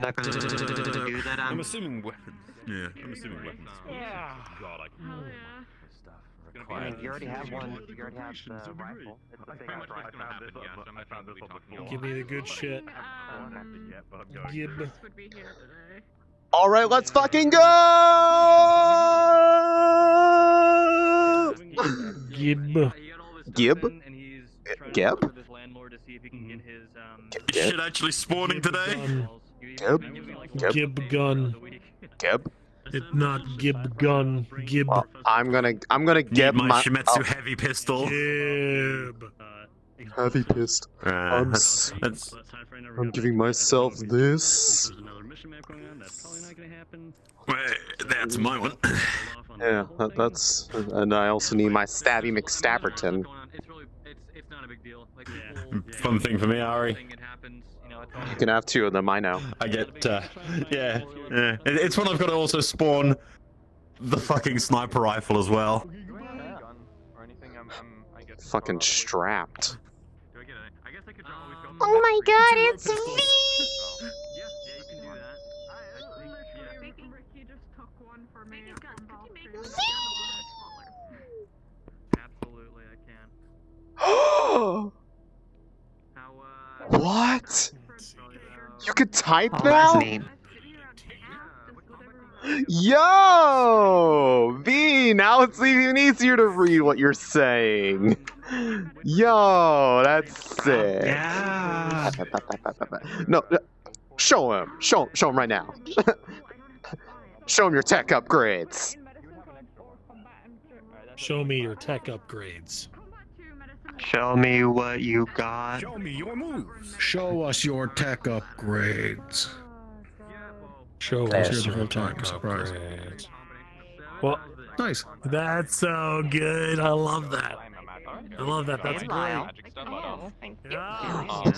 Not gonna do that. I'm assuming weapons. Yeah, I'm assuming weapons. Yeah. God, I Hell yeah. You already have one. You already have the rifle. It's the same I rifle. found this one before. Give me the good shit. Yeah, but I'm going. Gib. Chris would be here today. All right, let's fucking go! Gib. Gib? Gib? Shit actually spawning today? Gib? Gib? Gib gun. Gib? It's not Gib gun. Gib. Well, I'm gonna Get Gib my Shimetsu heavy pistol. Gib. heavy pissed. I'm giving myself this. Wait, that's my one. Yeah, that's. And I also need my Stabby McStabberton. It's not a big deal. Like, Fun thing for me, Ari. You can have two of them, I know. I get, yeah. It's when I've got to also spawn the fucking sniper rifle as well. Fucking strapped. Oh my god, it's V! Ricky just took one for me. Absolutely, I can. What? You could type Oh, now? that's neat. Yo! V, now it's even easier to read what you're saying. Yo, that's sick. Yeah. No, show him. Show him right now. Show him your tech upgrades. Show me your tech upgrades. Show me what you got. Show me your moves. Show us your tech upgrades. Show Yes, us the your whole time, tech surprise. upgrades. Well, Nice. that's so good. I love that. I love that. That's Hey, great. Lyle. Yeah.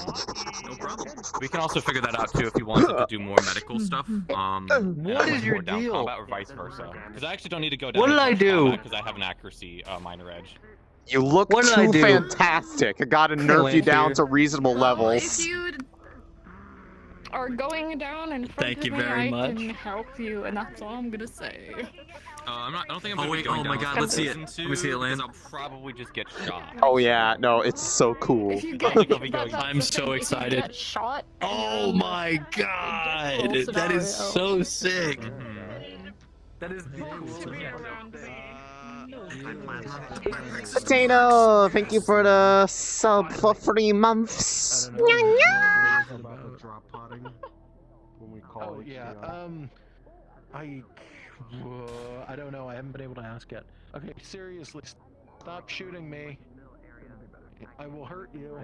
No problem. We can also figure that out too if you wanted to do more medical stuff. What is your down deal? combat or vice versa. Because I actually don't need to go down. What did I do? Because I have an accuracy minor edge. You look What did I too do? fantastic. I gotta nerf you down to reasonable If levels. you are going down in front Thank of you me, very I much. can help you, and that's all I'm gonna say. I don't think I'm Oh, gonna wait, be going oh my down God, let's see it. season Let me see it, 2, Lan. because I'll probably just get shot. Oh yeah, no, it's so cool. If you get, I'll be going- that's I'm the so thing, excited. If you get shot, Oh my god! Difficult That is scenario. so sick. That is the Potato, thank you for the sub for 3 months. Oh yeah. I don't know. I haven't been able to ask yet. Okay, seriously, stop shooting me. I will hurt you.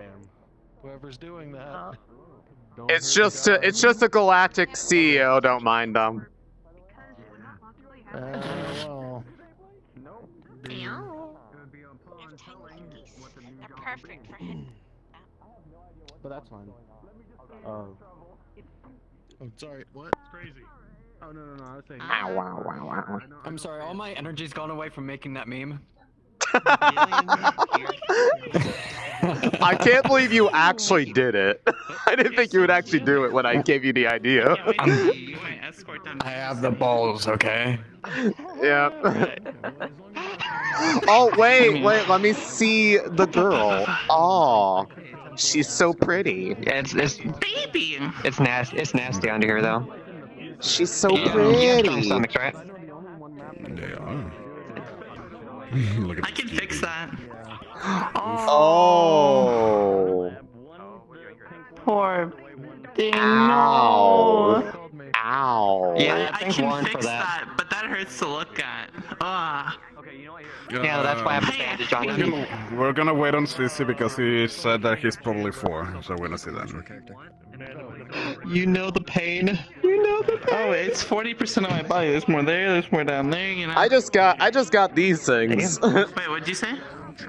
Whoever's doing that. It's just a galactic CEO. Don't mind them. Well. They're perfect for him. But that's fine. Oh, sorry. What? crazy. Oh no. I was saying. Ow, wow, wow, wow. I'm sorry. All my energy's gone away from making that meme. I can't believe you actually did it. I didn't think you would actually do it when I gave you the idea. I have the balls, okay? Yeah. Oh, wait, let me see the girl. Oh, she's so pretty. Yeah, it's baby. It's nasty under here though. She's so You have pretty. stomachs, right? Look at I can fix that. Oh. Poor thing. Ow. Ow. Yeah, I thanks can Warren fix for that. that, but that hurts to look at. Ah. Yeah, that's why I have a bandage on him. We're gonna wait on Sissy because he said that he's probably 4, so we're gonna see that. You know the pain. You know the pain. Oh, it's 40% of my body. There's more there. There's more down there. You know. I just got these things. Wait, what'd you say?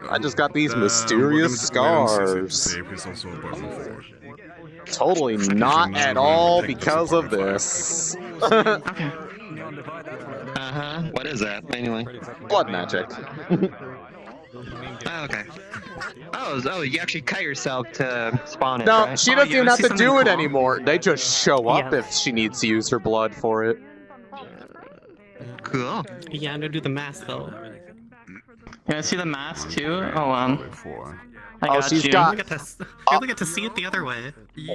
I just got these mysterious scars. Totally not at all because of this. Okay. What is that, anyway? Blood magic. Oh, okay. Oh, you actually cut yourself to spawn it, No, right? she doesn't you even wanna have see to something do it cool? anymore. They just show up Yeah. if she needs to use her blood for it. Cool. Yeah, I'm gonna do the mask though. You wanna see the mask too? Hold on. I Oh, got she's you. got- You only get to see it the other way.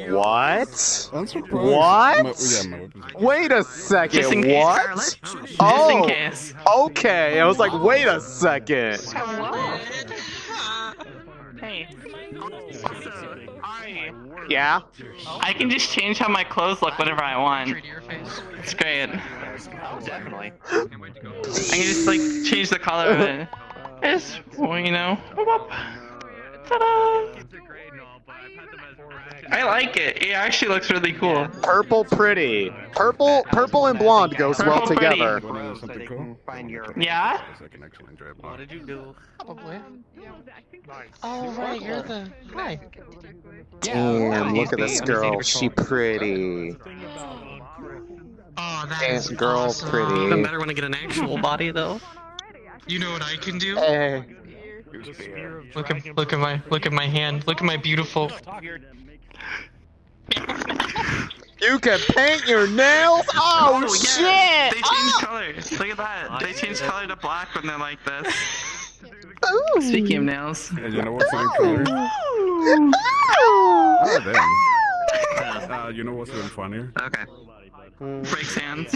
What? I'm surprised. What? My weapon's Wait a Just in second. case, What? Just in Oh, case. okay. I was like, wait a second. Hey. Yeah? I can just change how my clothes look whenever I want. It's great. Definitely. I can just like change the color of it. Just, well, you know. Whoop. Ta-da! I like it. It actually looks really cool. Purple pretty. Purple and blonde goes well Purple pretty. together. Wanna know something cool? Find your. Yeah? I can actually enjoy it. What did you do? Probably. Oh, right, you're the. Hi. Damn, look at this girl. She pretty. Oh, that Damn, is girl awesome. pretty. Even better when I get an actual body though. You know what I can do? Hey. Look at my hand. Look at my beautiful. You can paint your nails? Oh, yeah. shit! They change colors. Look at that. They change color to black when they're like this. Speaking of nails. And you know what's even cooler? Oh, damn. You know what's even funnier? Okay. Breaks hands.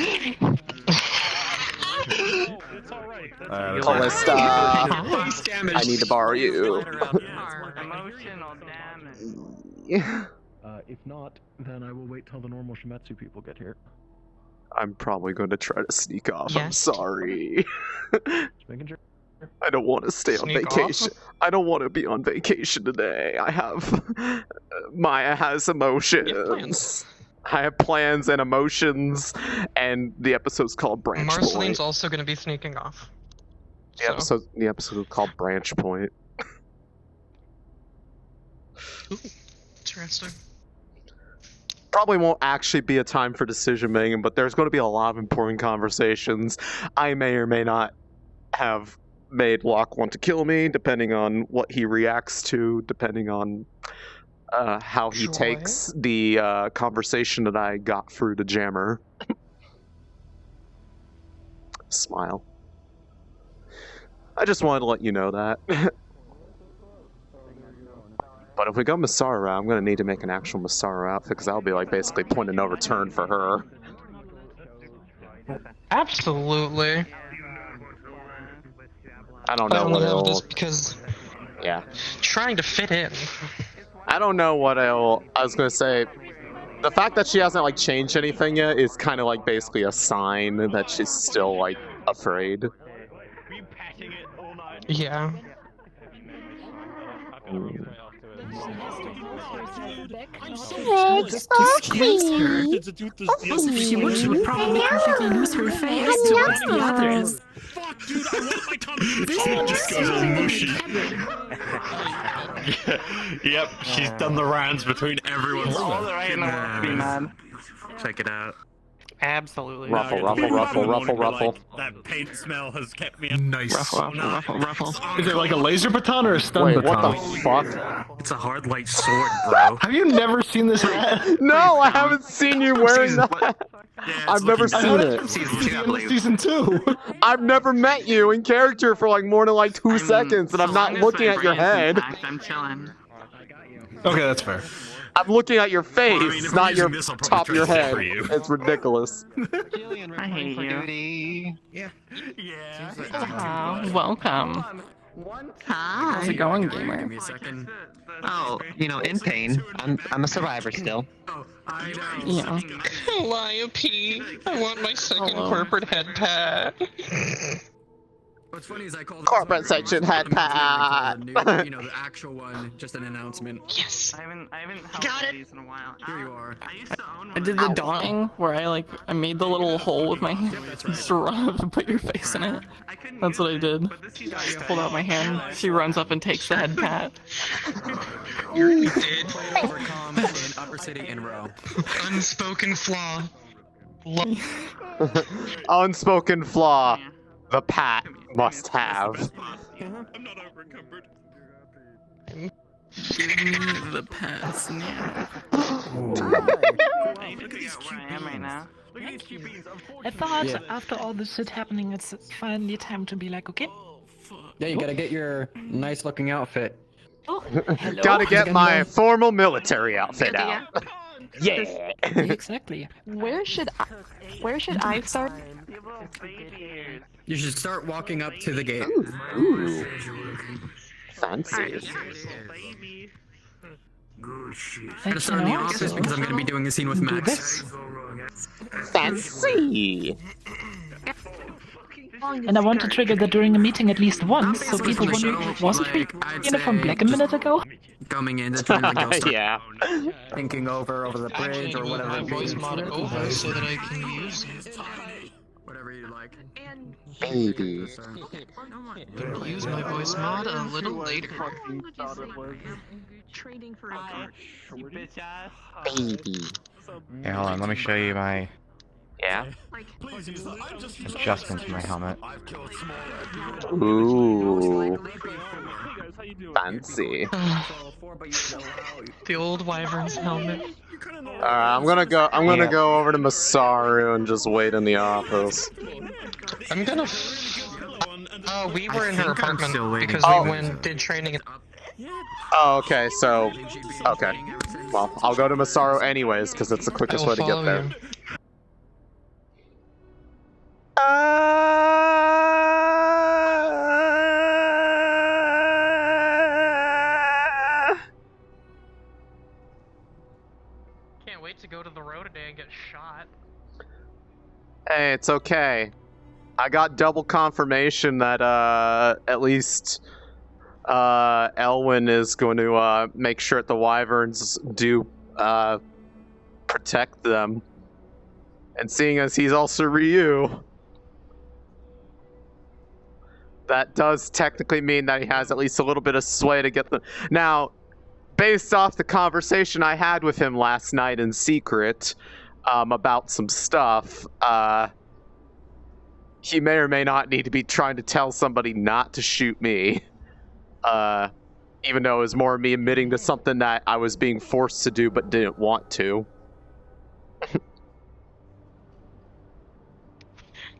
Callista, I need to borrow you. Emotional damage. If not, then I will wait till the normal Shimetsu people get here. I'm probably going to try to sneak off. I'm Yes. sorry. Just making sure. I don't want to stay on Sneak vacation. I don't want to be on vacation today. I have Maya has emotions. I have plans and emotions, and the episode's called Branch Marceline's Point. also gonna be sneaking off. The episode is called Branch Point. Interesting. Probably won't actually be a time for decision making, but there's going to be a lot of important conversations. I may or may not have made Locke want to kill me, depending on what he reacts to, depending on how he Sure. takes the conversation that I got through the jammer. Smile. I just wanted to let you know that. But if we go Masara, I'm gonna need to make an actual Masara outfit because that'll be like basically point of no return for her. Absolutely. I don't I know only what have it'll. this because Yeah. trying to fit in. I don't know what it'll. I was gonna say, the fact that she hasn't like changed anything yet is kind of like basically a sign that she's still like afraid. Yeah. If she would, she would probably completely lose her face towards the others. Fuck, dude, I want my Tommy. This one just goes all mushy. Yep, she's done the rounds between everyone. All the right in the world to be mad. Check it out. Absolutely. Ruffle, ruffle, ruffle, ruffle, ruffle. That paint smell has kept me. Nice. Ruffle. Is it like a laser baton or a stun Wait, what baton? the fuck? It's a hard light sword, bro. Have you never seen this hat? No, I haven't seen you wearing that. Yeah, I've never seen it. Season 2, I believe. Season 2. I've never met you in character for like more than like 2 seconds, and I'm not looking at your head. I'm chilling. Okay, that's fair. I'm looking at your face, Well, I mean, if not we're your using this, I'll probably top of your try to head. for you. It's ridiculous. I hate you. Duty. Oh, welcome. Hi. How's it going, gamer? Give me a second. Oh, you know, in pain. I'm a survivor still. Oh, I know. Yeah. Calliope, I want my second Hello. corporate head pat. What's funny is I called Corporate section head pat. You know, the actual one, just an announcement. Yes. I haven't held these in a while. Here you are. I used to own one. I did the dawning where I made the little hole with my hand. Just run up and put your face in it. That's what I did. Just pulled out my hand. She runs up and takes the head pat. You did. Overcome in Upper City in Row. Unspoken flaw. Unspoken flaw. The pat must have. I'm not over encumbered. Give me the pass now. I thought after all this shit happening, it's finally time to be like, okay. Yeah, you gotta get your nice looking outfit. Oh, hello. Gotta get my formal military outfit out. Yeah. Exactly. Where should I start? You should start walking up to the gate. Ooh. Fancy. I'm gonna start in the office because I'm gonna be doing a scene with Max. Fancy. And I want to trigger that during a meeting at least once, so people wonder, wasn't he Uniform Black a minute ago? Coming in to try to go start Yeah. thinking over the bridge or whatever. Voice mod over so that I can use it. Whatever you like. Baby. Use my voice mod a little later. Trading for a car. Baby. Hey, hold on, let me show you my Yeah. adjustments to my helmet. Ooh. Fancy. The old Wyvern's helmet. I'm gonna go over to Masaru and just wait in the office. I'm gonna. We were in her apartment because we did training. Oh, okay, so... Okay. Well, I'll go to Masaru anyways, because it's the quickest way to get there. Can't wait to go to the road today and get shot. Hey, it's okay. I got double confirmation that, at least... Elwyn is going to make sure that the Wyverns do protect them. And seeing as he's also Ryu, that does technically mean that he has at least a little bit of sway to get them. Now, based off the conversation I had with him last night in secret about some stuff, he may or may not need to be trying to tell somebody not to shoot me. Even though it was more me admitting to something that I was being forced to do but didn't want to.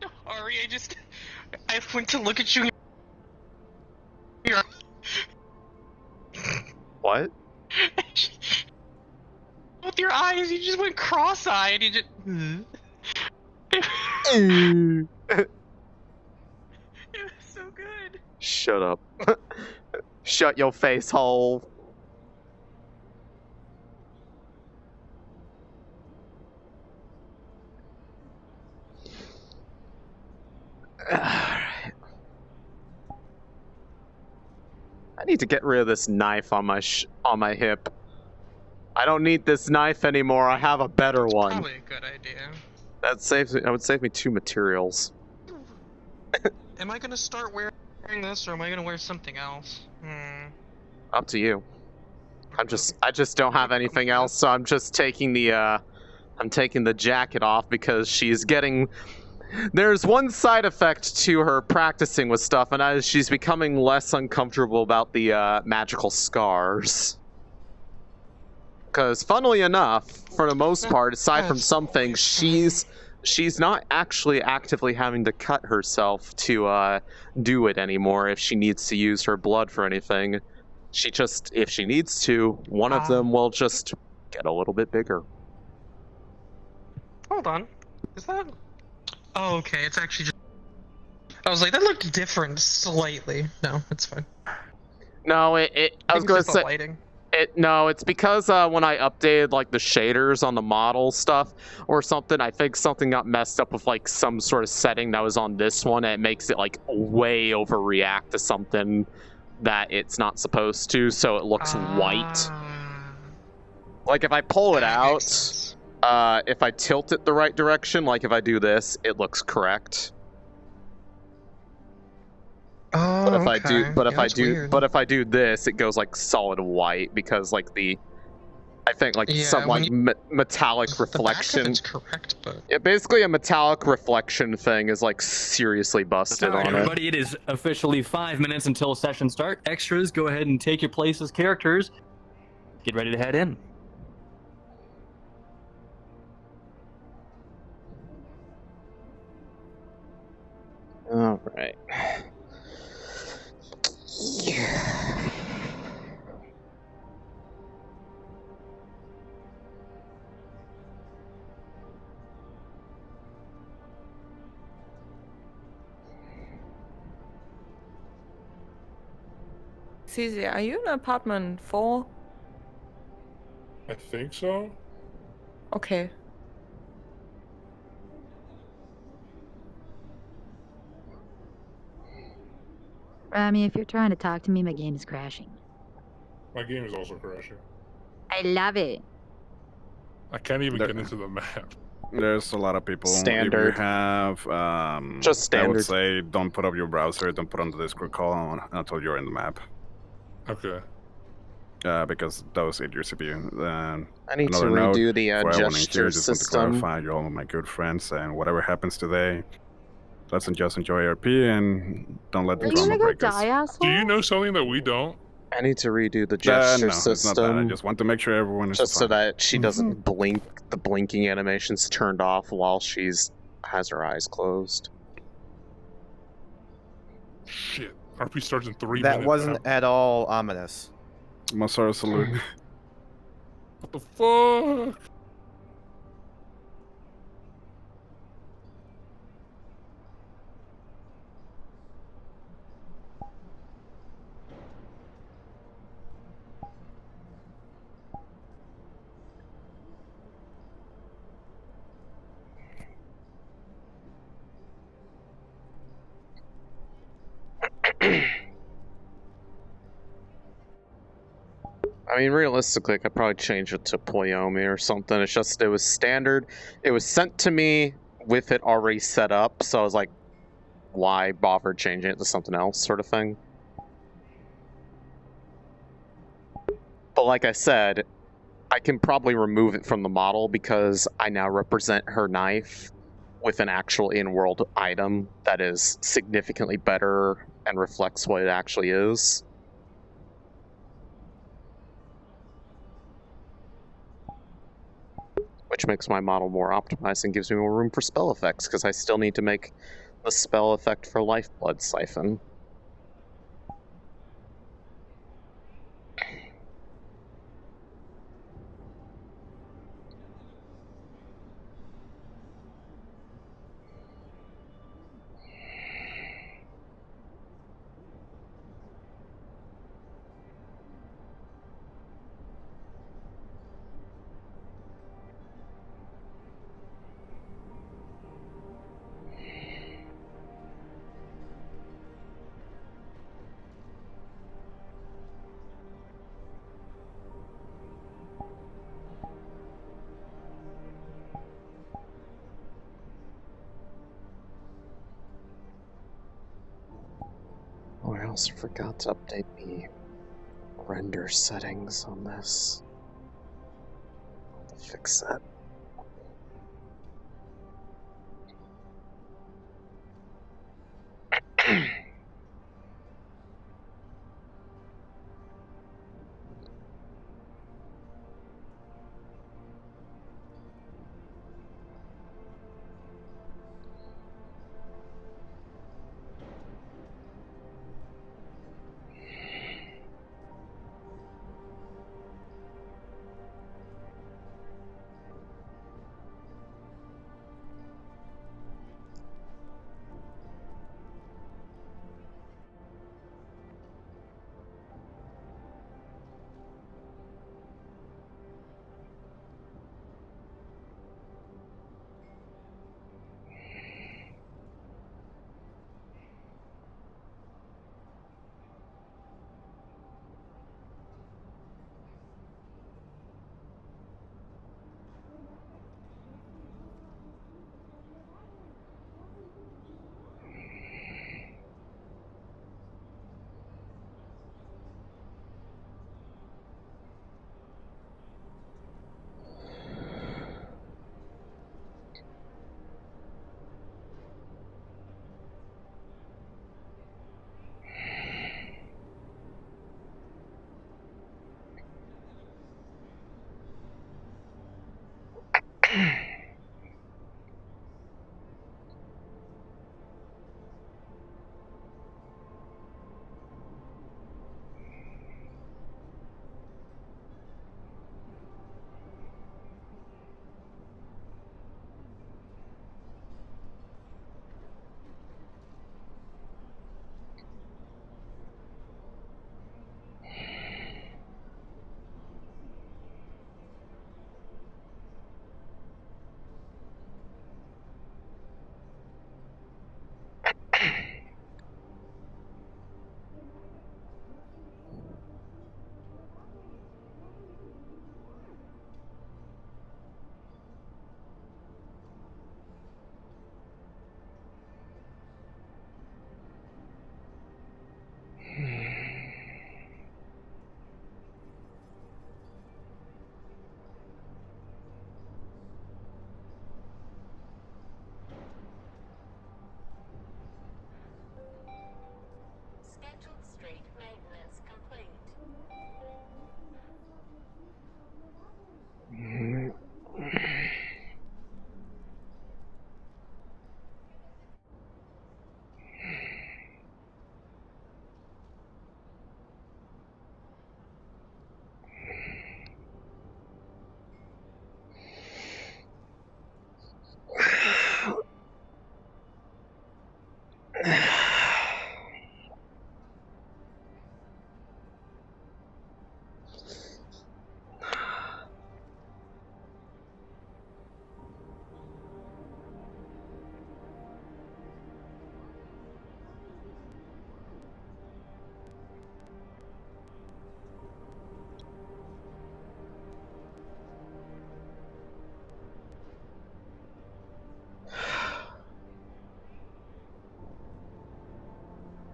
No, Ari, I went to look at you. What? With your eyes, you just went cross-eyed. You just. It was so good. Shut up. Shut your face hole. Alright. I need to get rid of this knife on my hip. I don't need this knife anymore. I have a better one. Probably a good idea. That would save me 2 materials. Am I gonna start wearing this, or am I gonna wear something else? Up to you. I just don't have anything else, so I'm just taking the jacket off because she's getting. There's one side effect to her practicing with stuff, and that is she's becoming less uncomfortable about the magical scars. Because, funnily enough, for the most part, aside from some things, she's not actually actively having to cut herself to do it anymore if she needs to use her blood for anything. She just, if she needs to, one of them will just get a little bit bigger. Hold on. Is that... Oh, okay, it's actually just... I was like, that looked different slightly. No, it's fine. No, I was going to say... lighting. No, it's because when I updated like the shaders on the model stuff or something, I think something got messed up with like some sort of setting that was on this one, and it makes it like way overreact to something that it's not supposed to, so it looks white. Like if I pull it out, if I tilt it the right direction, like if I do this, it looks correct. Oh, but if I do this, it goes like solid white because like I think like some like metallic reflection. Correct, but basically a metallic reflection thing is like seriously busted on everybody, it is officially 5 minutes until session start. Extras, go ahead and take your place as characters. get ready to head in. All right. Cece, are you in apartment 4? I think so. Okay. Rami, if you're trying to talk to me, my game is crashing. My game is also crashing. I love it. I can't even get into the map. There's a lot of people. Standard. If you have, Just I would standard. say don't put up your browser, don't put on the Discord call until you're in the map. Okay. Because those eat your CPU. I need to Another note redo the for everyone in gesture here, just want to system. clarify, you're all my good friends, and whatever happens today, let's just enjoy RP and don't let the Are you drama gonna go break us. die, asshole? Do you know something that we don't? I need to redo the gesture No, system. it's not that. I just want to make sure everyone is just so fine. that she doesn't blink. The blinking animation's turned off while has her eyes closed. Shit. RP starts in 3 That minutes. wasn't at all ominous. Masara salute. What the fuck? I mean, realistically, I could probably change it to Poyomi or something. It's just, it was standard. It was sent to me with it already set up, so I was like, why bother changing it to something else, sort of thing. But like I said, I can probably remove it from the model because I now represent her knife with an actual in-world item that is significantly better and reflects what it actually is. Which makes my model more optimized and gives me more room for spell effects, because I still need to make the spell effect for Lifeblood Siphon. Oh, I also forgot to update the render settings on this. I'll have to fix that. Scheduled street maintenance complete.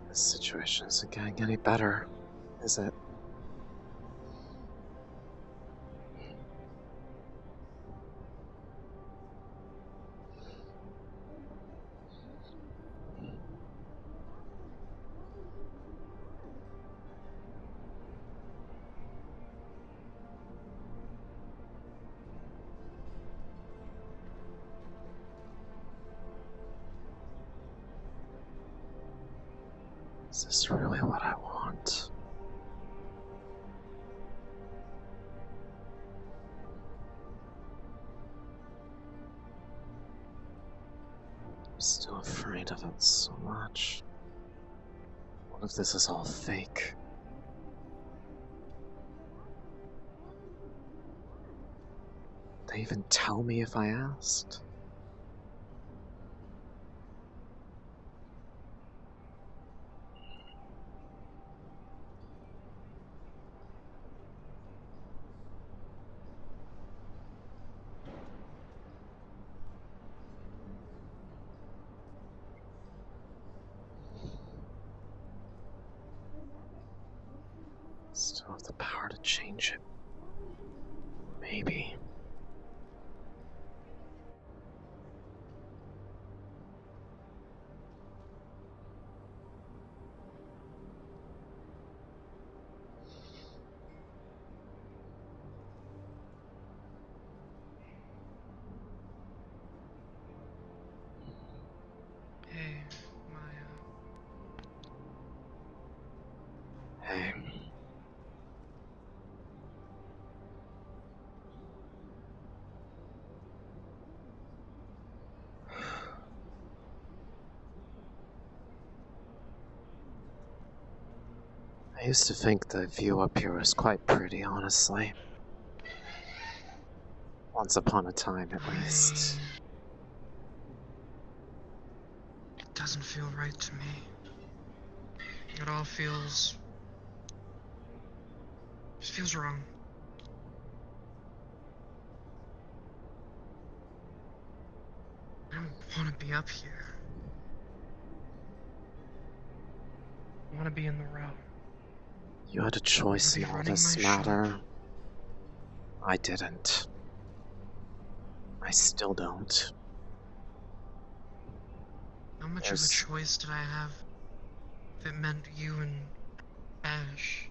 This situation isn't getting any better, is it? Is this really what I want? I'm still afraid of it so much. What if this is all fake? They even tell me if I asked? Still have the power to change it. Maybe. Hey, Maya. Hey. I used to think the view up here was quite pretty, honestly. Once upon a time, at least. It doesn't feel right to me. It all feels... just feels wrong. I don't want to be up here. I want to be in the row. You had a choice in all this matter. I didn't. I still don't. How much of a choice did I have if it meant you and Ash?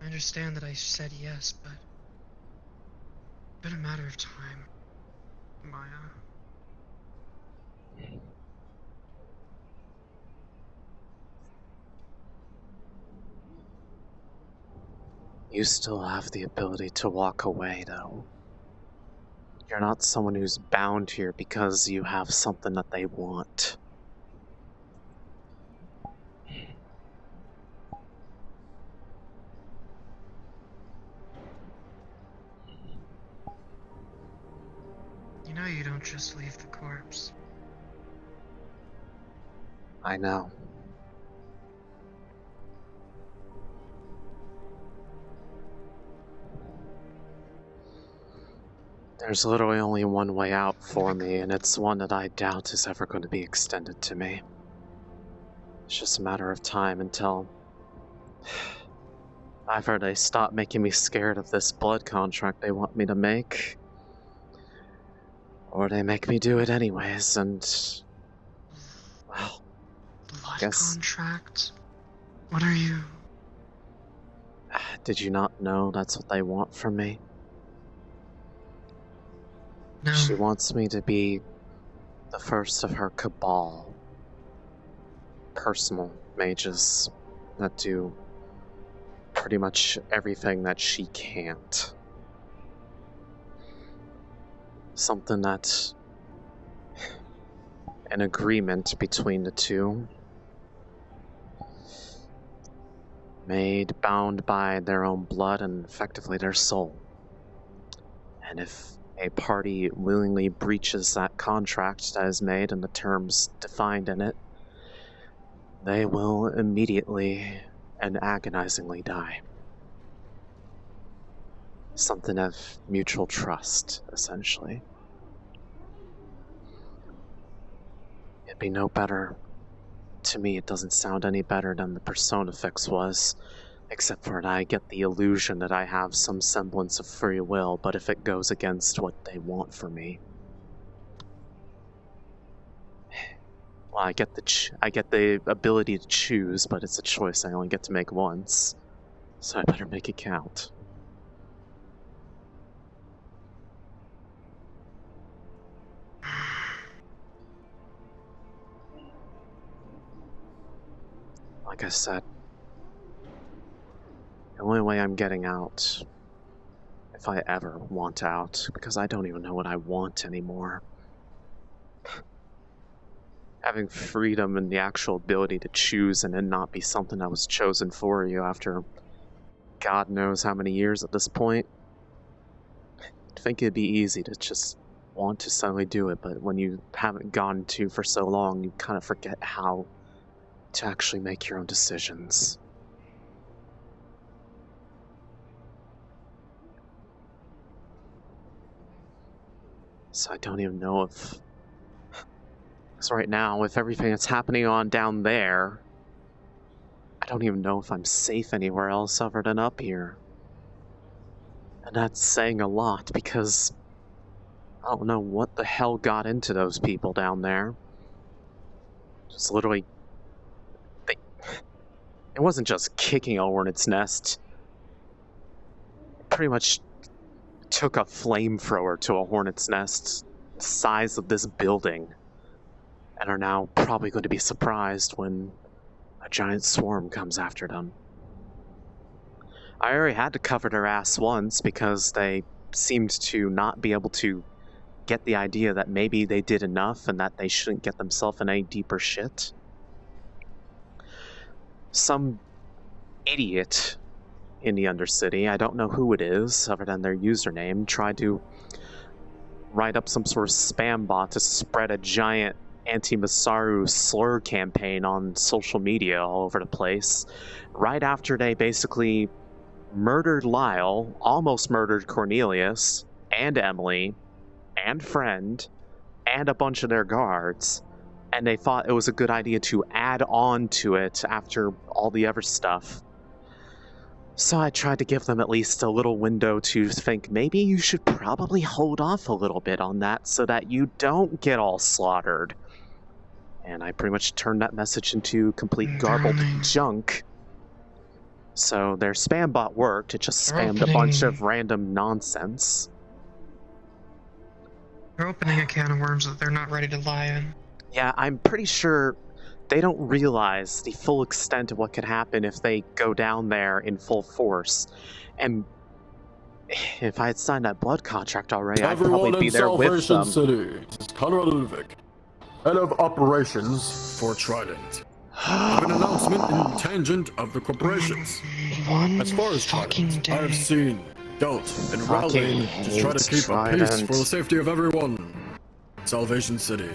I understand that I said yes, but it's been a matter of time. Maya. You still have the ability to walk away, though. You're not someone who's bound here because you have something that they want. You know you don't just leave the corpse. I know. There's literally only one way out for me, and it's one that I doubt is ever going to be extended to me. It's just a matter of time until either they stop making me scared of this blood contract they want me to make, or they make me do it anyways, and well, Blood I guess. contract? What are you? Did you not know that's what they want from me? No. She wants me to be the first of her cabal. Personal mages that do pretty much everything that she can't. Something that's an agreement between the two. Made bound by their own blood and effectively their soul. And if a party willingly breaches that contract that is made and the terms defined in it, they will immediately and agonizingly die. Something of mutual trust, essentially. It'd be no better. To me, it doesn't sound any better than the Persona fix was. Except for that I get the illusion that I have some semblance of free will, but if it goes against what they want for me... Well, I get the ability to choose, but it's a choice I only get to make once. So I better make it count. Like I said, the only way I'm getting out, if I ever want out, because I don't even know what I want anymore. Having freedom and the actual ability to choose and then not be something that was chosen for you after God knows how many years at this point. I'd think it'd be easy to just want to suddenly do it, but when you haven't gone to for so long, you kind of forget how to actually make your own decisions. So I don't even know if... Because right now, with everything that's happening on down there, I don't even know if I'm safe anywhere else other than up here. And that's saying a lot, because I don't know what the hell got into those people down there. Just literally... It wasn't just kicking a hornet's nest. It pretty much took a flamethrower to a hornet's nest the size of this building, and are now probably going to be surprised when a giant swarm comes after them. I already had to cover their ass once because they seemed to not be able to get the idea that maybe they did enough and that they shouldn't get themselves in any deeper shit. Some idiot in the Undercity, I don't know who it is other than their username, tried to write up some sort of spam bot to spread a giant anti-Masaru slur campaign on social media all over the place, right after they basically murdered Lyle, almost murdered Cornelius, and Emily, and Friend, and a bunch of their guards, and they thought it was a good idea to add on to it after all the other stuff. So I tried to give them at least a little window to think maybe you should probably hold off a little bit on that so that you don't get all slaughtered. And I pretty much turned that message into complete garbled junk. So their spam bot worked, it just spammed a bunch of random nonsense. They're opening a can of worms that they're not ready to lie in. Yeah, I'm pretty sure they don't realize the full extent of what could happen if they go down there in full force. And if I had signed that blood contract already, I'd probably be there with them. City. This is Conrad Ludwig, head of operations for Trident. I have an announcement in tangent of the corporations. As far as Trident, I have seen, dealt, and rallied to try to keep a peace for the safety of everyone. Salvation City.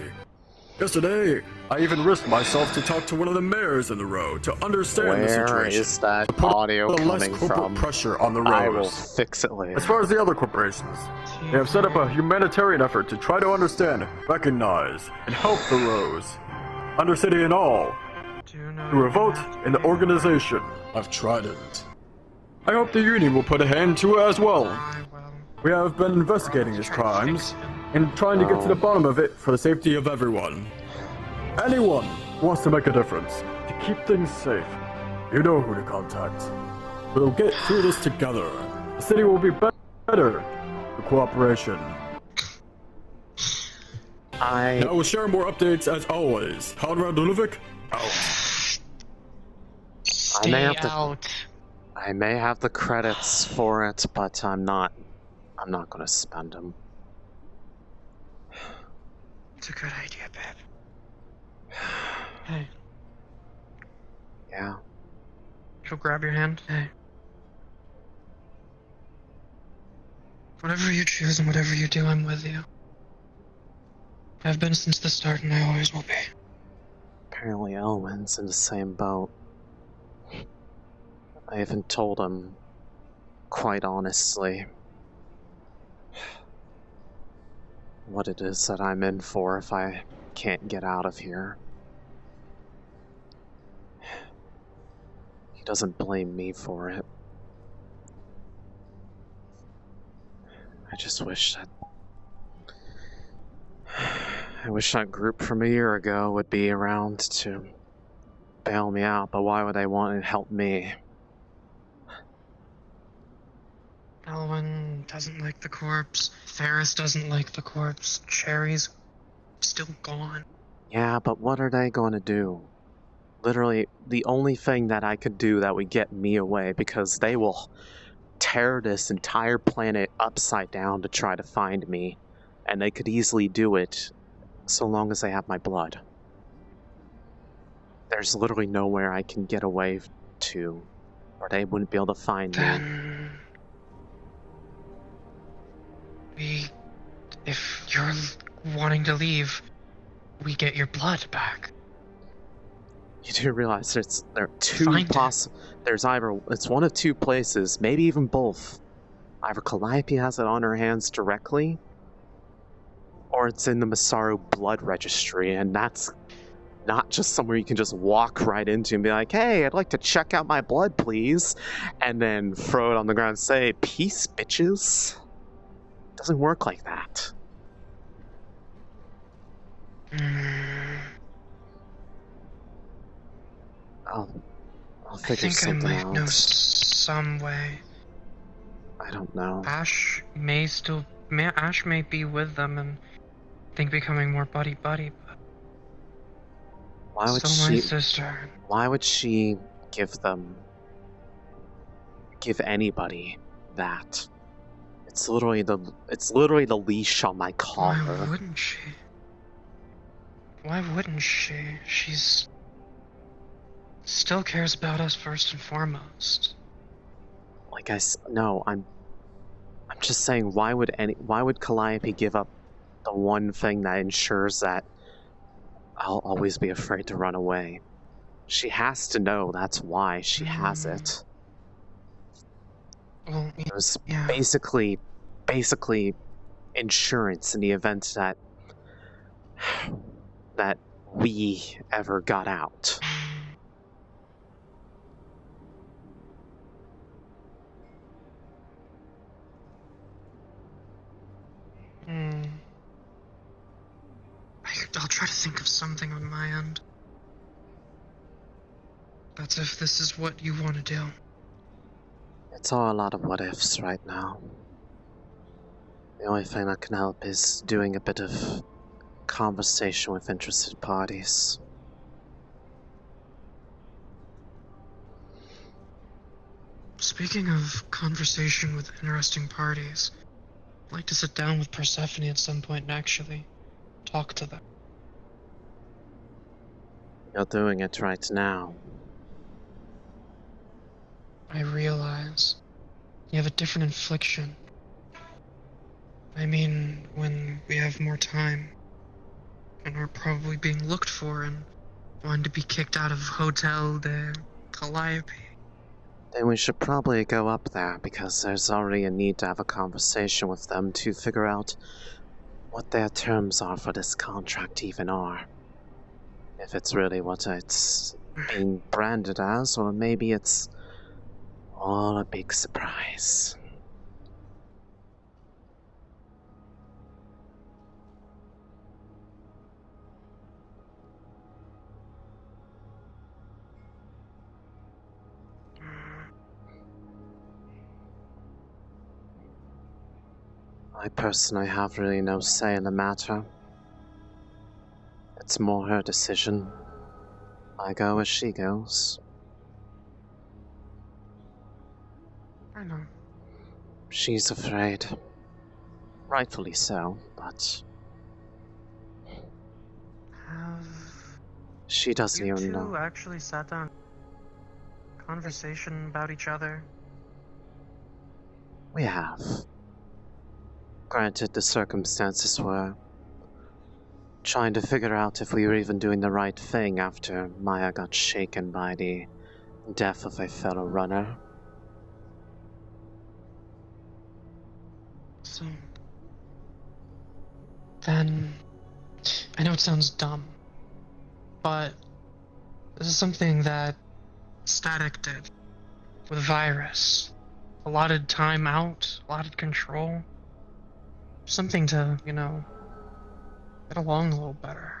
Yesterday, I even risked myself to talk to one of the mayors in the row to understand the situation. Where is that to put audio less coming corporate from? pressure on the I will rows. fix it later. As far as the other corporations, they have set up a humanitarian effort to try to understand, recognize, and help the rows, Undercity and all, through a vote in the organization of Trident. I hope the Union will put a hand to it as well. We have been investigating these crimes and trying to get to the bottom of it for the safety of everyone. Anyone who wants to make a difference, to keep things safe, you know who to contact. We'll get through this together. The city will be better for cooperation. Now we'll share more updates as always. Conrad Ludwig, out. I may have the credits for it, but I'm not gonna spend them. It's a good idea, babe. Hey. Yeah. Go grab your hand. Hey. Whatever you choose and whatever you do, I'm with you. I've been since the start and I always will be. Apparently Elwyn's in the same boat. I haven't told him, quite honestly, what it is that I'm in for if I can't get out of here. He doesn't blame me for it. I just wish that group from a year ago would be around to bail me out, but why would they want to help me? Elwyn doesn't like the corpse. Ferris doesn't like the corpse. Cherry's still gone. Yeah, but what are they going to do? Literally, the only thing that I could do that would get me away, because they will tear this entire planet upside down to try to find me, and they could easily do it so long as they have my blood. There's literally nowhere I can get away to, or they wouldn't be able to find me. If you're wanting to leave, we get your blood back. You do realize there are two possible. There's either it's one of two places, maybe even both. Either Calliope has it on her hands directly, or it's in the Masaru blood registry, and that's not just somewhere you can just walk right into and be like, "Hey, I'd like to check out my blood, please," and then throw it on the ground and say, "Peace, bitches." Doesn't work like that. I'll figure something out. I think I might know some way. I don't know. Ash may be with them and think becoming more buddy-buddy, but why would still my sister. Why would she give anybody that? It's literally the leash on my collar. Why wouldn't she? Why wouldn't she? She's still cares about us first and foremost. Like I'm just saying, why would Calliope give up the one thing that ensures that I'll always be afraid to run away? She has to know that's why she has it. Well, it was basically insurance in the event that we ever got out. I'll try to think of something on my end. That's if this is what you want to do. It's all a lot of what ifs right now. The only thing that can help is doing a bit of conversation with interested parties. Speaking of conversation with interesting parties, I'd like to sit down with Persephone at some point and actually talk to them. You're doing it right now. I realize you have a different infliction. I mean, when we have more time, and are probably being looked for and wanting to be kicked out of Hotel de Calliope. Then we should probably go up there, because there's already a need to have a conversation with them to figure out what their terms are for this contract even are. If it's really what it's being branded as, or maybe it's all a big surprise. I personally have really no say in the matter. It's more her decision. I go as she goes. I know. She's afraid. Rightfully so, but she doesn't You even two know. actually sat down, conversation about each other. We have. Granted, the circumstances were trying to figure out if we were even doing the right thing after Maya got shaken by the death of a fellow runner. So, then, I know it sounds dumb, but this is something that Static did with Virus. Allotted time out, allotted control. Something to, you know, get along a little better.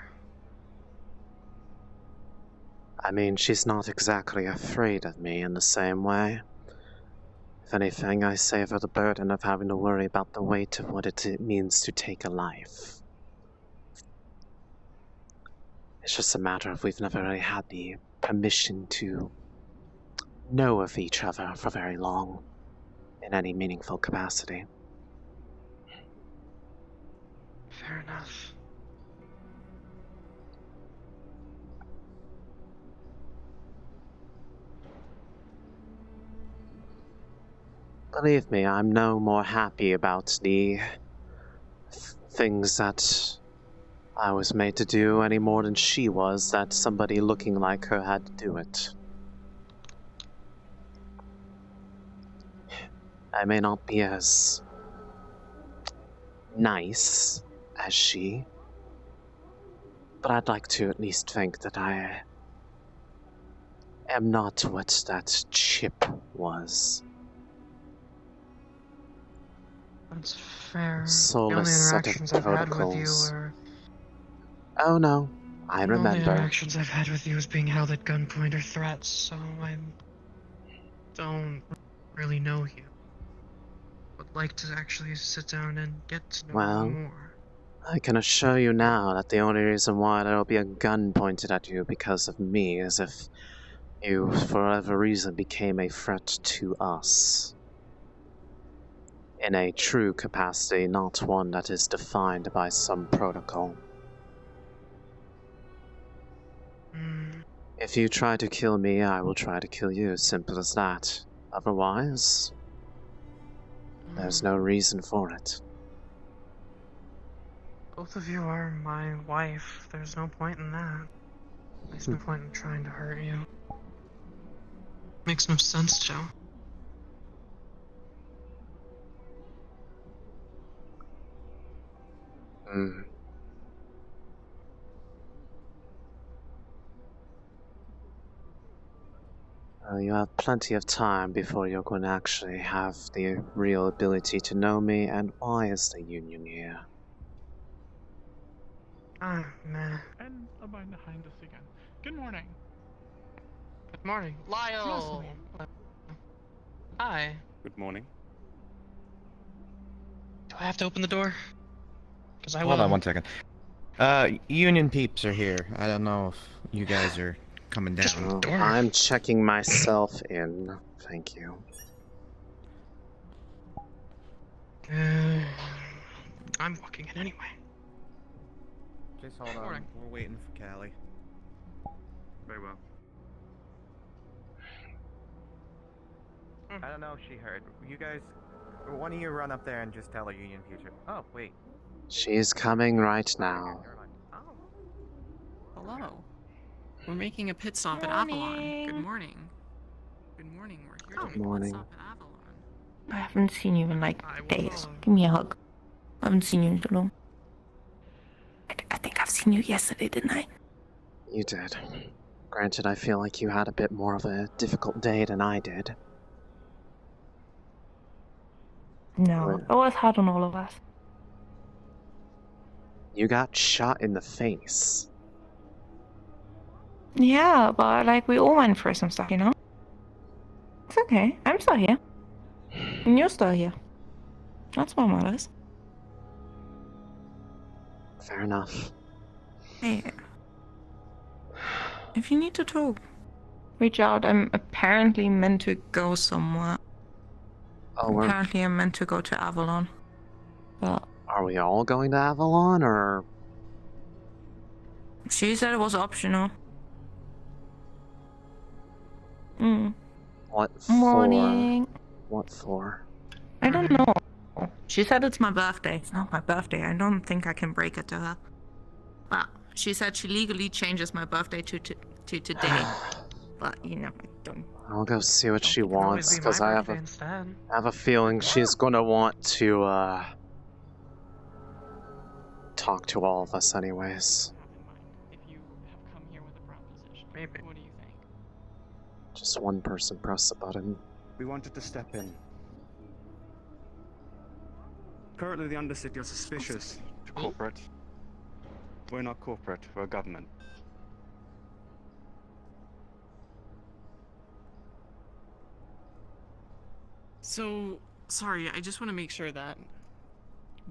I mean, she's not exactly afraid of me in the same way. If anything, I save her the burden of having to worry about the weight of what it means to take a life. It's just a matter of we've never really had the permission to know of each other for very long, in any meaningful capacity. Fair enough. Believe me, I'm no more happy about the things that I was made to do any more than she was that somebody looking like her had to do it. I may not be as nice as she, but I'd like to at least think that I am not what that chip was. That's fair. Soulless the only set of interactions I've had with you protocols. are... Oh no, I The only remember. interactions I've had with you is being held at gunpoint or threats, so I don't really know you. Would like to actually sit down and get to know Well, you more. I can assure you now that the only reason why there will be a gun pointed at you because of me is if you, for whatever reason, became a threat to us. In a true capacity, not one that is defined by some protocol. If you try to kill me, I will try to kill you, simple as that. Otherwise, there's no reason for it. Both of you are my wife. There's no point in that. There's no point in trying to hurt you. Makes no sense, Joe. You have plenty of time before you're going to actually have the real ability to know me, and why is the Union here? Ah, meh. And behind us again. Good morning. Good morning. Lyle! Hi. Good morning. Do I have to open the door? Because I will. Hold on 1 second. Union peeps are here. I don't know if you guys are coming down. I'm checking myself in. Thank you. I'm walking in anyway. Just hold on. We're waiting for Callie. Very well. I don't know if she heard. You guys, one of you run up there and just tell her Union future. Oh, wait. She's coming right now. Hello. We're making a pit stop at Avalon. Good morning. Good morning. We're here to make a pit stop at Avalon. I haven't seen you in like days. Give me a hug. I haven't seen you in so long. I think I've seen you yesterday, didn't I? You did. Granted, I feel like you had a bit more of a difficult day than I did. No, it was hard on all of us. You got shot in the face. Yeah, but like we all went through some stuff, you know? It's okay. I'm still here. And you're still here. That's what matters. Fair enough. Hey. If you need to talk, reach out. I'm apparently meant to go somewhere. Oh, Apparently I'm meant to go to Avalon. But are we all going to Avalon, or...? She said it was optional. What for? Morning. What for? I don't know. She said it's my birthday. It's not my birthday. I don't think I can break it to her. Well, she said she legally changes my birthday to today. But, you know, I don't... I'll go see what she wants, because I have a feeling she's gonna want to, talk to all of us anyways. If you have come here with a proposition, maybe. What do you think? Just one person press the button. We wanted to step in. Currently, the Undercity are suspicious to corporate. We're not corporate, we're government. So, sorry, I just want to make sure that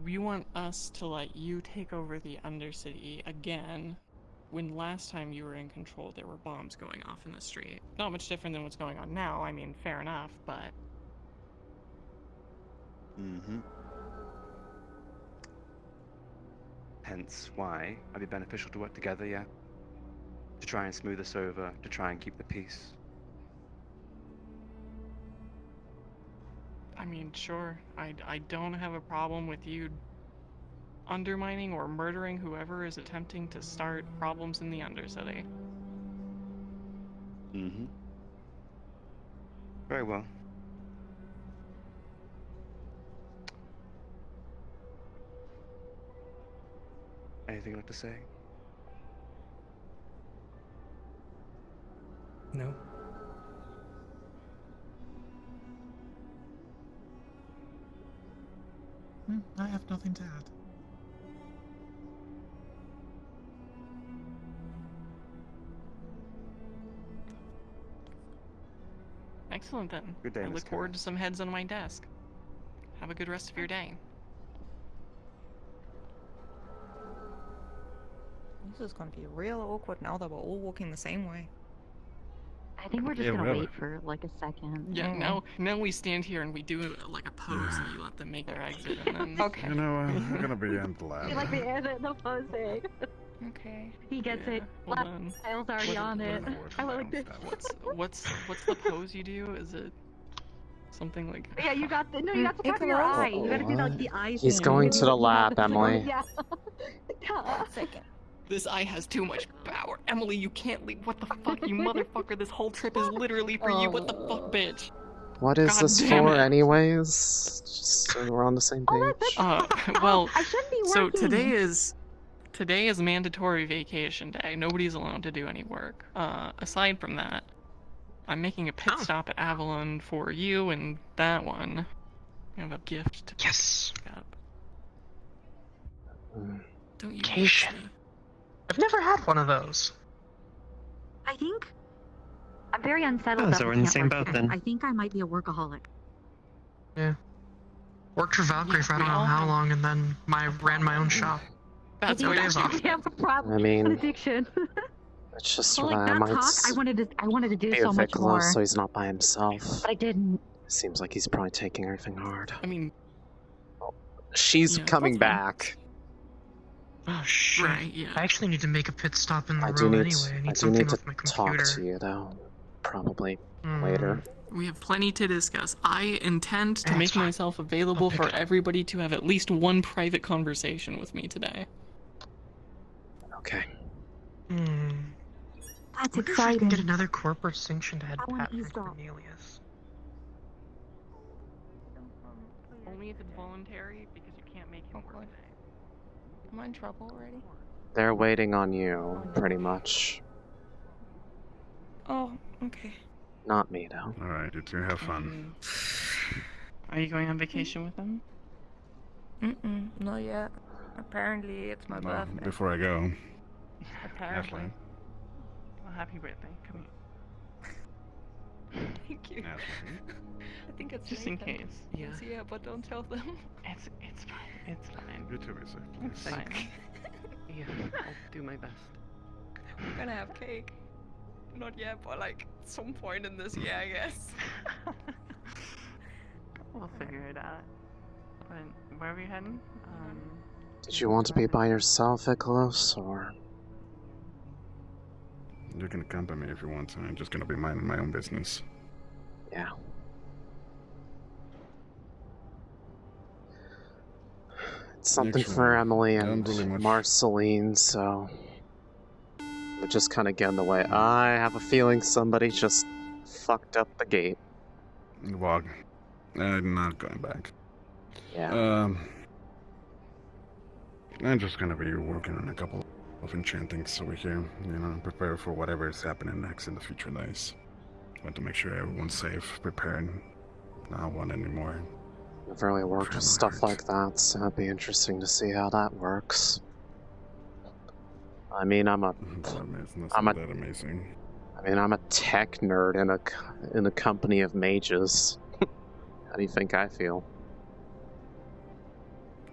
you want us to let you take over the Undercity again when last time you were in control there were bombs going off in the street. Not much different than what's going on now, I mean, fair enough, but... Hence why it'd be beneficial to work together, yeah? To try and smooth this over, to try and keep the peace. I mean, sure, I don't have a problem with you undermining or murdering whoever is attempting to start problems in the Undercity. Very well. Anything you'd like to say? No. I have nothing to add. Excellent then. Good day, I Miss look forward to some heads on my desk. Have a good rest of your day. This is gonna be real awkward now that we're all walking the same way. I think we're just gonna wait for like a second. Yeah, now we stand here and we do like a pose and you let them make their exit and then... Okay. You know, I'm gonna be in the lab. Like the posing. Okay. He gets it. Hold on. Kyle's already on it. I like this. What's the pose you do? Is it something like... Yeah, you got the cover your eye. You gotta do like the eyes. He's going to the lab, Emily. Yeah. One second. This eye has too much power. Emily, you can't leave. What the fuck, you motherfucker? This whole trip is literally for you. What the fuck, bitch? What is God this damn for, it. anyways? Just so we're on the same page. Well, I shouldn't be so working. today is mandatory vacation day. Nobody's allowed to do any work. Aside from that, I'm making a pit stop at Avalon for you and that one. I have a gift to pick up. Don't you? Vacation. I've never had one of those. I think I'm very unsettled. Oh, that so we we're in the can't same work boat together. then. I think I might be a workaholic. Yeah. Worked for Valkyrie for I don't know how long, and then ran my own shop. That's what what it is off. I have a problem I mean, with addiction. It's just Well, what like I that might talk, I wanted to do be so with much Vicklos, more, so he's not by himself. but I didn't. Seems like he's probably taking everything hard. I mean, She's yeah, coming that's fine. back. Oh shit! Right, yeah. I actually need to make a pit stop in the I do room need, anyway. I I need do something need to off my talk computer. to you though. Probably Mm. later. We have plenty to discuss. I intend to That's make fine. myself available for everybody to have at least one private conversation with me today. Okay. Hmm. That's Wonder if I can exciting. get another corporate sanctioned head I want pat you from to stop. Cornelius. Only if it's voluntary, because you can't make him work today. Am I in trouble already? They're waiting on you, pretty much. Oh, okay. Not me though. Alright, you two have fun. Are you going on vacation with them? Not yet. Apparently, it's my Well, birthday. before I go, Apparently. Ashley. Well, happy birthday. Come here. Thank you. Ashley. I think it's just in case. Yeah. Yeah, but don't tell them. It's fine. It's fine. You two be safe, It's please. fine. Yeah, I'll do my best. We're gonna have cake. Not yet, but like some point in this year, I guess. We'll figure it out. But where are we heading? Did you want to be by yourself, Vicklos, or? You can accompany me if you want to. I'm just gonna be minding my own business. Yeah. It's something for Actually, Emily and don't really much- Marceline, so we're just kind of getting in the way. I have a feeling somebody just fucked up the gate. Well, I'm not going back. Yeah. I'm just gonna be working on a couple of enchantings over here. You know, prepare for whatever is happening next in the future days. Want to make sure everyone's safe, prepared. Not want any more. I've really worked with stuff like that, so it'd be interesting to see how that works. I mean, I'm a that amazing. I mean, I'm a tech nerd in a company of mages. How do you think I feel?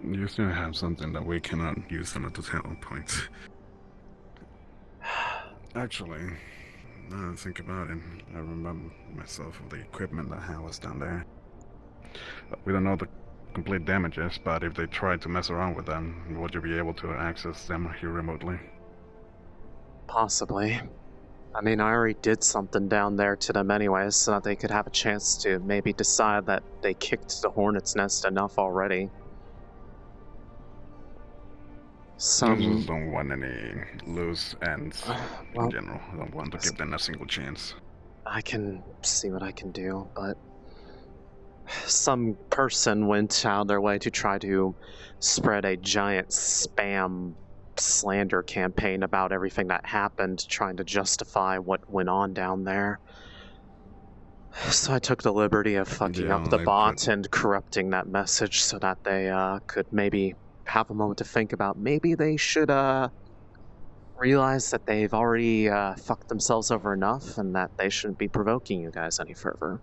You still have something that we cannot use them at the tail point. Actually, now that I think about it, I remember myself of the equipment that Hal was down there. We don't know the complete damages, but if they try to mess around with them, would you be able to access them here remotely? Possibly. I mean, I already did something down there to them anyways, so that they could have a chance to maybe decide that they kicked the hornet's nest enough already. I just don't want any loose ends well, in general. I don't want to give them a single chance. I can see what I can do, but some person went out of their way to try to spread a giant spam slander campaign about everything that happened, trying to justify what went on down there. So I took the liberty of fucking up the bot and corrupting that message so that they could maybe have a moment to think about maybe they should realize that they've already fucked themselves over enough and that they shouldn't be provoking you guys any further.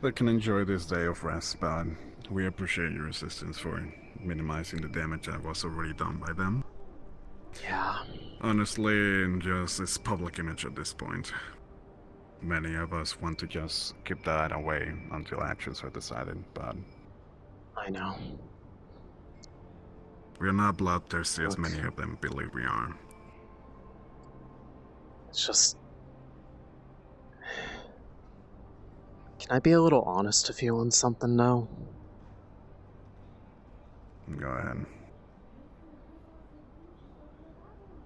They can enjoy this day of rest, but we appreciate your assistance for minimizing the damage that was already done by them. Yeah. Honestly, just this public image at this point. Many of us want to just keep that away until actions are decided, but I know. we're not bloodthirsty as many of them believe we are. It's just... Can I be a little honest with you on something now? Go ahead.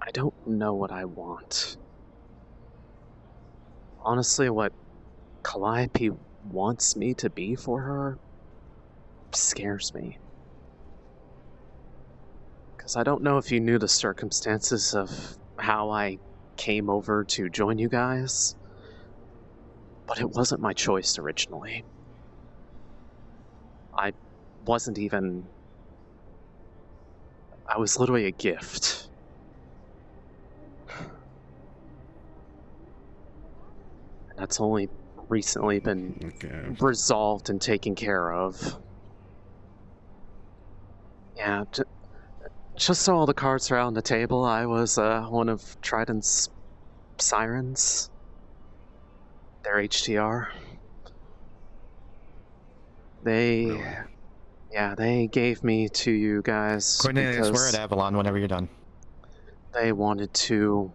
I don't know what I want. Honestly, what Calliope wants me to be for her scares me. Because I don't know if you knew the circumstances of how I came over to join you guys, but it wasn't my choice originally. I wasn't even... I was literally a gift. And that's only recently been resolved and taken care of. Yeah, just so all the cards are out on the table, I was one of Trident's sirens. Their HTR. They gave me to you guys. Cornelius, we're at Avalon whenever you're done. They wanted to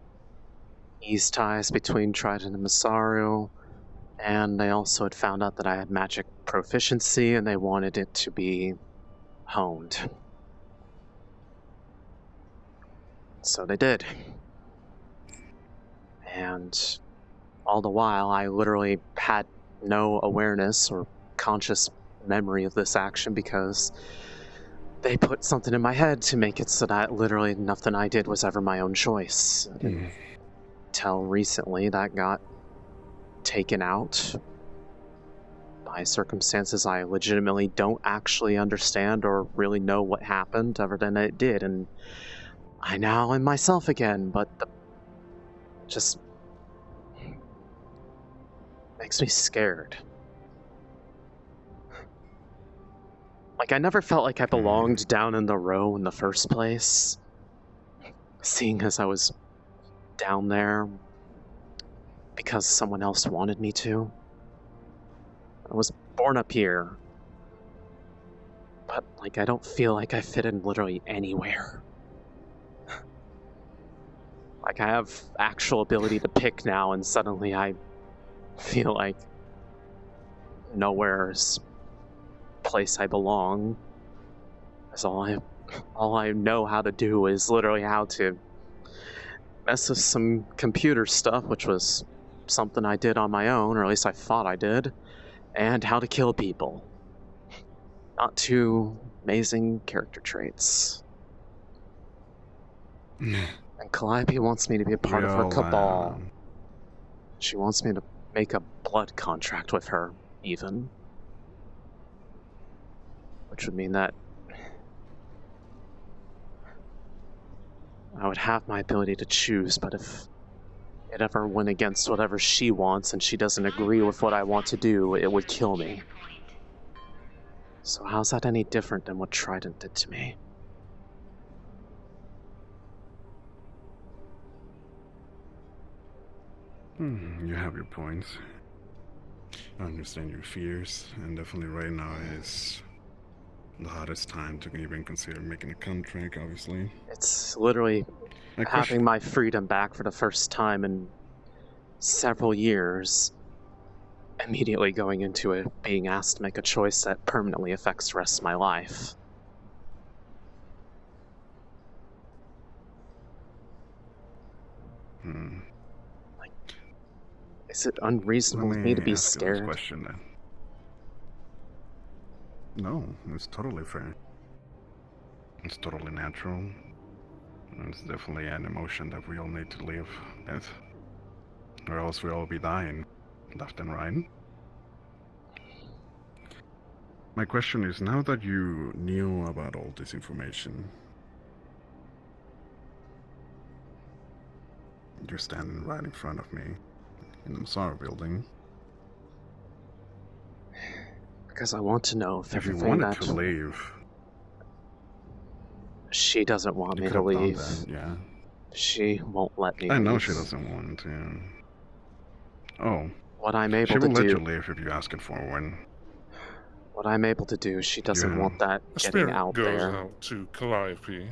ease ties between Trident and Masaru, and they also had found out that I had magic proficiency, and they wanted it to be honed. So they did. And all the while, I literally had no awareness or conscious memory of this action because they put something in my head to make it so that literally nothing I did was ever my own choice. Until recently, that got taken out by circumstances I legitimately don't actually understand or really know what happened, other than it did, and I now am myself again, but just makes me scared. Like, I never felt like I belonged down in the row in the first place, seeing as I was down there because someone else wanted me to. I was born up here, but, like, I don't feel like I fit in literally anywhere. Like, I have actual ability to pick now, and suddenly I feel like nowhere's place I belong. That's all I know how to do is literally how to mess with some computer stuff, which was something I did on my own, or at least I thought I did, and how to kill people. Not two amazing character traits. And Calliope wants me to be a part of her cabal. She wants me to make a blood contract with her, even. Which would mean that I would have my ability to choose, but if it ever went against whatever she wants and she doesn't agree with what I want to do, it would kill me. So how's that any different than what Trident did to me? You have your points. I understand your fears, and definitely right now is the hottest time to even consider making a contract, obviously. It's literally having my freedom back for the first time in several years, immediately going into it being asked to make a choice that permanently affects the rest of my life. Is it unreasonable of me to be scared? Question, then. No, it's totally fair. It's totally natural. And it's definitely an emotion that we all need to live with. Or else we'll all be dying, left and right. My question is, now that you knew about all this information, you're standing right in front of me in the Masaru building. Because I want to know if you everything wanted that to leave, she doesn't want you me could to have done leave. that, yeah. She won't let me I know leave. she doesn't want to. Oh. What I'm able she will to let do. you leave if you ask it for one. What I'm able to do, she doesn't want that A getting spirit out goes there. out to Calliope.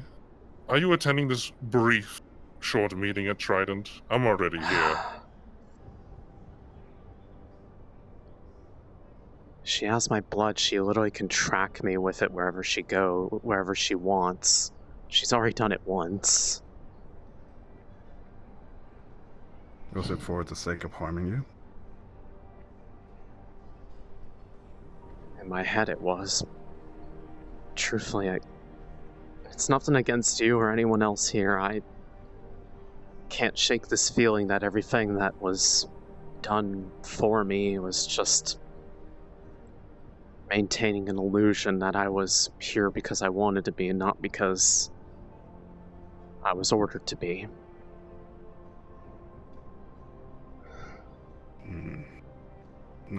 Are you attending this brief, short meeting at Trident? I'm already here. She has my blood. She literally can track me with it wherever she wants. She's already done it once. Was it for the sake of harming you? In my head it was. Truthfully, it's nothing against you or anyone else here. I can't shake this feeling that everything that was done for me was just maintaining an illusion that I was here because I wanted to be and not because I was ordered to be.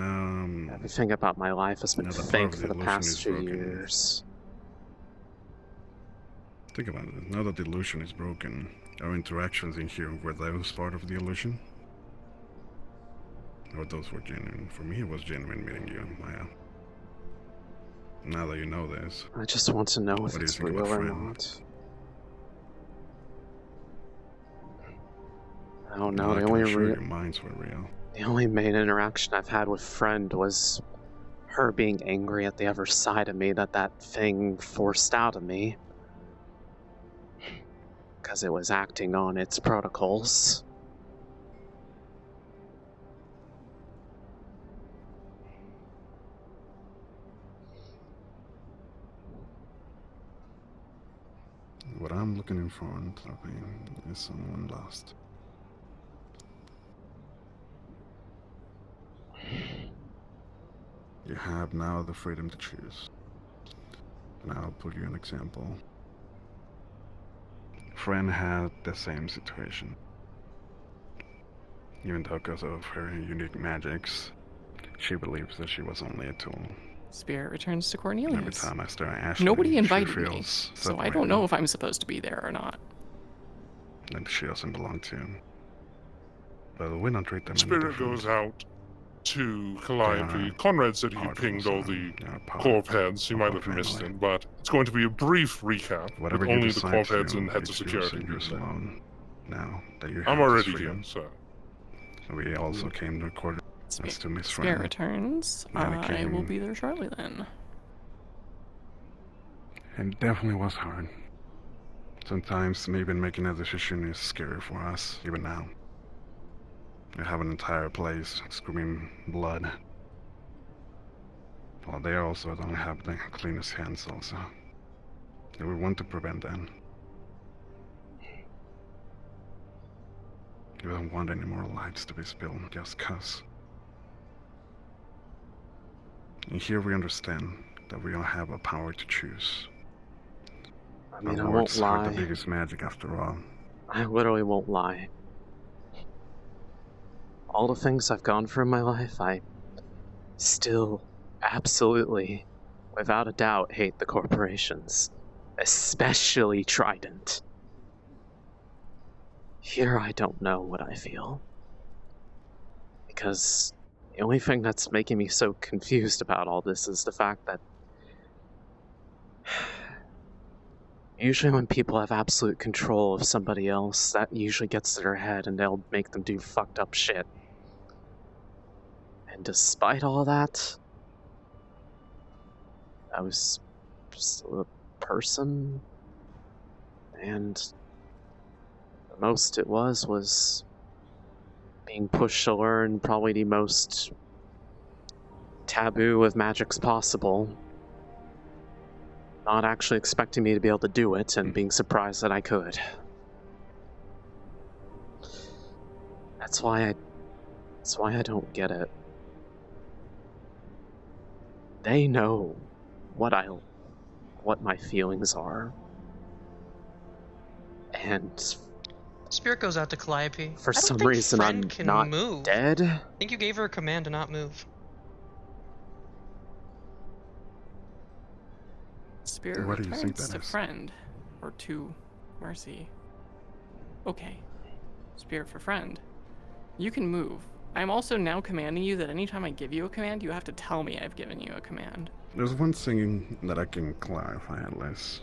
Everything about my life has been now that fake part of for the the illusion past is 2 broken. years. Think about it. Now that the illusion is broken, our interactions in here, were those part of the illusion? Or those were genuine? For me, it was genuine meeting you, Maya. Now that you know this, I just want to know if what do you it's think real about or Fran? not. I don't Now know. I The can only assure your minds were real. The only main interaction I've had with Friend was her being angry at the other side of me that thing forced out of me. Because it was acting on its protocols. What I'm looking in front of me is someone lost. You have now the freedom to choose. And I'll put you an example. Fran had the same situation. Even though because of her unique magics, she believes that she was only a tool. Spirit returns to Cornelius. Every time I stare at Ashley, Nobody she invited me, feels so I don't know if I'm supposed to be there or not. that she doesn't belong to. But we don't treat them any Spirit different. goes out to Calliope. Conrad said he pinged all the Corp heads. He might have missed it, but it's going to be a brief recap Whatever with you only the decide Corp to heads do, and heads of it's yours security. and yours alone. Now that you have I'm this already freedom. here, so. We also came to record as to Miss Spirit Fran. returns. I Mannequin. will be there shortly then. It definitely was hard. Sometimes maybe making a decision is scary for us, even now. We have an entire place screaming blood. Well, they also don't have the cleanest hands also. And we want to prevent that. We don't want any more lives to be spilled just cause. And here we understand that we all have a power to choose. I mean, I Our won't words are lie. the biggest magic after all. I literally won't lie. All the things I've gone through in my life, I still absolutely, without a doubt, hate the corporations. Especially Trident. Here I don't know what I feel. Because the only thing that's making me so confused about all this is the fact that usually when people have absolute control of somebody else, that usually gets to their head and they'll make them do fucked up shit. And despite all that, I was still a person, and the most it was being pushed to learn probably the most taboo of magics possible. Not actually expecting me to be able to do it, and being surprised that I could. That's why I don't get it. They know what my feelings are. And Spirit goes out to Calliope. for I don't some think reason Friend I'm can not move. dead. I think you gave her a command to not move. Spirit What do you think returns that to is? Friend. Or to Mercy. Okay. Spirit for Friend. You can move. I'm also now commanding you that anytime I give you a command, you have to tell me I've given you a command. There's one thing that I can clarify at least.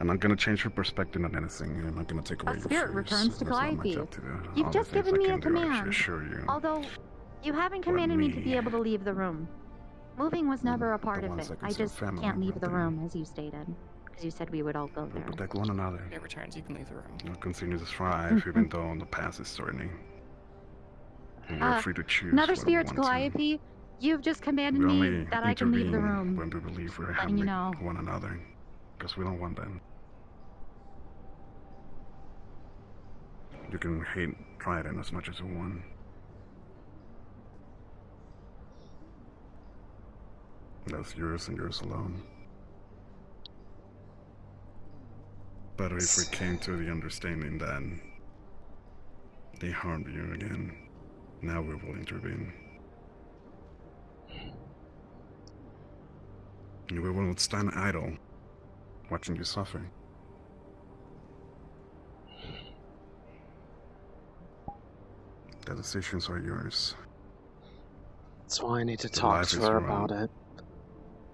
I'm not gonna change your perspective on anything. I'm not gonna take away A your spirit fears. returns to That's not my Calliope. job to do. You've All the just things given I me can a do are actually command. assure you. Although, you haven't commanded me to be able to leave the room. Moving was never a part of ones it. that I consider just family can't leave the will room, as you stated. Because you said we would all go We there. protect one another. Spirit returns, you can leave the room. We'll continue to thrive even though the past is threatening. And we're free to choose Another what we spirit to want to. Calliope, you've just commanded We me only that I can leave the intervene room. when we believe we're Letting helping you know. one another. Because we don't want that. You can hate Trident as much as you want. That's yours and yours alone. But if we came to the understanding that they harmed you again, now we will intervene. We won't stand idle, watching you suffer. The decisions are yours. That's why I need to Your talk life to is her your about own. it.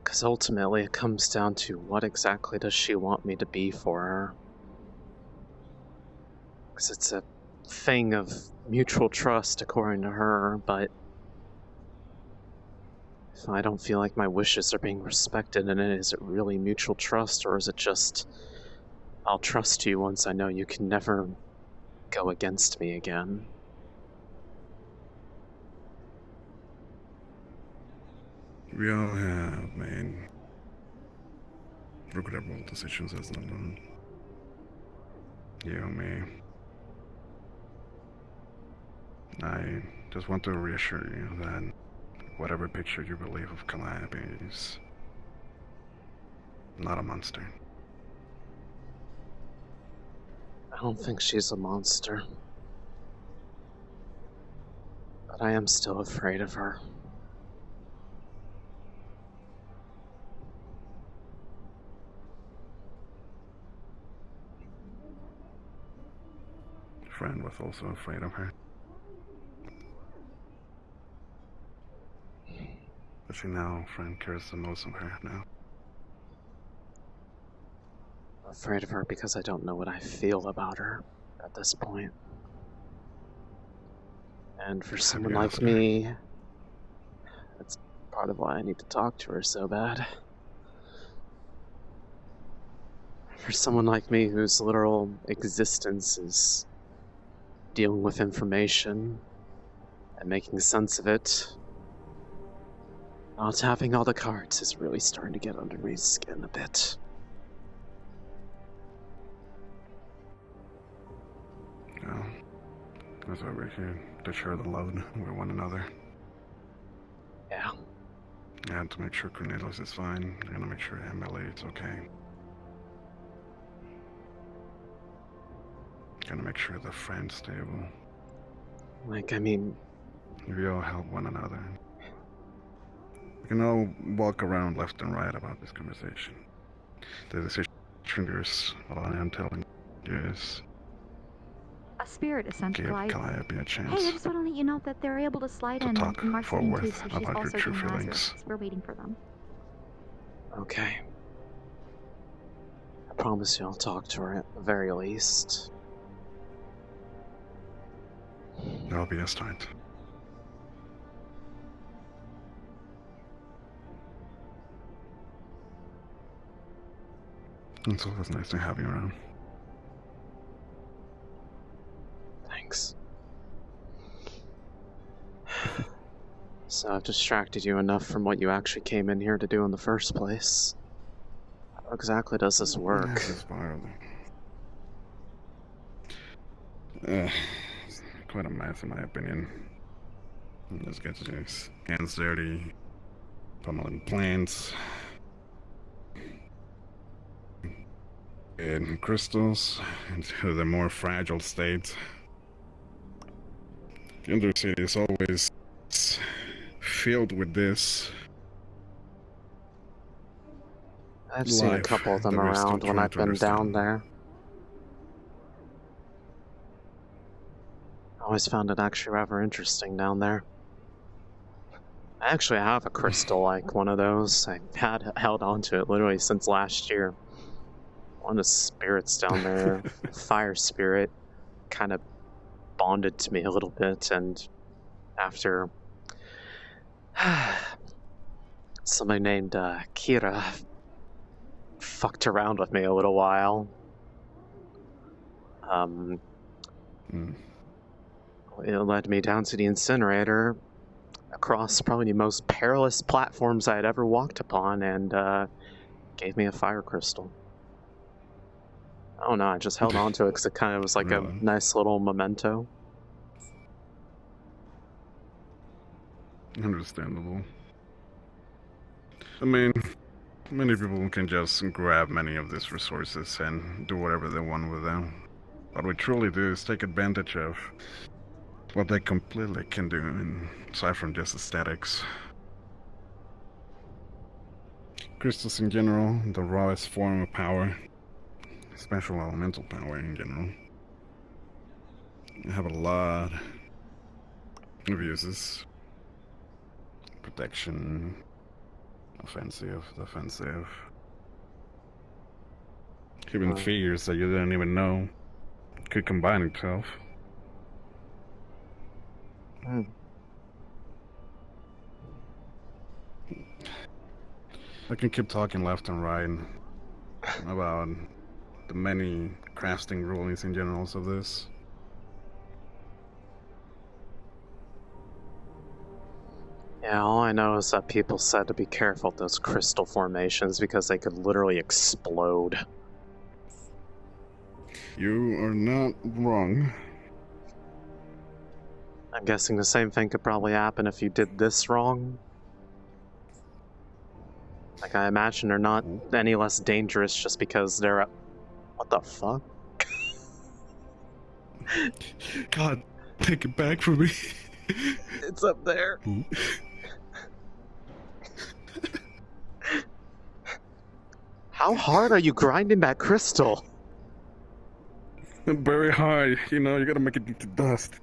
Because ultimately it comes down to what exactly does she want me to be for her. Because it's a thing of mutual trust according to her, but if I don't feel like my wishes are being respected in it, is it really mutual trust, or is it just, I'll trust you once I know you can never go against me again? We all have made regrettable decisions as alone. You and me. I just want to reassure you that whatever picture you believe of Calliope is not a monster. I don't think she's a monster. But I am still afraid of her. Friend was also afraid of her. But she now, friend cares the most of her now. I'm afraid of her because I don't know what I feel about her at this point. And for someone like me, that's part of why I need to talk to her so bad. For someone like me whose literal existence is dealing with information and making sense of it, not having all the cards is really starting to get under my skin a bit. Well, that's why we're here, to share the load with one another. Yeah. And to make sure Cornelius is fine, and to make sure Emily is okay. Gotta make sure the friend's stable. Like, I mean... We all help one another. We can all walk around left and right about this conversation. The decision is, all I am telling you is... A spirit is sent to give Calliope. Calliope a chance. Hey, I just want to let you know that they're able to slide in talk and Marceline forward too, so she's about your also true doing feelings. Lazarus. We're waiting for them. Okay. I promise you I'll talk to her at the very least. That'll be a start. It's always nice to have you around. Thanks. So I've distracted you enough from what you actually came in here to do in the first place. How exactly does this work? This is it's quite a mess in my opinion. Just gets his hands dirty, pummeling plants, and crystals into the more fragile state. The Undercity is always filled with this. I've seen a couple of them around when I've been down there. I always found it actually rather interesting down there. I actually have a crystal like one of those. I had held on to it literally since last year. One of the spirits down there, fire spirit, kind of bonded to me a little bit, and after somebody named Kira fucked around with me a little while. It led me down to the incinerator, across probably the most perilous platforms I had ever walked upon, and gave me a fire crystal. I don't know, I just held on to it because it kind of was like a nice little memento. Understandable. I mean, many people can just grab many of these resources and do whatever they want with them. What we truly do is take advantage of what they completely can do, aside from just aesthetics. crystals in general, the rawest form of power, special elemental power in general, have a lot of uses. Protection, offensive, defensive. Even figures that you didn't even know could combine itself. I can keep talking left and right about the many crafting rulings and generals of this. Yeah, all I know is that people said to be careful with those crystal formations because they could literally explode. You are not wrong. I'm guessing the same thing could probably happen if you did this wrong. Like, I imagine they're not any less dangerous just because they're... What the fuck? God, take it back from me. It's up there. How hard are you grinding that crystal? Very hard, you know, you gotta make it into dust.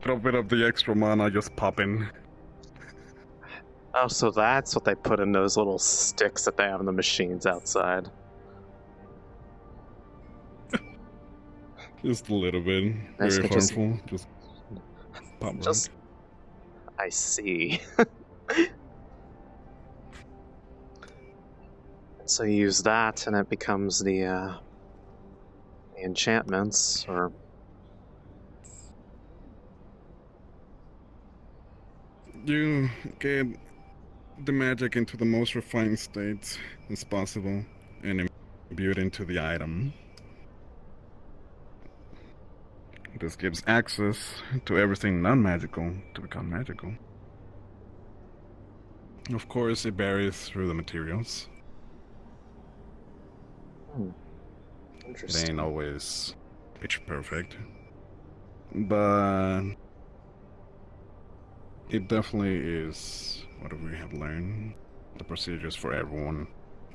Little bit of the extra mana just popping. Oh, so that's what they put in those little sticks that they have in the machines outside. Just a little bit. Nice, Very just- harmful. Just pop Just... I see. So you use that, and it becomes the enchantments, or... You get the magic into the most refined state as possible and imbue it into the item. This gives access to everything non-magical to become magical. Of course, it varies through the materials. It Interesting. ain't always pitch perfect, but it definitely is what we have learned. The procedures for everyone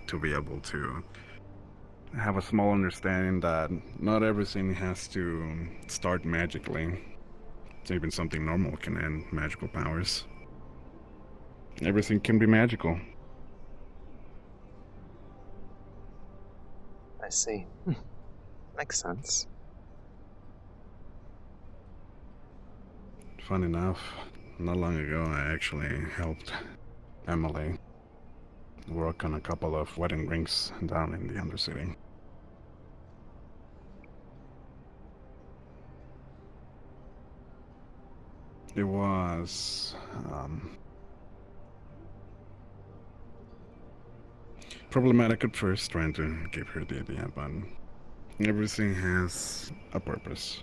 to be able to have a small understanding that not everything has to start magically. Even something normal can end magical powers. Everything can be magical. I see. Makes sense. Fun enough, not long ago I actually helped Emily work on a couple of wedding rings down in the Undercity. It was problematic at first, trying to give her the idea, but everything has a purpose.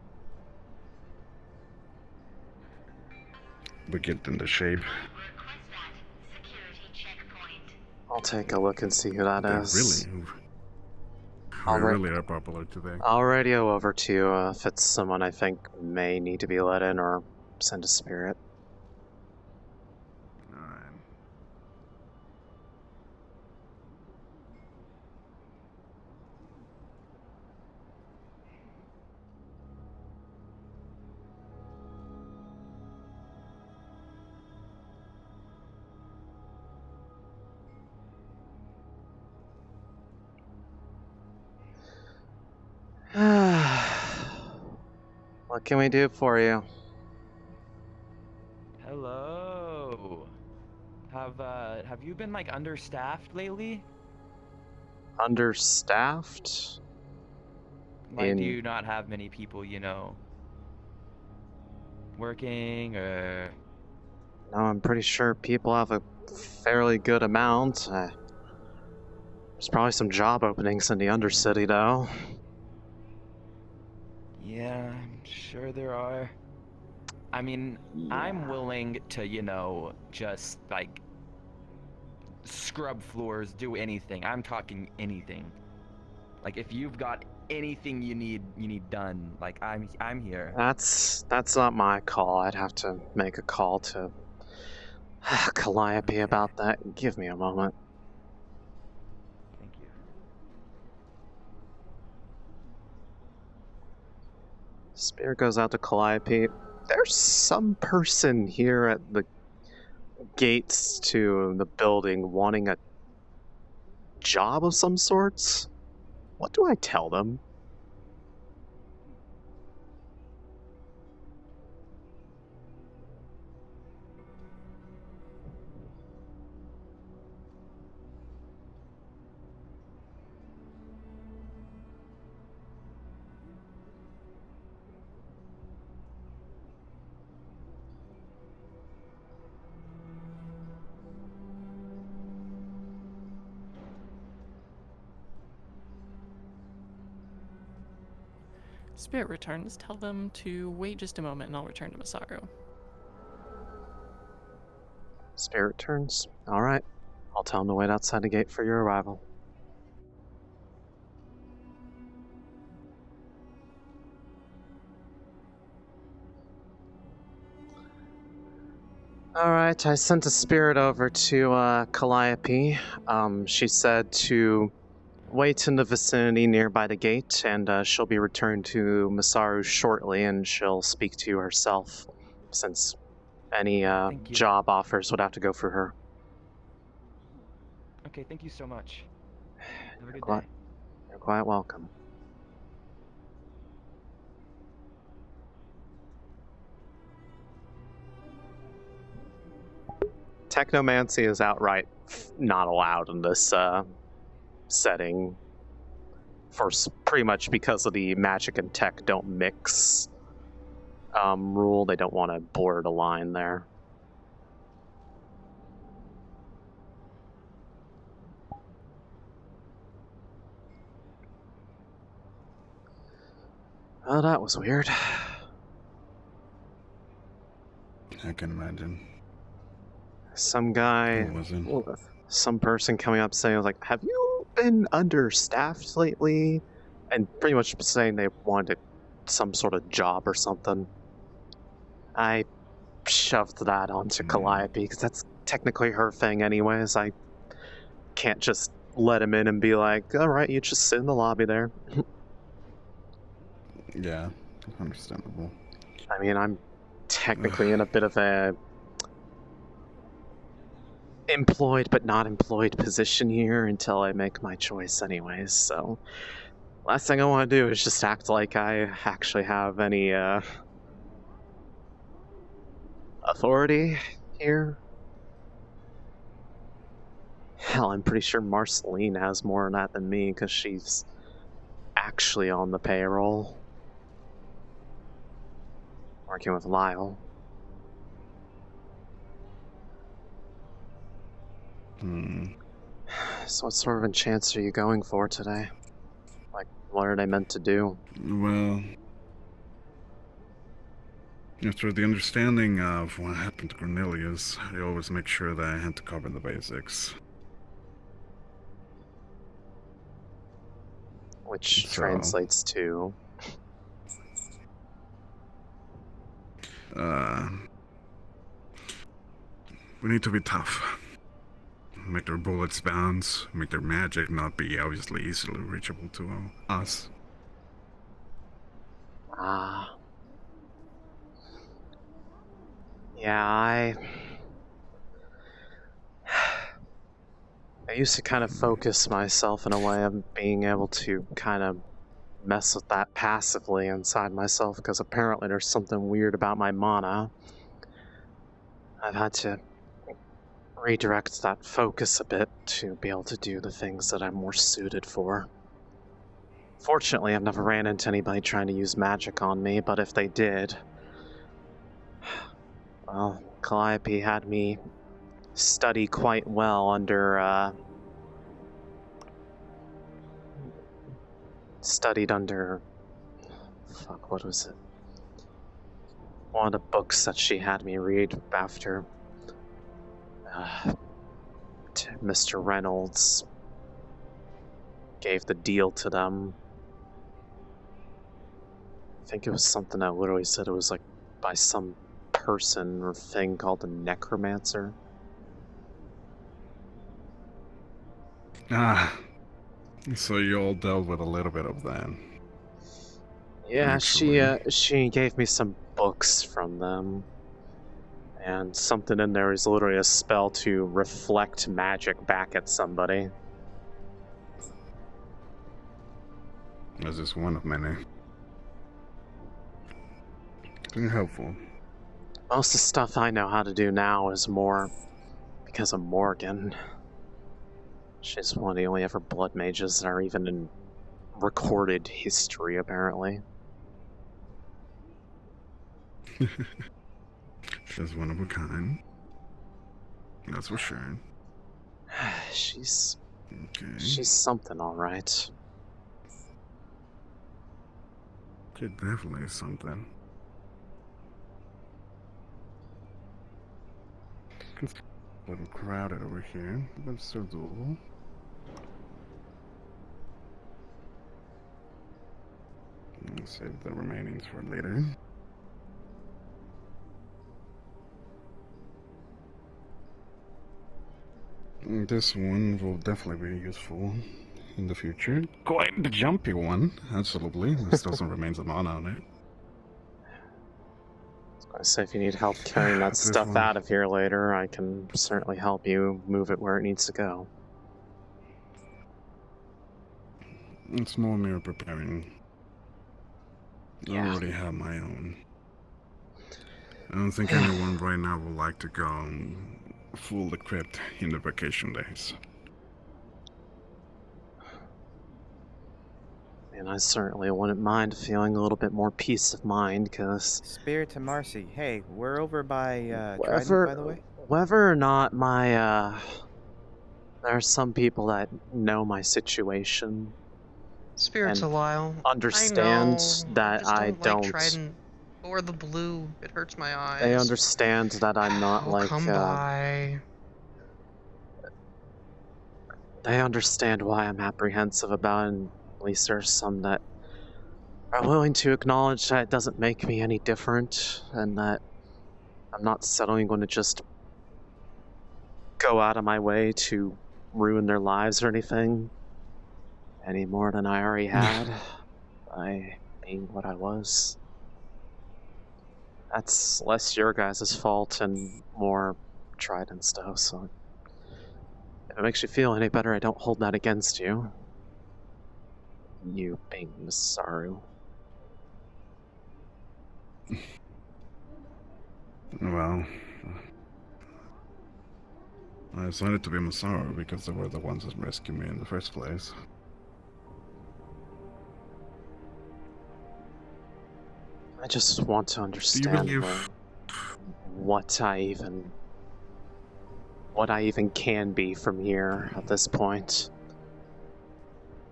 We get in the shape. I'll take a look and see who that is. Really, really are popular today. I'll radio over to you if it's someone I think may need to be let in or send a spirit. What can we do for you? Hello. Have you been like understaffed lately? Understaffed? Like, do you not have many people, you know, working, or? No, I'm pretty sure people have a fairly good amount. There's probably some job openings in the Undercity, though. Yeah, I'm sure there are. I mean, I'm willing to, you know, just like scrub floors, do anything. I'm talking anything. Like if you've got anything you need done, like I'm here. That's not my call. I'd have to make a call to Calliope about that. Give me a moment. Thank you. Spear goes out to Calliope. There's some person here at the gates to the building wanting a job of some sorts. What do I tell them? Spirit returns. Tell them to wait just a moment and I'll return to Masaru. Spirit turns. Alright. I'll tell him to wait outside the gate for your arrival. Alright, I sent a spirit over to Calliope. She said to wait in the vicinity nearby the gate, and she'll be returned to Masaru shortly, and she'll speak to you herself, since any job offers would have to go through her. Okay, thank you so much. Have a good Quite, day. You're quite welcome. Technomancy is outright not allowed in this setting. Pretty much because of the magic and tech don't mix rule. They don't want to blur the line there. Oh, that was weird. I can imagine. Some guy, some person coming up saying, like, have you been understaffed lately? And pretty much saying they wanted some sort of job or something. I shoved that onto Calliope, because that's technically her thing anyways. I can't just let him in and be like, alright, you just sit in the lobby there. Yeah, understandable. I mean, I'm technically in a bit of a employed but not employed position here until I make my choice anyways, so last thing I want to do is just act like I actually have any authority here. Hell, I'm pretty sure Marceline has more on that than me because she's actually on the payroll, working with Lyle. So what sort of enchants are you going for today? Like, what are they meant to do? Well, after the understanding of what happened to Cornelius, I always make sure that I had to cover the basics. Which translates to... we need to be tough. Make their bullets bounce, make their magic not be obviously easily reachable to us. Yeah, I used to kind of focus myself in a way of being able to kind of mess with that passively inside myself, because apparently there's something weird about my mana. I've had to redirect that focus a bit to be able to do the things that I'm more suited for. Fortunately, I've never ran into anybody trying to use magic on me, but if they did, well, Calliope had me study quite well under, studied under, fuck, what was it? One of the books that she had me read after Mr. Reynolds gave the deal to them. I think it was something that literally said it was like by some person or thing called a necromancer. Ah, so you all dealt with a little bit of that. Yeah, Actually. she gave me some books from them. And something in there is literally a spell to reflect magic back at somebody. That's just one of many. Been helpful. Most of the stuff I know how to do now is more because of Morgan. She's one of the only ever blood mages that are even in recorded history, apparently. She's one of a kind. That's for sure. She's Okay. something, all right. She definitely is something. It's a little crowded over here, but still doable. I'll save the remainings for later. This one will definitely be useful in the future. Quite the jumpy one, absolutely. There's still some remains of mana on it. I say if you need help carrying that This stuff one. out of here later, I can certainly help you move it where it needs to go. It's more mere preparing. I Yeah. already have my own. I don't think anyone right now would like to go full equipped in the vacation days. And I certainly wouldn't mind feeling a little bit more peace of mind, because Spirit to Marcy. Hey, we're over by Trident, by the way. whether or not my, there are some people that know my situation Spirits and a while. understand I know, that just I don't. don't. Like Trident or the blue. It hurts my eyes. They understand that I'm not Oh, like. come by. They understand why I'm apprehensive about it, and at least there's some that are willing to acknowledge that it doesn't make me any different, and that I'm not suddenly going to just go out of my way to ruin their lives or anything, any more than I already had by being what I was. That's less your guys' fault and more Trident stuff, so if it makes you feel any better, I don't hold that against you. You being Masaru. Well, I decided to be Masaru because they were the ones that rescued me in the first place. I just want to understand believe- what I even can be from here at this point.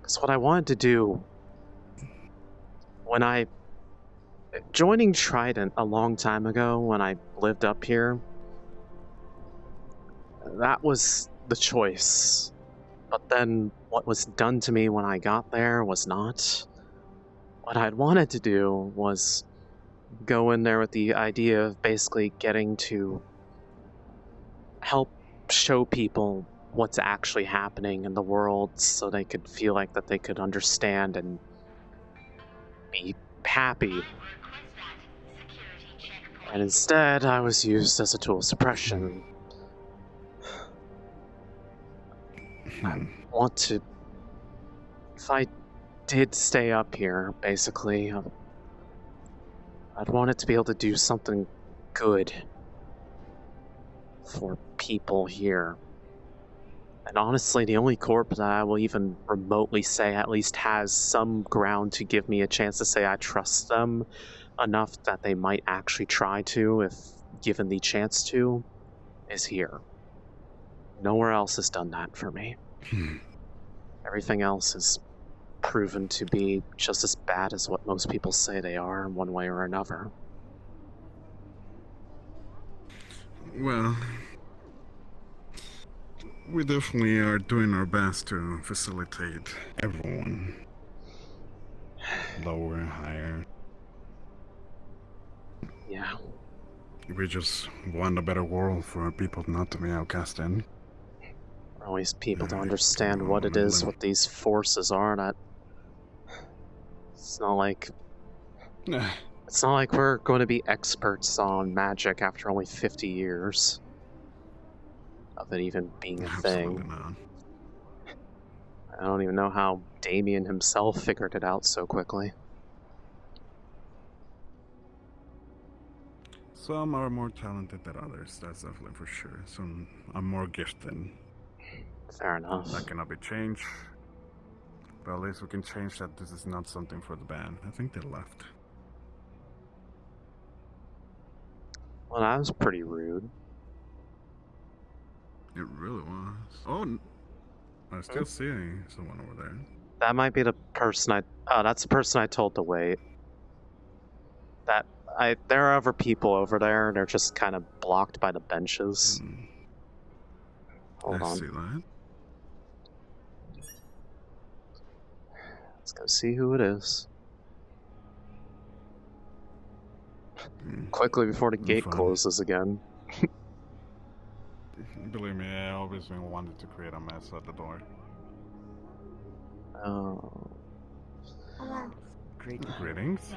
Because what I wanted to do when joining Trident a long time ago when I lived up here, that was the choice. But then what was done to me when I got there was not. What I'd wanted to do was go in there with the idea of basically getting to help show people what's actually happening in the world so they could feel like that they could understand and be happy. And instead, I was used as a tool of suppression. I want to... If I did stay up here, basically, I'd want it to be able to do something good for people here. And honestly, the only corp that I will even remotely say at least has some ground to give me a chance to say I trust them enough that they might actually try to, if given the chance to, is here. Nowhere else has done that for me. Everything else is proven to be just as bad as what most people say they are in one way or another. Well, We definitely are doing our best to facilitate everyone. Lower, higher. Yeah. We just want a better world for our people not to be outcasted. For always people to understand what it is, what these forces are. That it's not like we're going to be experts on magic after only 50 years of it even being a thing. Not. I don't even know how Damien himself figured it out so quickly. Some are more talented than others, that's definitely for sure. Some are more gifted. Fair enough. That cannot be changed. But at least we can change that this is not something for the band. I think they left. Well, that was pretty rude. It really was. Oh, I still see someone over there. That might be the person that's the person I told to wait. There are other people over there, and they're just kind of blocked by the benches. Hold on. I see that. Let's go see who it is. Quickly before the gate closes again. Believe me, I always wanted to create a mess at the door. Oh. Greetings.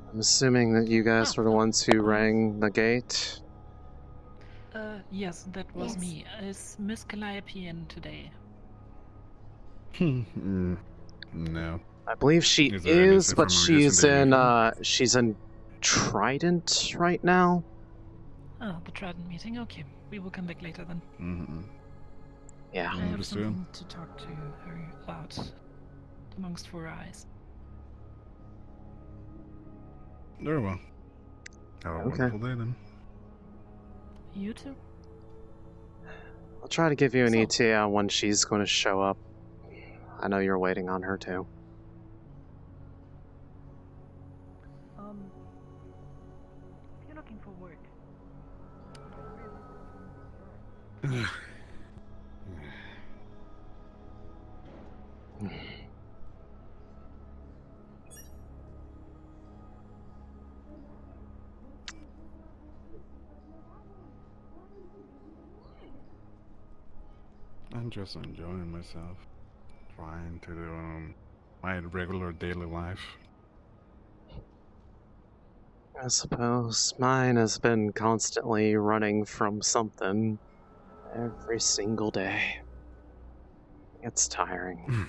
I'm assuming that you guys were the ones who rang the gate. Yes, that was me. Is Miss Calliope in today? No. I believe she is, but she's in Trident right now. Oh, the Trident meeting. Okay, we will come back later then. Yeah. I have something to talk to her about amongst four eyes. Very well. Have a wonderful day then. You too. I'll try to give you an ETA on when she's going to show up. I know you're waiting on her too. If you're looking for work. I'm just enjoying myself. Trying to do my regular daily life. I suppose mine has been constantly running from something every single day. It's tiring.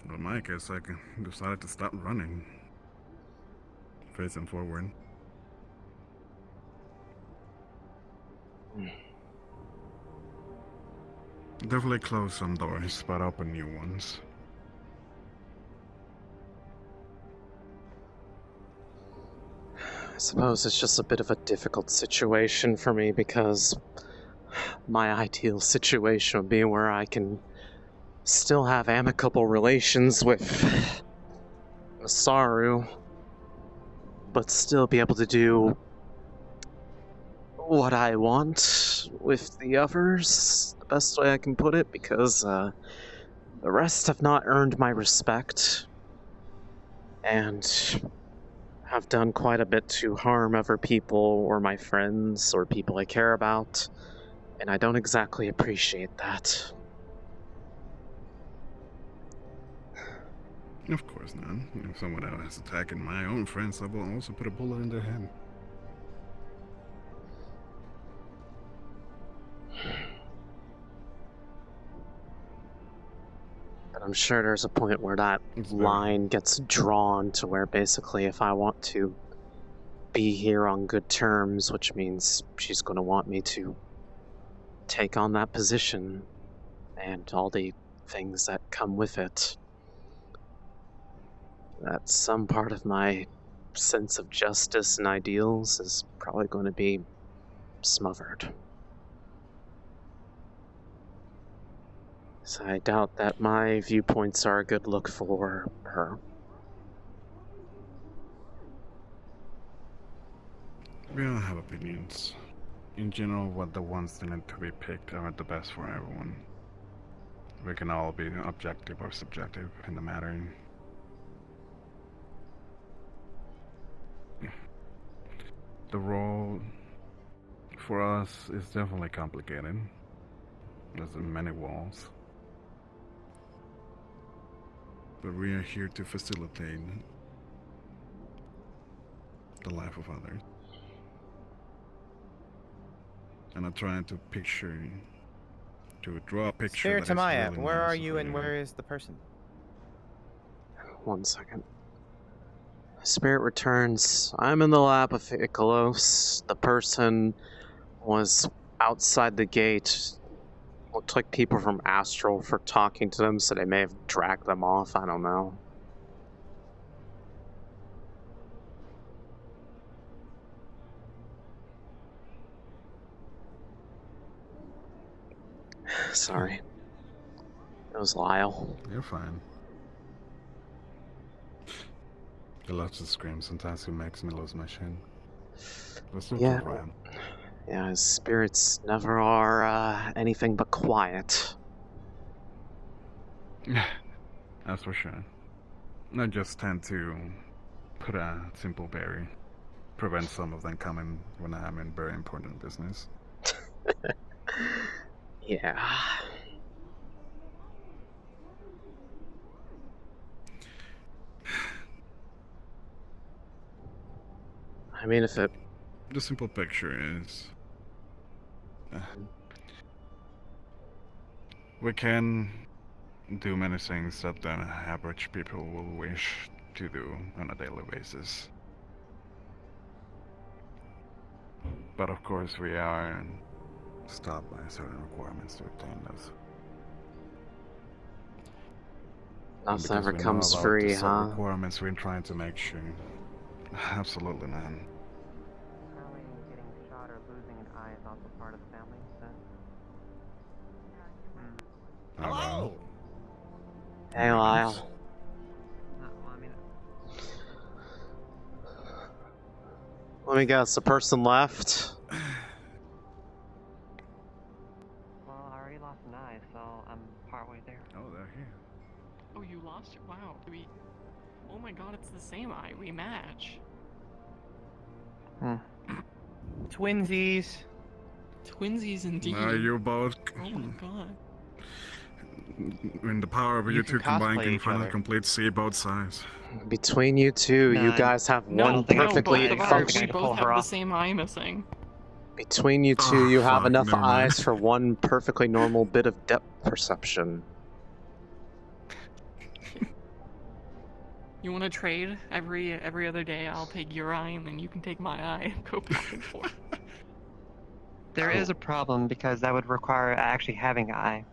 Well, in my case, I decided to stop running. Facing forward. Definitely close some doors, but open new ones. I suppose it's just a bit of a difficult situation for me because my ideal situation would be where I can still have amicable relations with Masaru, but still be able to do what I want with the others, the best way I can put it, because the rest have not earned my respect and have done quite a bit to harm other people or my friends or people I care about, and I don't exactly appreciate that. Of course not. If someone else is attacking my own friends, I will also put a bullet in their head. But I'm sure there's a point where that line gets drawn to where basically if I want to be here on good terms, which means she's going to want me to take on that position and all the things that come with it, that some part of my sense of justice and ideals is probably going to be smothered. So I doubt that my viewpoints are a good look for her. We all have opinions. In general, what the ones that need to be picked are the best for everyone. We can all be objective or subjective in the matter. The role for us is definitely complicated. There's many walls. But we are here to facilitate the life of others. And I'm trying to draw a picture. Spirit that is Tamaya, really where are nice you for and where is the person? 1 second. Spirit returns. I'm in the lab of Ikalos. The person was outside the gate. Looked like people from Astral for talking to them, so they may have dragged them off. I don't know. Sorry. It was Lyle. You're fine. The lots of screams sometimes it makes me lose my shit. Yeah. Yeah, his spirits never are anything but quiet. That's for sure. I just tend to put a simple barrier. Prevent some of them coming when I'm in very important business. Yeah. I mean, if it... The simple picture is... we can do many things that the average people will wish to do on a daily basis. But of course we are stopped by certain requirements to obtain those. Nothing ever comes free, huh? Requirements we're trying to make sure. Absolutely, man. Apparently getting shot or losing an eye is also part of the family, so... Hello! Hey, Lyle. Let me guess, the person left? Well, I already lost an eye, so I'm partway there. Oh, they're here. Oh, you lost it? Wow. Oh my god, it's the same eye. We match. Twinsies. Twinsies indeed. Now you both... Oh my god. When the power of you two combined can finally other. complete see both sides. Between you two, you guys have one perfectly We functioning... both have the same eye missing. Between you two, you have fuck, enough never mind. eyes for one perfectly normal bit of depth perception. You want to trade every other day? I'll take your eye, and then you can take my eye and go back and forth. There is a problem because that would require actually having an eye.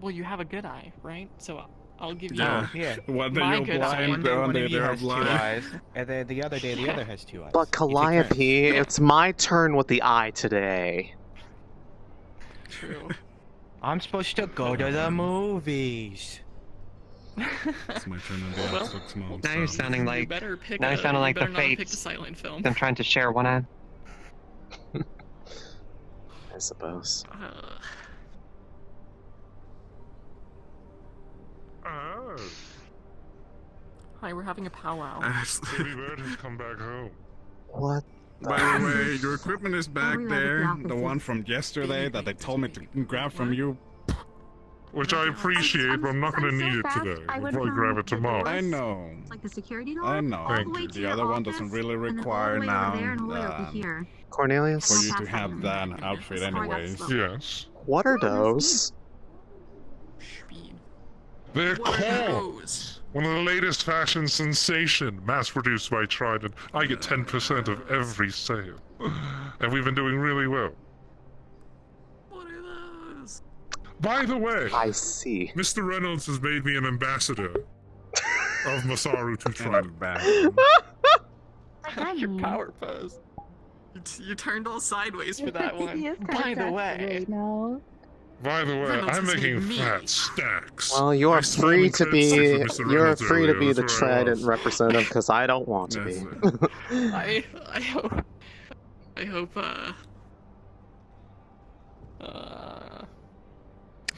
Well, you have a good eye, right? So I'll give you Yeah. One day my you're good eye. blind, the other day they're has 2 blind. eyes, and then the other day the other has 2 eyes. But Calliope, it's my turn with the eye today. True. I'm supposed to go to the movies. It's my turn in the next 6 months. Now you're sounding like better pick now you're a- sounding you like the better not pick Fates. the silent film. Them trying to share one eye. I suppose. Oh. Hi, we're having a powwow. Baby Bird has come back home. What? By the way, your equipment is back there. The one from yesterday that they told me to grab from you. Which I appreciate, but I'm not going to need it today. I'll probably grab it tomorrow. I know. Like the security door? I know. All the way to The your other one office, doesn't really and then all the require way now over there and all the way over here. Cornelius? for you to have that outfit anyways. Yes. What are those? They're What are cool. those? One of the latest fashion sensation, mass-produced by Trident. I get 10% of every sale. And we've been doing really well. What are those? By the way, I see. Mr. Reynolds has made me an ambassador of Masaru to Trident. Your power pose. You turned all sideways for that one. By the way, By the way, Reynolds I'm is making hitting me. fat stacks. Well, you I are saw free the to credit stick be. with Mr. You're Reynolds free to earlier, be the that's where I Trident was. representative because I don't want to be. I hope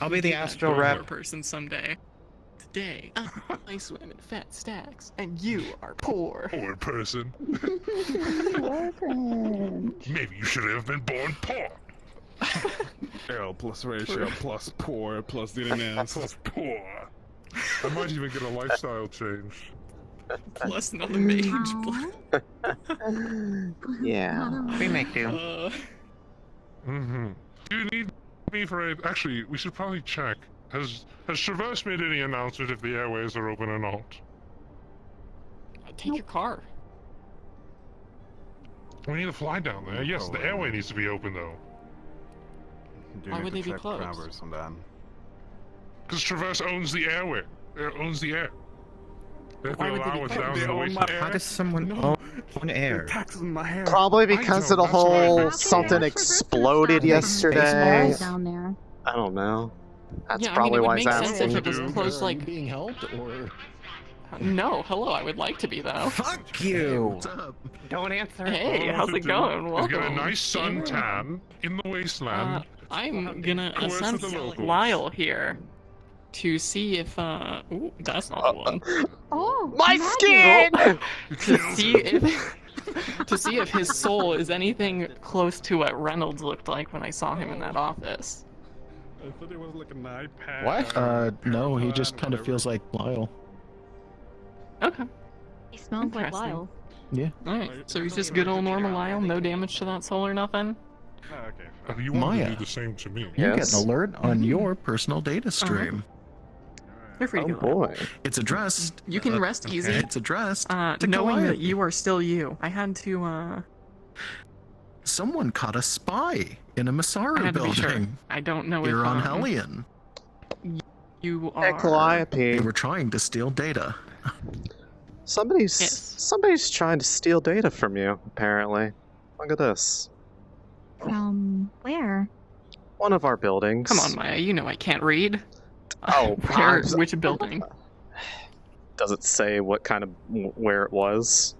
I'll be the you Astro are a rep. poor person someday. Today, I swim in fat stacks, and you are poor. Poor person. Maybe you should have been born poor. L plus ratio plus poor plus DNS. Plus poor. I might even get a lifestyle change. Plus another mage. Yeah. We make do. Mm-hmm. Do you need me for a... Actually, we should probably check. Has Traverse made any announcement if the airways are open or not? Take your car. We need to fly down there. Yes, the airway needs to be open though. Do Why need would to they be check closed? Travers on that. Because Traverse owns the airway. Owns the air. They have to Why would they allow be us closed? down They in the own waste my air. How does someone own air? Taxes in my hair. Probably because of the that's what I whole heard. something exploded yesterday. down there. I don't know. That's Yeah, I mean, probably it would why he's make sense if asking. it was close, like... being helped, or No, hello, I would like to be, though. Fuck you! Don't answer. Hey, All I how's want it to do going? is Welcome. get a nice suntan in the wasteland. I'm gonna Coerce ascend the locals. Lyle here to see if, ooh, that's not the one. Oh, My skin! To see if... to see if his soul is anything close to what Reynolds looked like when I saw him in that office. I thought it was like an iPad. what? No, he just kind of feels like Lyle. Okay. He smells like Interesting. Lyle. Yeah. Alright, so he's just good old normal Lyle, no damage to that soul or nothing? Oh, okay. You want to Maya. do the same to me. You get Yes. an alert on your personal data stream. You're free to Oh go. boy. It's addressed. You can rest easy. It's addressed. to Knowing that Calliope. you are still you. I had to, Someone caught a spy in a I Masara had to be sure. building. I don't know Here if, on Hellion. you Hey, are... Calliope. They were trying to steal data. Somebody's trying to steal data from you, apparently. Look at this. From where? One of our buildings. Come on, Maya, you know I can't read. Oh, Which building? Does it say what kind of where it was?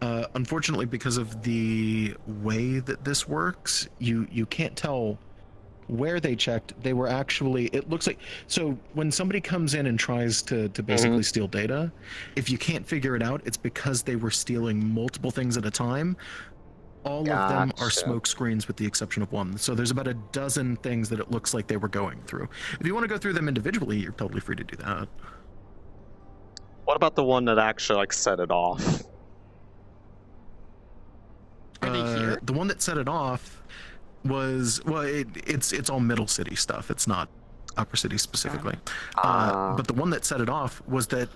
Unfortunately, because of the way that this works, you can't tell where they checked. They were actually, it looks like, so when somebody comes in and tries to basically steal data, if you can't figure it out, it's because they were stealing multiple things at a time. All of them are Gotcha. smoke screens with the exception of one. So there's about a dozen things that it looks like they were going through. If you want to go through them individually, you're totally free to do that. What about the one that actually like set it off? The one that set it off was, well, it's all Middle City stuff. It's not Upper City specifically. But the one that set it off was that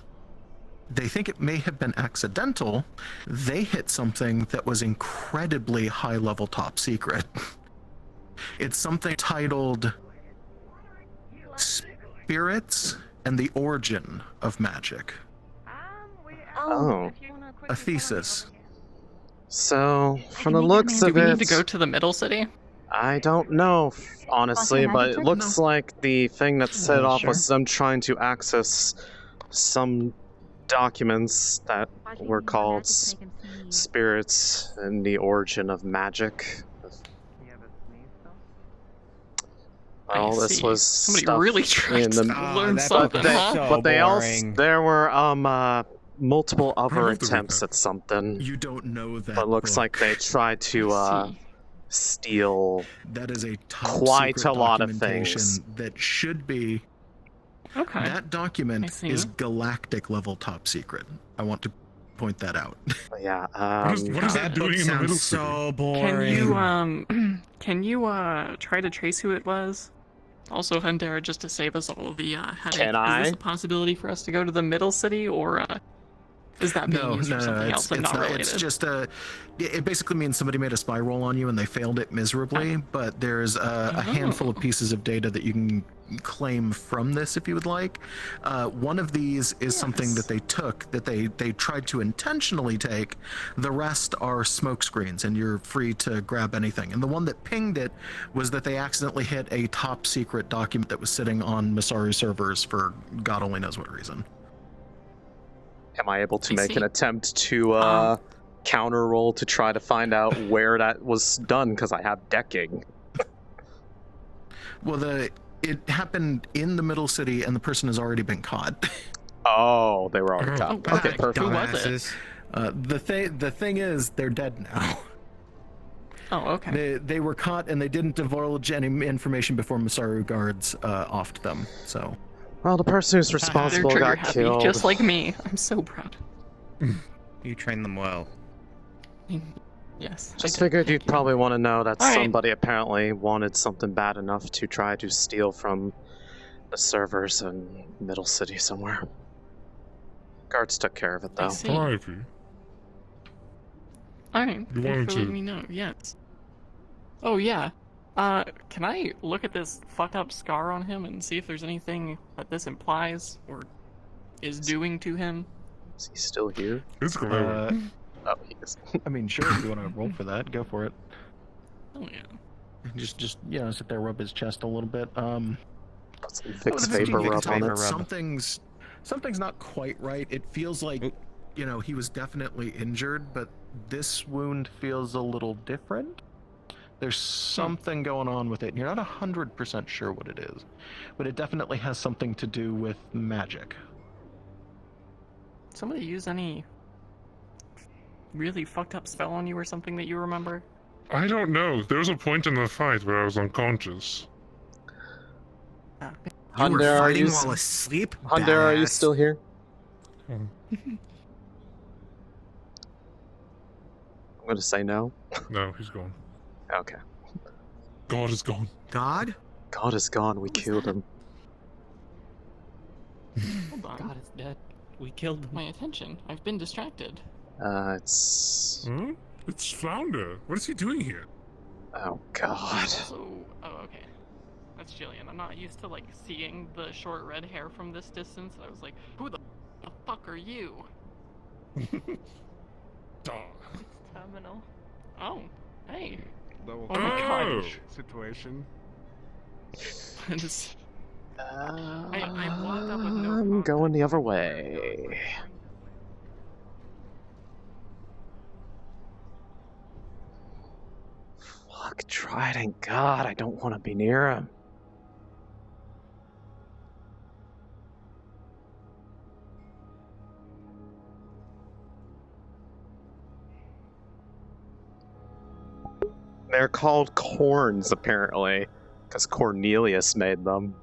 they think it may have been accidental. They hit something that was incredibly high level top secret. It's something titled Spirits and the Origin of Magic. Oh. A thesis. So, from the Do looks of we it, need to go to the middle city? I don't know, honestly, Okay, but magic it trick? looks like the thing that set it off was sure. them trying to access some documents that were called Spirits and the Origin of Magic. Well, this see. was Somebody stuff really tried in to the, learn something, huh? but they also there were multiple other love the attempts at something. You don't know that. But it looks like they tried to steal that is a top quite secret a lot of documentation things. that should be. Okay. That document I see. is galactic level top secret. I want to point that out. Yeah. What is that doing in the middle city? So boring. Can you try to trace who it was? Also, Huntera, just to save us all the headache. Can I? Is this a possibility for us to go to the middle city, or Is that being used for something else and not related? It's just it basically means somebody made a spy roll on you and they failed it miserably, but there's a handful of pieces of data that you can claim from this if you would like. One of these is something that they took, that they tried to intentionally take. The rest are smoke screens, and you're free to grab anything. And the one that pinged it was that they accidentally hit a top secret document that was sitting on Masaru servers for God only knows what reason. Am I able to make an attempt to counter roll to try to find out where that was done? Because I have decking. Well, it happened in the middle city, and the person has already been caught. Oh, they were already caught. Oh, Okay, God. perfect. Who was it? The thing is, they're dead now. Oh, okay. They were caught, and they didn't divulge any information before Masaru guards offed them. So. Well, the person who's responsible They're got trigger-happy, killed. just like me. I'm so proud. You trained them well. Yes. Just figured you'd probably want to know that Alright. somebody apparently wanted something bad enough to try to steal from the servers in Middle City somewhere. Guards took care of it, though. see. Ivy. Alright, You thanks wanted for to- letting me know, yes. Oh, yeah. Can I look at this fucked up scar on him and see if there's anything that this implies or is doing to him? Is he still here? It's glowing. Oh, he is. I mean, sure, if you want to roll for that, go for it. Oh, yeah. Just sit there, rub his chest a little bit. Vicks vapor rub on it. Something's not quite right. It feels like, he was definitely injured, but this wound feels a little different. There's something going on with it, and you're not 100% sure what it is, but it definitely has something to do with magic. Somebody use any really fucked up spell on you or something that you remember? I don't know. There was a point in the fight where I was unconscious. Hunter, are you asleep? Hunter, are you still here? I'm gonna say no. No, he's gone. Okay. God is gone. God? God is gone. We killed him. Hold on. God is dead. We killed him. My attention. I've been distracted. It's. Huh? It's Flounder. What is he doing here? Oh God. Oh, okay. That's Jillian. I'm not used to, seeing the short red hair from this distance. I was like, who the fuck are you? Terminal. Oh, hey. Oh my god. Situation. I walked up with no I'm going the other way. Fuck Trident. God, I don't want to be near him. They're called corns, apparently, because Cornelius made them.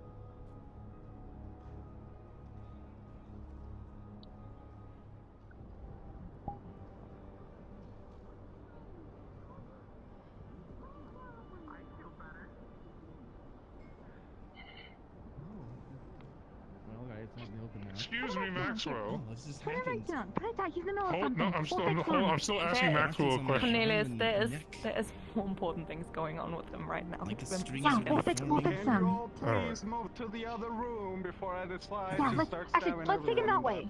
Excuse me, Maxwell. What have I done? Put it down. He's in the middle of Hold, something. no, I'm still, We'll fix him. I'm still asking Maxwell a question. Cornelius, there is more important things going on with him right now. Yeah, we'll fix him. Alright. Move to the other room before I decide Yeah, let's take him that way.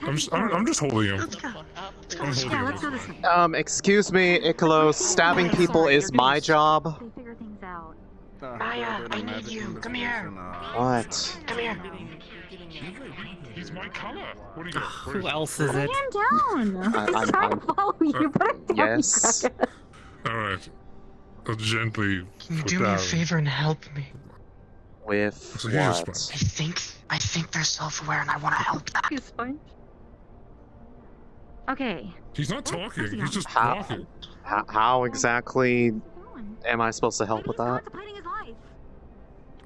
I'm just holding him. I'm holding Yeah, him. let's go this way. Excuse me, Ikelos, stabbing people is my job. They figure things out. Maya, I need you. Come here. What? Come here. He's my color. What do you got? Who else is it? Put him down. I'm trying to follow you. Put him down. Yes. Alright. I'll gently Can you put do me down. a favor and help me? With So here's what? I think they're self-aware and I want to help them. He's fine. Okay. He's not talking. He's just How- walking. How exactly am I supposed to help with that?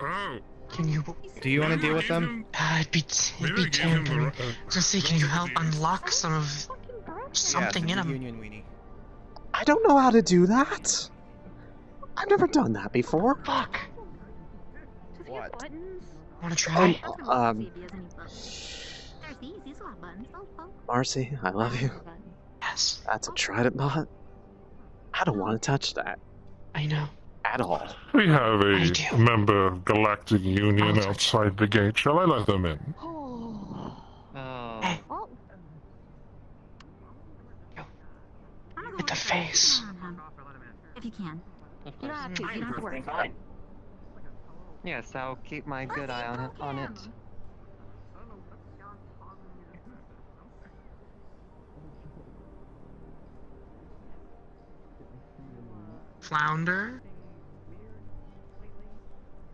Oh. Can you? Do you want to deal with them? It'd be tampering. Just say, can you help unlock something in him? I don't know how to do that. I've never done that before. Fuck. What? Wanna try? There's these. These will have buttons. Oh. Marcy, I love you. Yes. That's a trident bot. I don't want to touch that. I know. At all. We have a member of Galactic Union outside the gate. Shall I let them in? Hey. With the face. If you can. You don't have to. You don't have to worry. Yes, I'll keep my good eye on it. Flounder?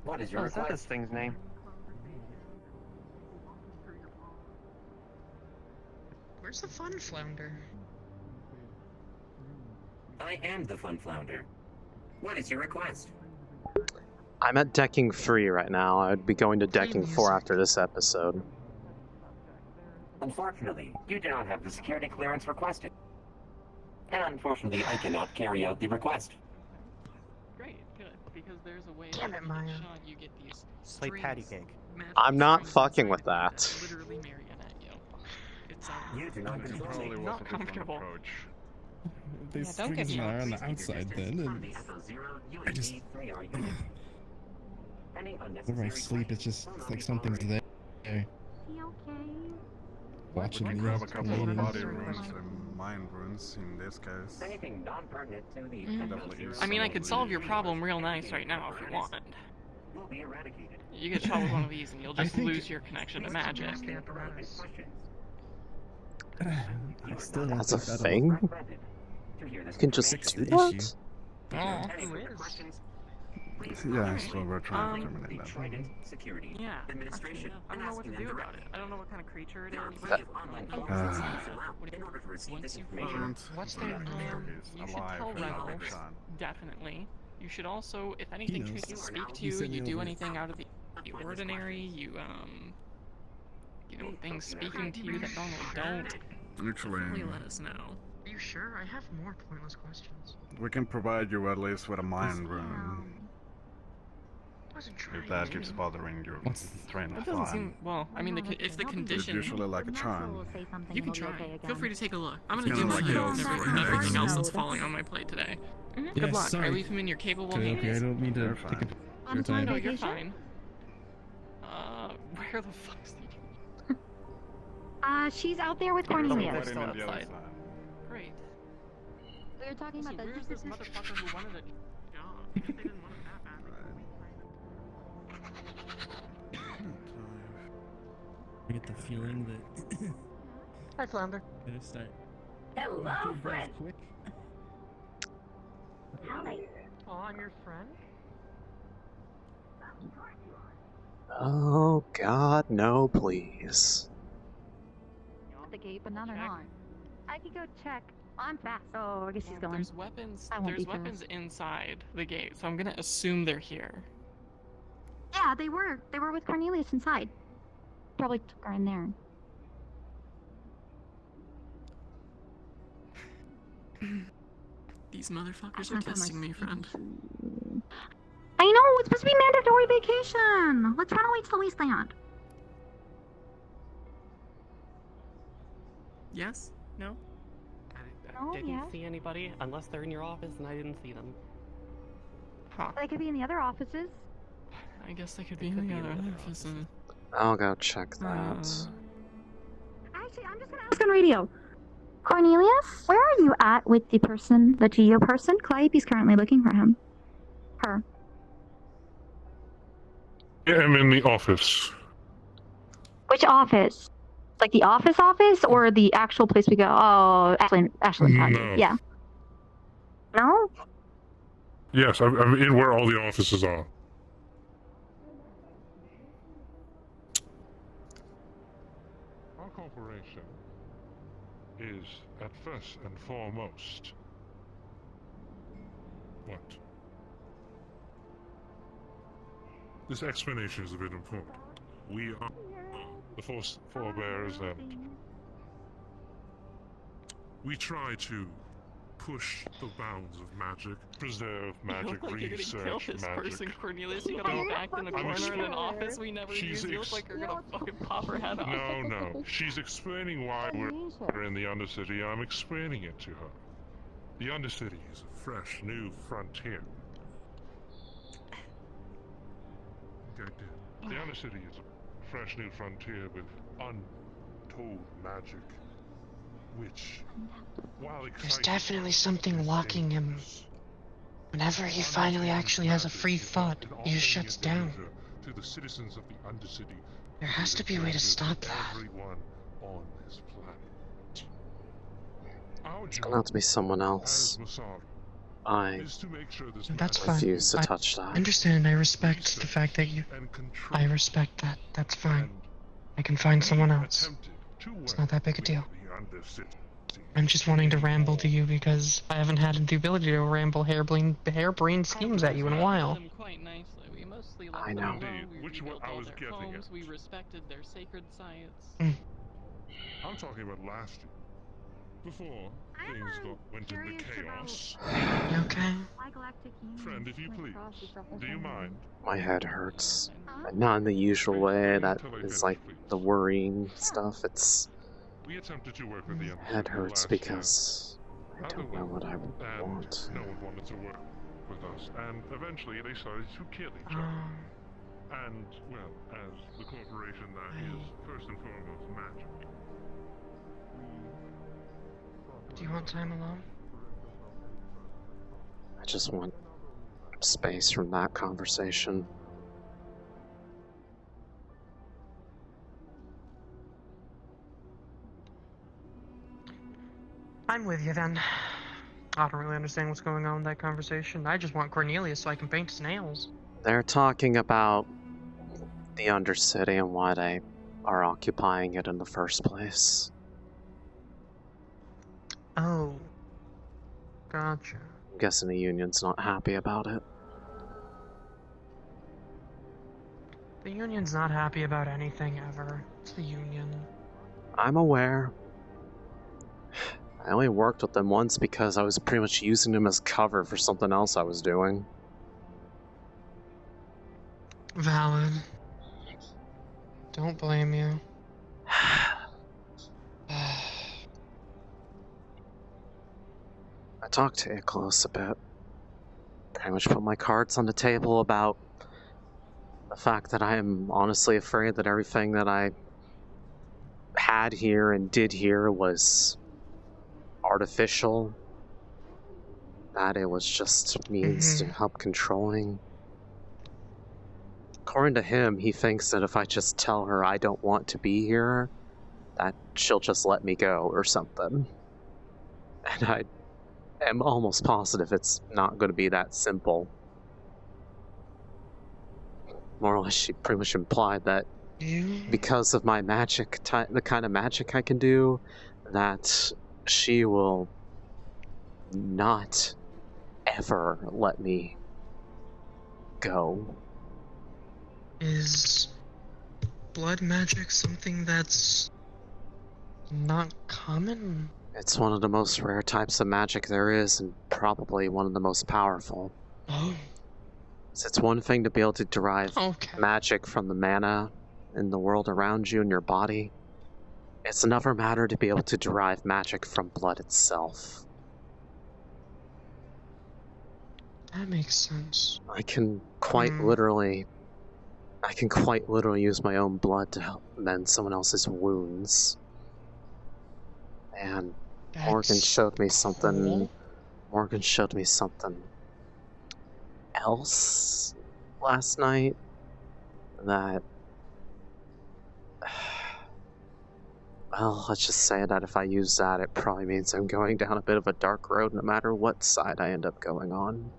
What is your request? Is that this thing's name? Where's the fun flounder? I am the fun flounder. What is your request? I'm at decking 3 right now. I'd be going to decking 4 after this episode. Unfortunately, you do not have the security clearance requested. And unfortunately, I cannot carry out the request. Great, good, because there's a way Damn it, Maya. you get these Play patty strings, cake. magic I'm not strings fucking inside with of that. literally marionette you. It's You do not control Probably me. wasn't not a fun comfortable. approach. These Yeah, don't get strings me are on the outside then, and I just whenever I sleep, it's just like something's there. Watching We me. can grab a couple of creating- body runes and mind runes in this case. Anything non-pertinent to the Definitely use I mean, some I of could the- solve your problem real nice right now if you wanted. will be eradicated. You get shot with one of these and you'll I just think- lose your connection to magic. I still don't That's a think that'll- thing? You can just fix do the that? issue. Oh, who is? Yeah, so we're trying to terminate that. Security. Yeah. Administration. I don't know what to do about it. I don't know what kind of creature it is. In order to receive this Once information, What's their name? You should tell Reynolds, definitely. You should also, if anything tries to speak to you, you do anything out of the ordinary, you know, things speaking to you that normally don't, Actually, definitely let us know. Are you sure? I have more pointless questions. we can provide you at least with a mind rune. If that keeps bothering your train That of doesn't thought. seem, well, I mean, if the It's condition... usually like a charm. You can try. Feel free to take a look. I'm It's gonna do kinda my like notes those and for everything else that's exercise. falling on my plate today. Yeah, Good luck. sorry. I leave him in your capable Okay, hands. I don't mean to You're take fine. a your time. No, you're fine. Where the fuck's the... She's out there with They're Cornelius. still outside. Great. We were talking So about where's the this motherfucker who wanted a job? They didn't want it that bad. I get the feeling that Hi, Flounder. gonna start. Hello, friend. Quick. Oh, I'm your friend? Oh god, no please. at the gate, but now they're not. I could go check. I'm fast. Oh, I guess he's going. There's weapons. I won't There's be weapons fast. inside the gate, so I'm gonna assume they're here. Yeah, they were. They were with Cornelius inside. Probably took her in there. These motherfuckers are testing me, friend. I know, it's supposed to be mandatory vacation. Let's run away to the wasteland. Yes? No? Oh, Didn't yeah. see anybody unless they're in your office, and I didn't see them. Huh. They could be in the other offices. I guess they could be in the other offices. I'll go check that. Actually, I'm just gonna ask on radio. Cornelius, where are you at with the person, the Geo person? Calliope's currently looking for him. Her. Yeah, I'm in the office. Which office? Like the office or the actual place we go? Oh, Ashland County. No. Yeah. No? Yes, I'm in where all the offices are. Our corporation is, at first and foremost, what? This explanation is a bit important. We are the forebears, and we try to push the bounds of magic, preserve magic, you look like you're research gonna kill this magic. person, Cornelius. You gotta be backed in a corner in an office we never use. You look like you're gonna fucking pop her head off. No. She's explaining why we're in the Undercity. I'm explaining it to her. The Undercity is a fresh, new frontier. The Undercity is a fresh, new frontier with untold magic, which, while There's exciting, definitely something locking him. Whenever he finally actually has a free thought, he just shuts down. to the citizens of the Undercity. There has to be a way to stop that. Everyone on this planet. Our It's gonna have to be someone else. I That's fine. refuse to I touch that. understand and I respect the fact that you... I respect that. That's fine. I can find someone else. It's not that big a deal. I'm just wanting to ramble to you because I haven't had the ability to ramble harebrained schemes at you in a while. Quite nicely. We mostly let I them know. alone. We Which rebuilt one I all was their getting homes. at. We respected their sacred sites. I'm talking about last year. Before things went into chaos. You okay? Friend, if you please, do you mind? My head hurts. And not in the usual way, that is like the worrying stuff. It's We attempted to work with the head hurts because I don't know what I want. No one wanted to work with us, and eventually they started to kill each other. And, well, as the corporation that is first and foremost magic. Do you want time alone? I just want space from that conversation. I'm with you then. I don't really understand what's going on with that conversation. I just want Cornelius so I can paint his nails. They're talking about the Undercity and why they are occupying it in the first place. Oh. Gotcha. I'm guessing the Union's not happy about it. The Union's not happy about anything ever. It's the Union. I'm aware. I only worked with them once because I was pretty much using them as cover for something else I was doing. Valid. Don't blame you. I talked to Icarus a bit. Pretty much put my cards on the table about the fact that I am honestly afraid that everything that I had here and did here was artificial. That it was just means to help controlling. According to him, he thinks that if I just tell her I don't want to be here, that she'll just let me go or something. And I am almost positive it's not going to be that simple. More or less, she pretty much implied that because of my magic, the kind of magic I can do, that she will not ever let me go. Is blood magic something that's not common? It's one of the most rare types of magic there is, and probably one of the most powerful. Oh. It's one thing to be able to derive magic from the mana in the world around you and your body. It's another matter to be able to derive magic from blood itself. That makes sense. I can quite literally use my own blood to help mend someone else's wounds. And Morgan showed me something. Morgan showed me something else last night that, well, let's just say that if I use that, it probably means I'm going down a bit of a dark road no matter what side I end up going on.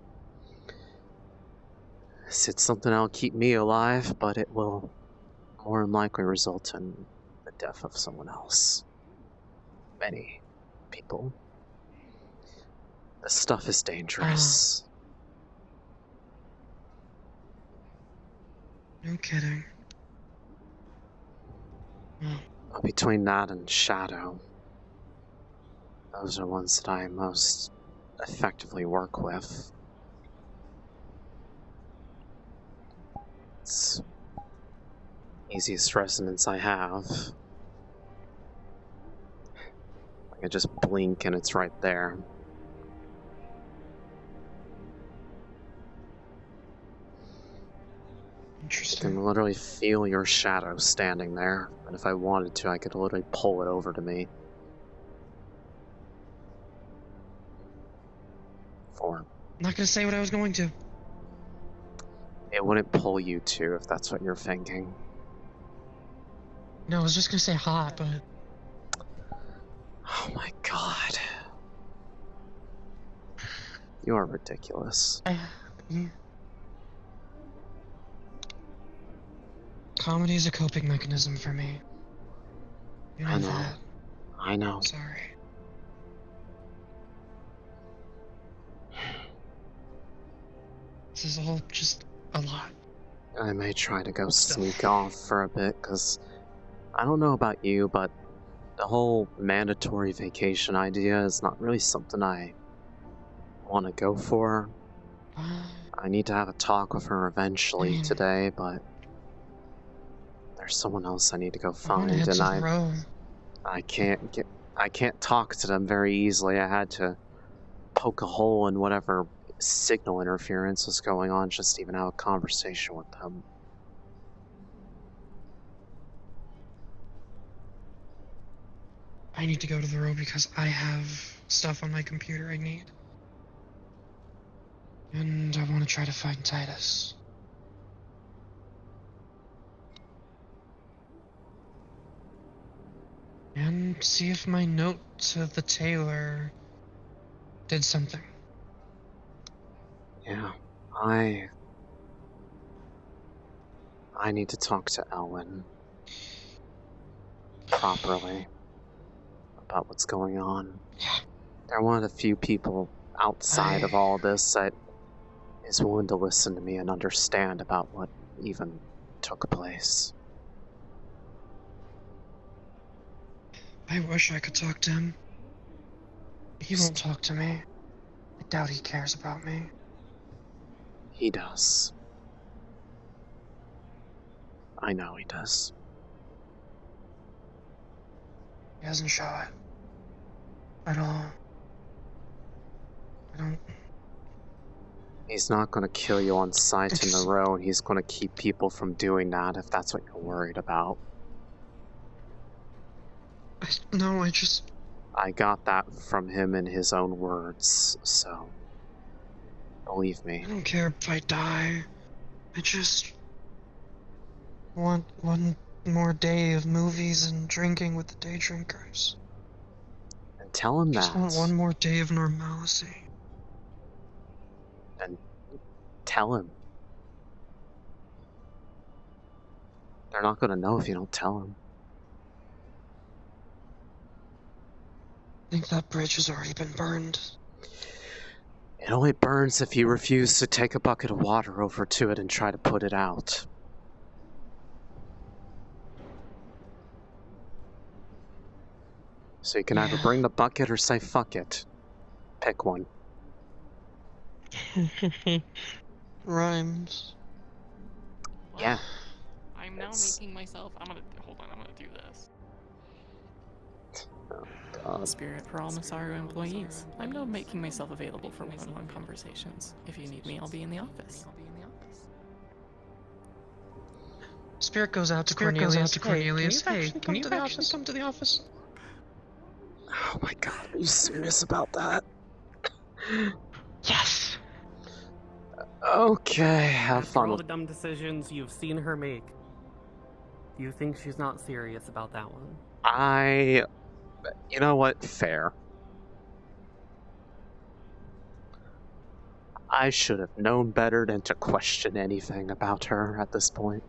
It's something that'll keep me alive, but it will more than likely result in the death of someone else. Many people. This stuff is dangerous. No kidding. Between that and Shadow, those are ones that I am most effectively work with. It's easiest resonance I have. I just blink and it's right there. Interesting. I can literally feel your shadow standing there, and if I wanted to, I could literally pull it over to me. I'm not gonna say what I was going to. It wouldn't pull you to, if that's what you're thinking. No, I was just gonna say hot, but... Oh my god. You are ridiculous. Yeah. Comedy is a coping mechanism for me. You know I know. that. I know. Sorry. This is all just a lot. I may try to go sneak off for a bit, because I don't know about you, but the whole mandatory vacation idea is not really something I want to go for. I need to have a talk with her eventually today, but there's someone else I need to go find, and I can't talk to them very easily. I had to poke a hole in whatever signal interference was going on just to even have a conversation with them. I need to go to the road because I have stuff on my computer I need. And I want to try to find Titus. And see if my note to the tailor did something. Yeah, I need to talk to Elwyn properly about what's going on. They're one of the few people outside of all this that is willing to listen to me and understand about what even took place. I wish I could talk to him. He won't talk to me. I doubt he cares about me. He does. I know he does. He doesn't show it. At all. I don't... He's not gonna kill you on sight in the road. He's gonna keep people from doing that if that's what you're worried about. No, I just... I got that from him in his own words, so... Believe me. I don't care if I die. I just... want one more day of movies and drinking with the day drinkers. And tell him Just that. want one more day of normalcy. And tell him. They're not gonna know if you don't tell him. I think that bridge has already been burned. It only burns if you refuse to take a bucket of water over to it and try to put it out. So you can either bring the bucket or say fuck it. Pick one. Rhymes. Yeah. I'm now making myself. I'm gonna do this. Spirit for all Masaru employees. I'm now making myself available for one-on-one conversations. If you need me, I'll be in the office. Spirit goes out to Cornelius. Hey, can you actually come to the office? Oh my god, are you serious about that? Yes! Okay, have After fun all with the dumb decisions you've seen her make, do you think she's not serious about that one? You know what? Fair. I should have known better than to question anything about her at this point.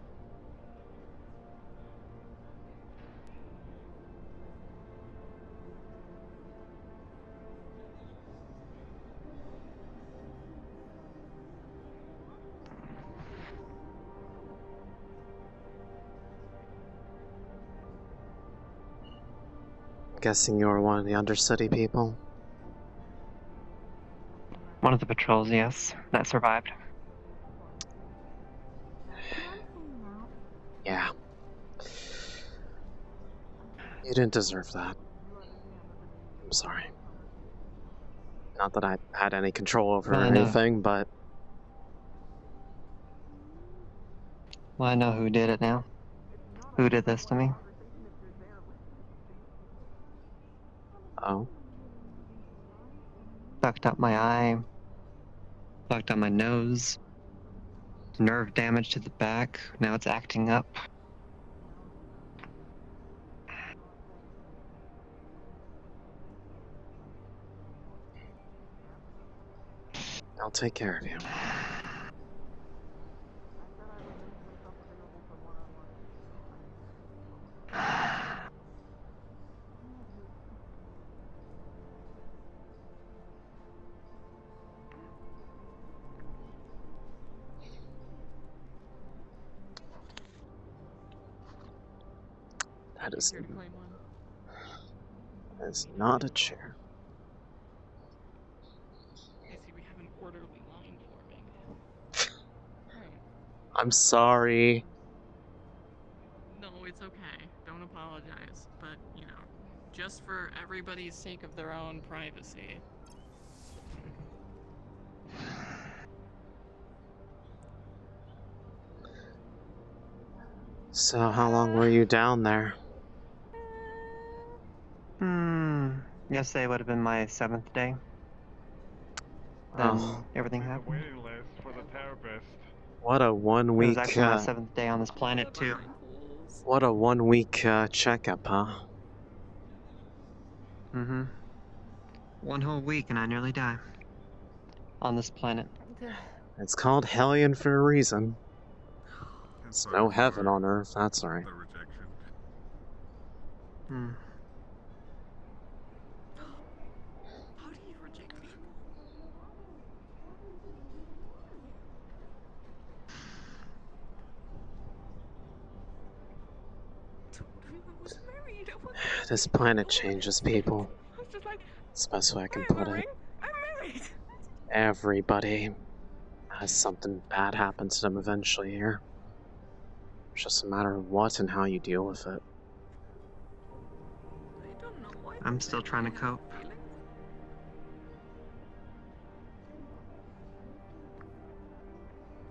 Guessing you're one of the Undercity people? One of the patrols, yes, that survived. Yeah. You didn't deserve that. I'm sorry. Not that I had any control over Well, I know. anything, but... Well, I know who did it now. Who did this to me? Oh? Fucked up my eye. Fucked up my nose. Nerve damage to the back. Now it's acting up. I'll take care of you. That is not a chair. I see we have an orderly line forming. I'm sorry. No, it's okay. Don't apologize. But, you know, just for everybody's sake of their own privacy. So how long were you down there? Yesterday would have been my 7th day. Then Oh. everything happened. Waiting list for the therapist. What a 1 It week, was actually my 7th day on this planet, too. what a 1 week, checkup, huh? Mm-hmm. 1 whole week and I nearly die. On this planet. It's called Hellion for a reason. There's no heaven on Earth, that's right. Hmm. How do you reject people? was married. This planet changes people. I was just like, It's the best way I can I have put a it. ring. I'm married. Everybody has something bad happen to them eventually here. It's just a matter of what and how you deal with it. I'm still trying to cope.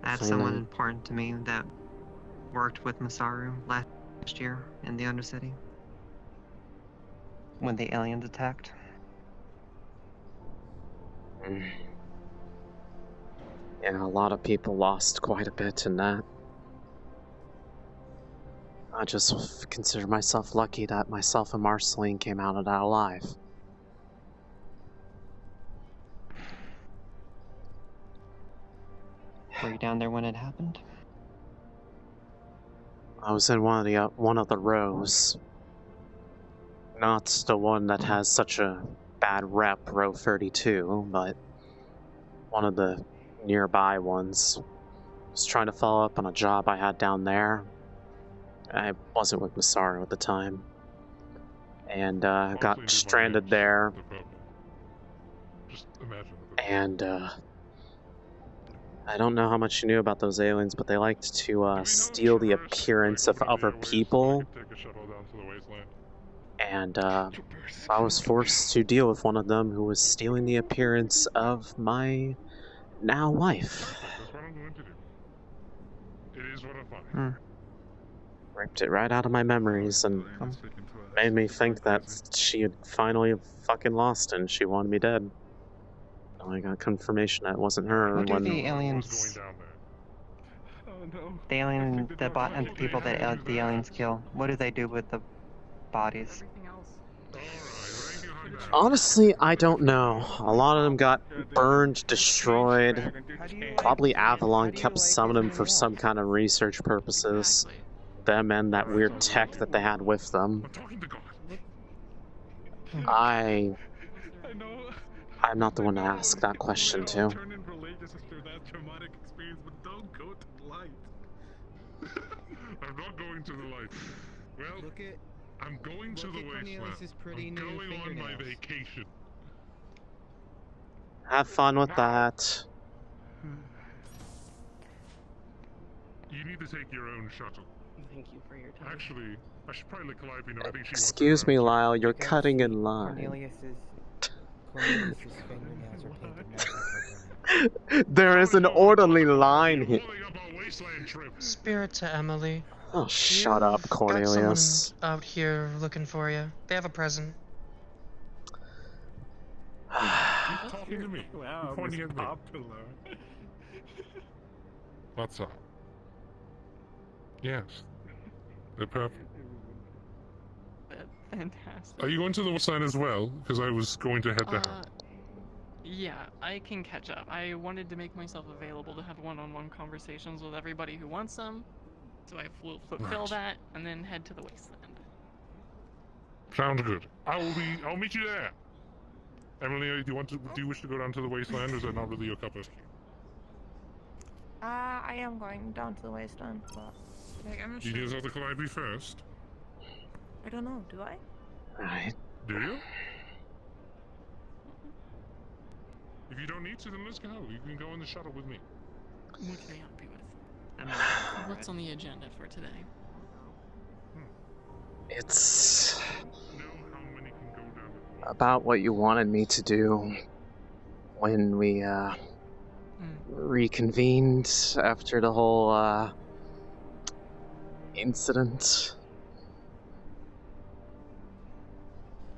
I have someone Cleaning. important to me that worked with Masaru last year in the Undercity. When the aliens attacked. Yeah, a lot of people lost quite a bit in that. I just consider myself lucky that myself and Marceline came out of that alive. Were you down there when it happened? I was in one of the rows. Not the one that has such a bad rep, row 32, but one of the nearby ones. I was trying to follow up on a job I had down there. I wasn't with Masaru at the time. And got stranded there. Just imagine. And I don't know how much you knew about those aliens, but they liked to steal the appearance of other people. Take a shuttle down to the wasteland. And I was forced to deal with one of them who was stealing the appearance of my now wife. That's what I'm going to do. It is what I find. Ripped it right out of my memories and made me think that she had finally fucking lost and she wanted me dead. I got confirmation that it wasn't her What do when... the aliens... The alien, the bot, and the people that the aliens kill, what do they do with the bodies? Honestly, I don't know. A lot of them got burned, destroyed. Probably Avalon kept some of them for some kind of research purposes. Them and that weird tech that they had with them. I'm not the one to ask that question to. I'm not going to the light. Well, I'm going to the wasteland. I'm going on my vacation. Have fun with that. You need to take your own shuttle. Thank you for your time. Actually, I should probably let Calliope know. I think she Excuse me, Lyle, you're cutting in line. Cornelius's fingernails are painted magic. There is an orderly line here. Spirit to Emily. Oh, shut up, Got Cornelius. someone out here looking for you. They have a present. He's talking to me. Wow, He's pointing Miss at me. Popular. What's up? Yes. They're perfect. Fantastic. Are you going to the west side as well? Because I was going to head down. Yeah, I can catch up. I wanted to make myself available to have one-on-one conversations with everybody who wants them, so I will fulfill Right. that and then head to the wasteland. Sounds good. I'll meet you there. Emily, do you wish to go down to the wasteland, or is that not really your cup of tea? I am going down to the wasteland, but I'm Do you need to talk to Calliope first? I don't know. Do I? Right. Do you? If you don't need to, then let's go. You can go in the shuttle with me. What can I help you with? What's on the agenda for today? It's about what you wanted me to do when we reconvened after the whole incident.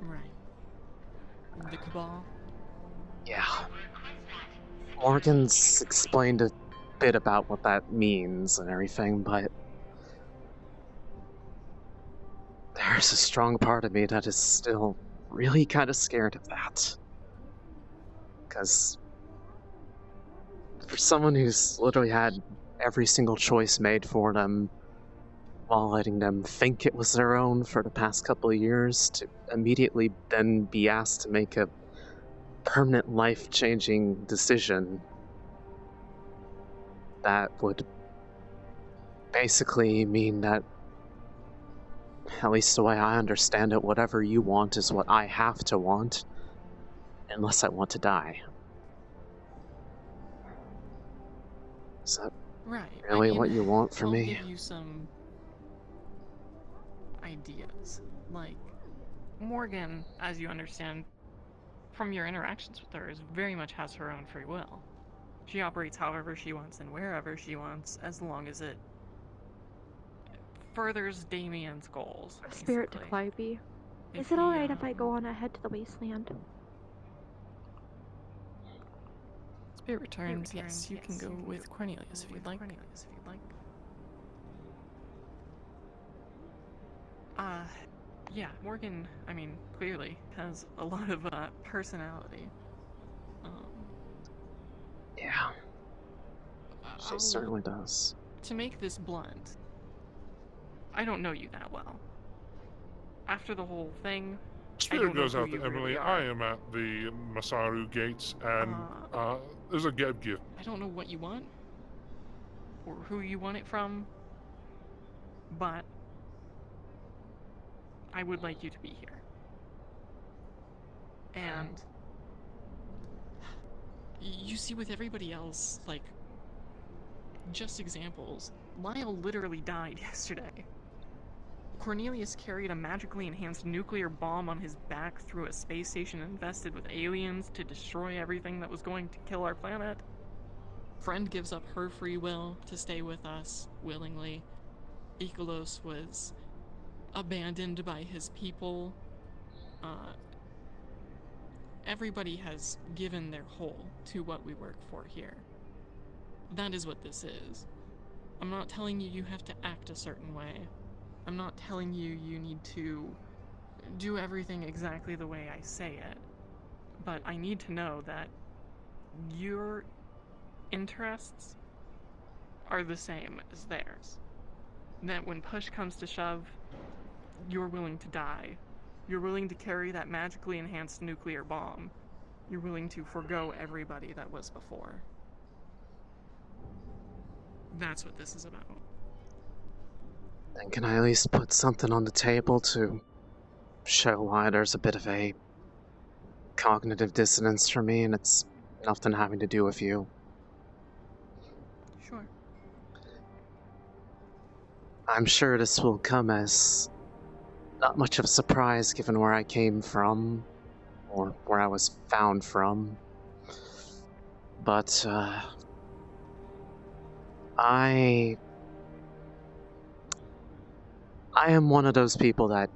Right. The Cabal? Yeah. Morgan's explained a bit about what that means and everything, but there's a strong part of me that is still really kind of scared of that. Because for someone who's literally had every single choice made for them while letting them think it was their own for the past couple of years, to immediately then be asked to make a permanent life-changing decision that would basically mean that, at least the way I understand it, whatever you want is what I have to want, unless I want to die. Is that Right. really what you want from I'll me? give you some ideas. Like, Morgan, as you understand from your interactions with her, very much has her own free will. She operates however she wants and wherever she wants, as long as it furthers Damien's goals. Spirit to Calliope. Is it alright if I go on ahead to the wasteland? Spirit returns, yes, you can go with Cornelius if you'd like. Yeah, Morgan, I mean, clearly has a lot of personality. Yeah. She certainly does. To make this blunt, I don't know you that well. After the whole thing, I Spirit don't know goes who out you to Emily. really I are. am at the Masaru gates, and there's a get gift. I don't know what you want, or who you want it from, but I would like you to be here. And you see, with everybody else, like, just examples, Lyle literally died yesterday. Cornelius carried a magically enhanced nuclear bomb on his back through a space station infested with aliens to destroy everything that was going to kill our planet. Friend gives up her free will to stay with us willingly. Ikelos was abandoned by his people. Everybody has given their whole to what we work for here. That is what this is. I'm not telling you you have to act a certain way. I'm not telling you you need to do everything exactly the way I say it. But I need to know that your interests are the same as theirs. That when push comes to shove, you're willing to die. You're willing to carry that magically enhanced nuclear bomb. You're willing to forgo everybody that was before. That's what this is about. Then can I at least put something on the table to show why there's a bit of a cognitive dissonance for me, and it's nothing having to do with you. Sure. I'm sure this will come as not much of a surprise given where I came from, or where I was found from. But, I am one of those people that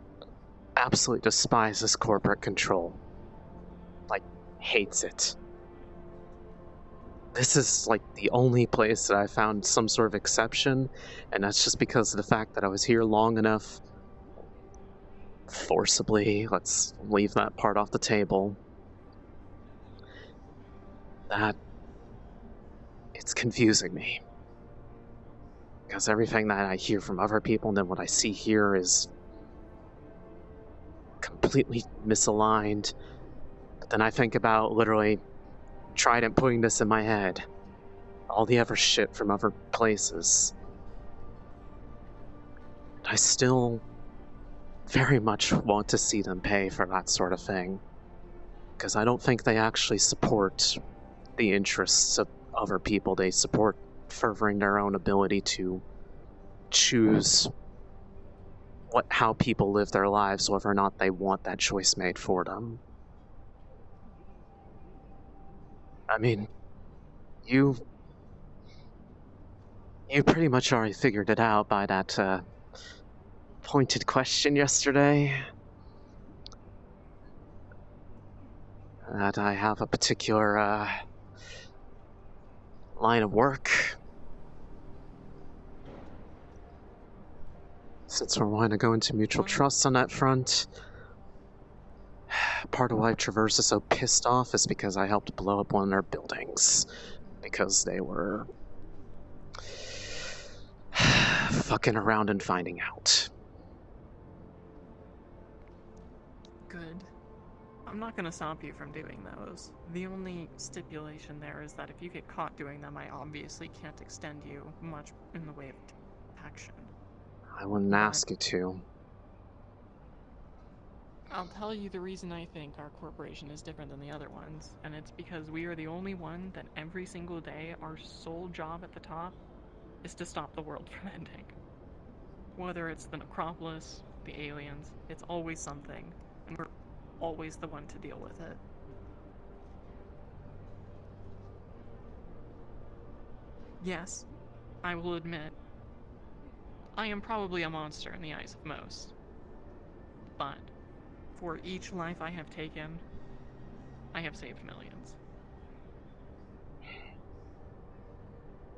absolutely despises corporate control. Like, hates it. This is, like, the only place that I found some sort of exception, and that's just because of the fact that I was here long enough, forcibly, let's leave that part off the table, that it's confusing me. Because everything that I hear from other people and then what I see here is completely misaligned. But then I think about literally Trident putting this in my head. All the other shit from other places. I still very much want to see them pay for that sort of thing. Because I don't think they actually support the interests of other people. They support furthering their own ability to choose how people live their lives, whether or not they want that choice made for them. I mean, you pretty much already figured it out by that pointed question yesterday. That I have a particular line of work. Since we're wanting to go into mutual trust on that front, part of why Traverse is so pissed off is because I helped blow up one of their buildings. Because they were fucking around and finding out. Good. I'm not gonna stop you from doing those. The only stipulation there is that if you get caught doing them, I obviously can't extend you much in the way of action. I wouldn't ask you to. I'll tell you the reason I think our corporation is different than the other ones, and it's because we are the only one that every single day our sole job at the top is to stop the world from ending. Whether it's the Necropolis, the aliens, it's always something, and we're always the one to deal with it. Yes, I will admit, I am probably a monster in the eyes of most. But for each life I have taken, I have saved millions.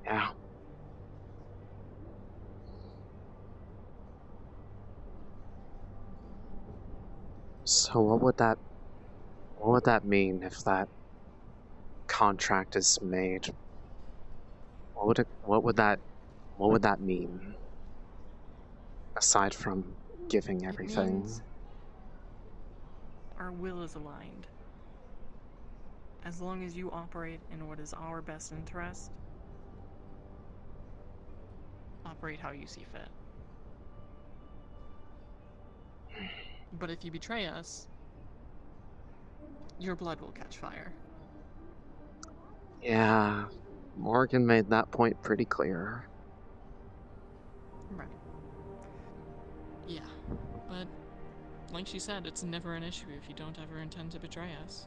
Yeah. So what would that mean if that contract is made? What would that mean? Aside from giving everything. It means our will is aligned. As long as you operate in what is our best interest, operate how you see fit. But if you betray us, your blood will catch fire. Yeah, Morgan made that point pretty clear. Right. Yeah, but like she said, it's never an issue if you don't ever intend to betray us.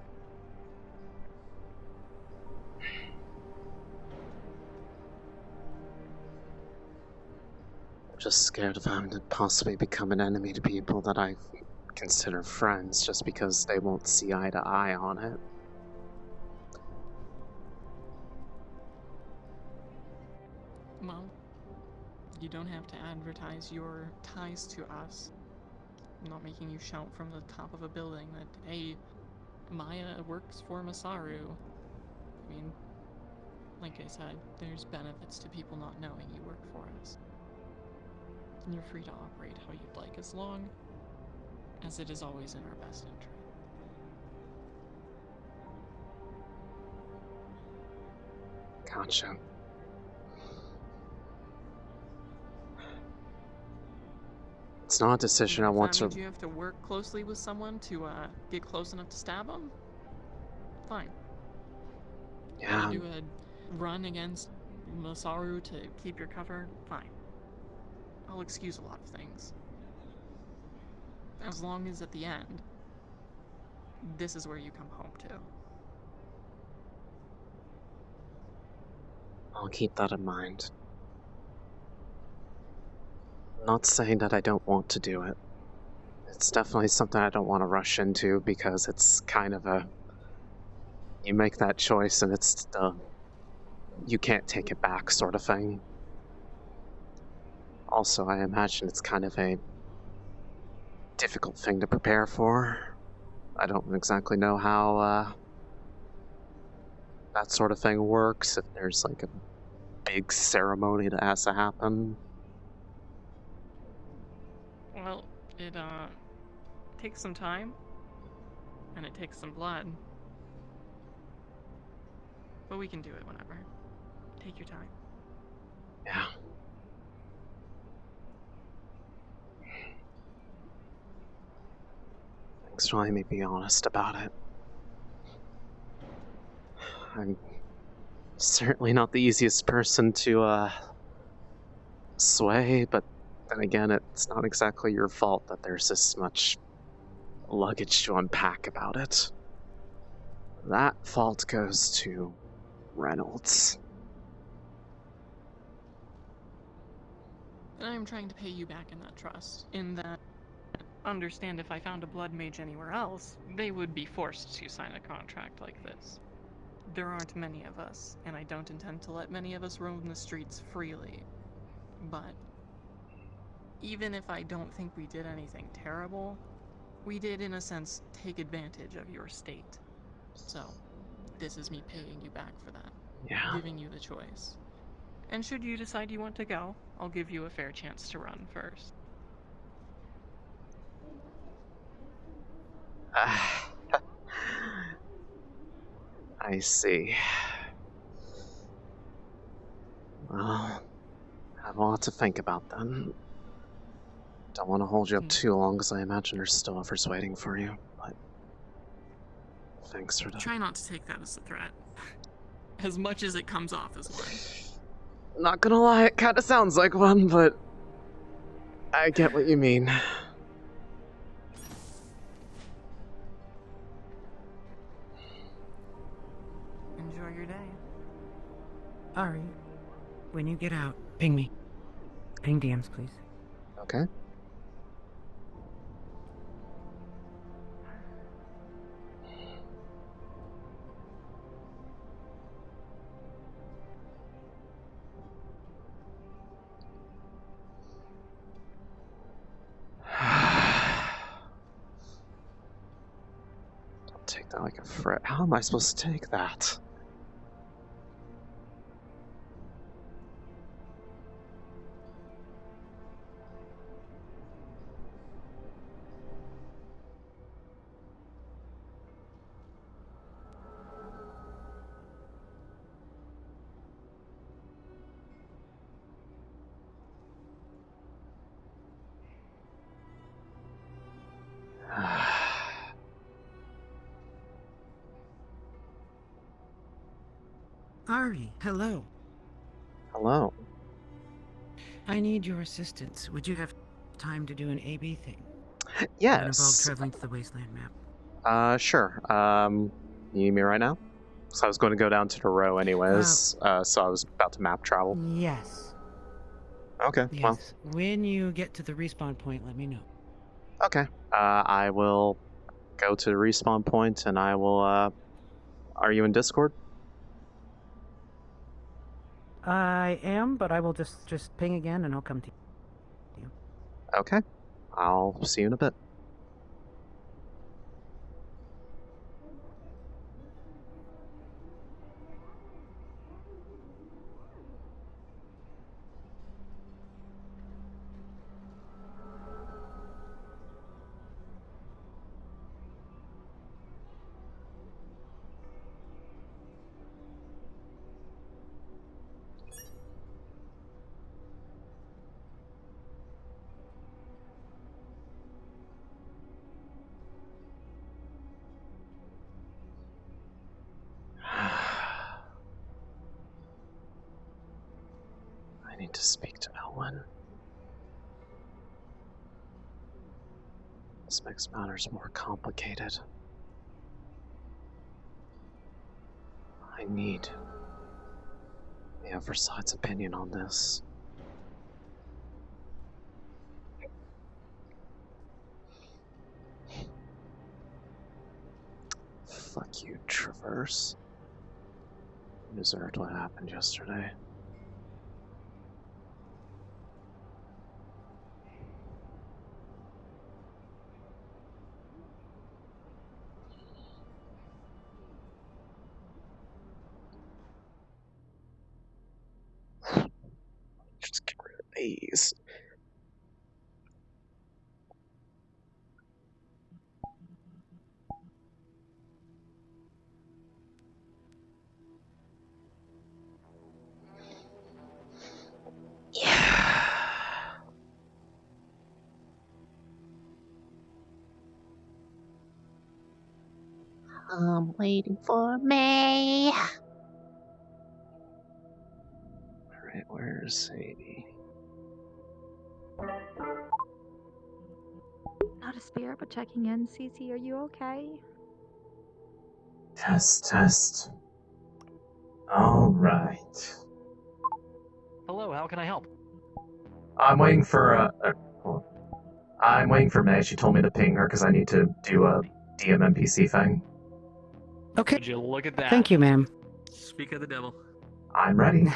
I'm just scared of having to possibly become an enemy to people that I consider friends just because they won't see eye to eye on it. Well, you don't have to advertise your ties to us. I'm not making you shout from the top of a building that, hey, Maya works for Masaru. I mean, like I said, there's benefits to people not knowing you work for us. And you're free to operate how you'd like, as long as it is always in our best interest. Gotcha. It's not a decision I want to... If that means you have to work closely with someone to get close enough to stab them, fine. want to do a run against Masaru to keep your cover? Fine. I'll excuse a lot of things. As long as at the end, this is where you come home to. I'll keep that in mind. I'm not saying that I don't want to do it. It's definitely something I don't want to rush into because it's kind of a... You make that choice and it's the... You can't take it back sort of thing. Also, I imagine it's kind of a difficult thing to prepare for. I don't exactly know how that sort of thing works, if there's like a big ceremony that has to happen. Well, it takes some time, and it takes some blood. But we can do it whenever. Take your time. Yeah. Thanks for letting me be honest about it. I'm certainly not the easiest person to sway, but then again, it's not exactly your fault that there's this much luggage to unpack about it. That fault goes to Reynolds. And I'm trying to pay you back in that trust, in that, understand if I found a blood mage anywhere else, they would be forced to sign a contract like this. There aren't many of us, and I don't intend to let many of us roam the streets freely. But even if I don't think we did anything terrible, we did, in a sense, take advantage of your state. So, this is me paying you back for that. Yeah. Giving you the choice. And should you decide you want to go, I'll give you a fair chance to run first. I see. Well, I have a lot to think about then. Don't want to hold you up too long, because I imagine there's still offers waiting for you, but... Thanks for that. Try not to take that as a threat. As much as it comes off as one. Not gonna lie, it kinda sounds like one, but... I get what you mean. Enjoy your day. Ari, when you get out, ping me. Ping DMs, please. Okay. Don't take that like a threat. How am I supposed to take that? Ari, hello. Hello. I need your assistance. Would you have time to do an AB thing? Yes. That involves traveling to the wasteland map. Sure. You need me right now? So I was going to go down to the row anyways, so I was about to map travel. Yes. Okay, Yes. well, When you get to the respawn point, let me know. okay. I will go to the respawn point and I will, are you in Discord? I am, but I will just ping again and I'll come to you. Okay. I'll see you in a bit. I need to speak to Elwyn. This makes matters more complicated. I need the other side's opinion on this. Fuck you, Traverse. You deserved what happened yesterday. Just get rid of these. I'm waiting for May. Alright, where's Sadie? Not a spirit, but checking in. Cece, are you okay? Test. Alright. Hello, how can I help? I'm waiting for, I'm waiting for May. She told me to ping her because I need to do a DM NPC thing. Okay. Would you look at that? Thank you, ma'am. Speak of the devil. I'm ready.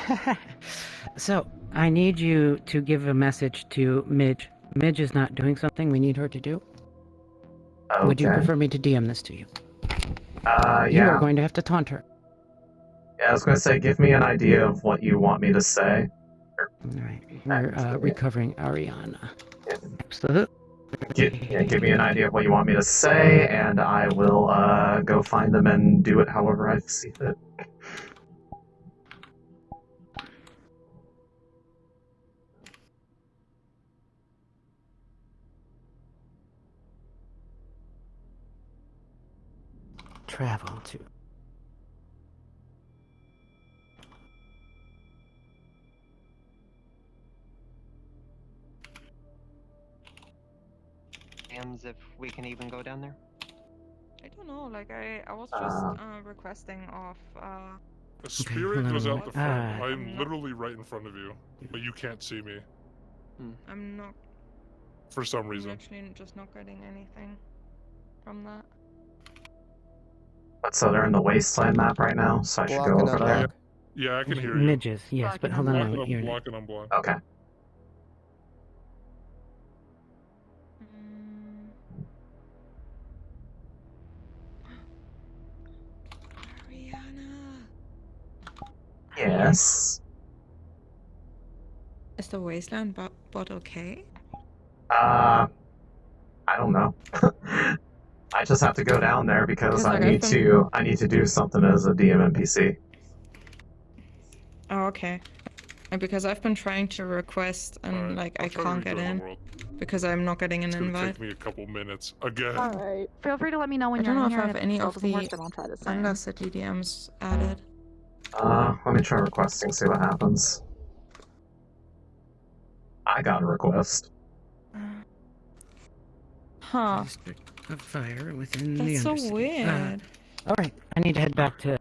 So, I need you to give a message to Midge. Midge is not doing something we need her to do. Okay. Would you prefer me to DM this to you? Yeah. You are going to have to taunt her. Yeah, I was going to say, give me an idea of what you want me to say. Alright, we're recovering Ariana. Next to the hook. Give me an idea of what you want me to say, and I will go find them and do it however I see fit. Travel to. If we can even go down there? I don't know, like I was just requesting off A spirit goes out the front. I'm literally right in front of you, but you can't see me. I'm not For some reason. I'm actually just not getting anything from that. So they're in the wasteland map right now, so I should go over there. Yeah, I can hear you. Midges, yes, but hold on a moment. You're Block and unblock. Okay. Yes. Is the wasteland bot okay? I don't know. I just have to go down there because I need to do something as a DM NPC. Oh, okay. And because I've been trying to request and like I can't get in because I'm not getting an It's gonna invite. take me a couple minutes again. Alright. Feel free to let me know when I you're don't know in if here. I have and any it of still doesn't work, the then I'll try the same. Undercity DMs added. Let me try requesting, see what happens. I got a request. Huh. District of Fire within the That's so Undercity. weird. Alright, I need to head back to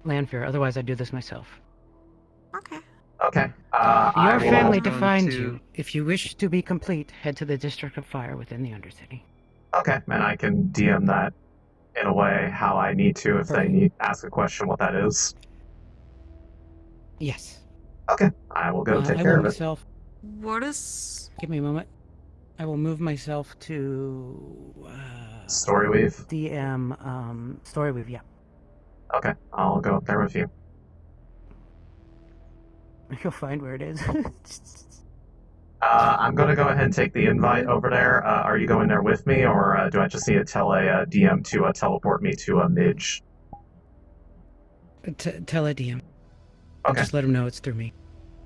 Landfair, otherwise I'd do this myself. Okay. Okay. Your family defines you. If you wish to be complete, head to the District of Fire within the Undercity. Okay, and I can DM that in a way how I need to if they need ask a question what that is. Yes. Okay, I will go take I care will of it. myself. What is... Give me a moment. I will move myself to... Storyweave? DM, Storyweave, yeah. Okay, I'll go up there with you. You'll find where it is. I'm gonna go ahead and take the invite over there. Are you going there with me, or do I just need to tell a DM to teleport me to a Midge? Tell a DM. Okay. Just let him know it's through me.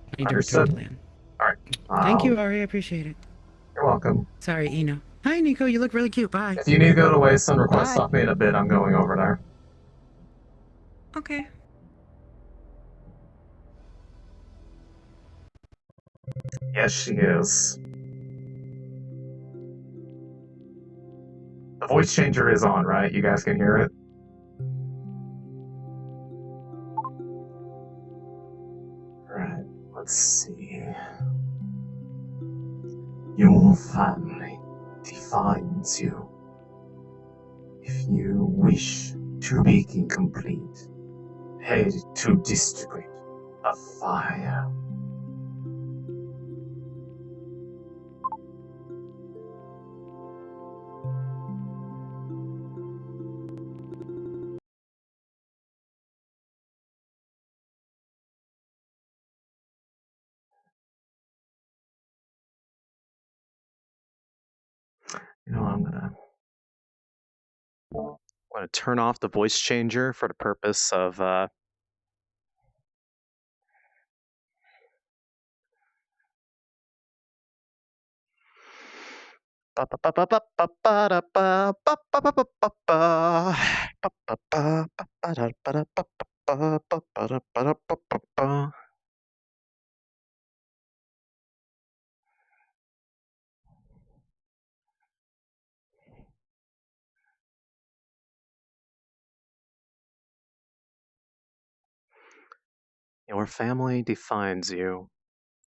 I need to Understood. return to land. Alright. Thank you, Ari. I appreciate it. You're welcome. Sorry, Eno. Hi, Nico. You look really cute. Bye. If you need to go to Wasteland, request off me in a bit. I'm going over there. Okay. Yes, she is. The voice changer is on, right? You guys can hear it? Right, let's see. Your family defines you. If you wish to be incomplete, head to District of Fire. You know, I'm gonna turn off the voice changer for the purpose of Your family defines you.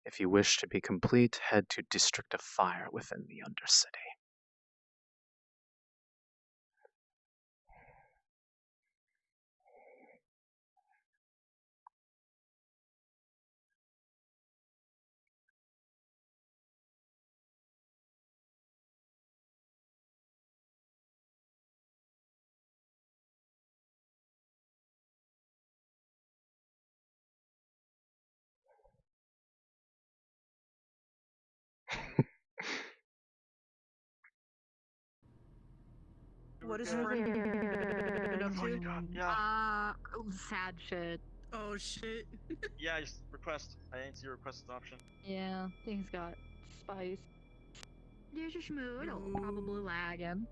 If you wish to be complete, head to District of Fire within the Undercity. What is friend up to? Sad shit. Oh shit. Yeah, just request. I didn't see request option. Yeah, things got spice. There's your schmood. Probably lagging.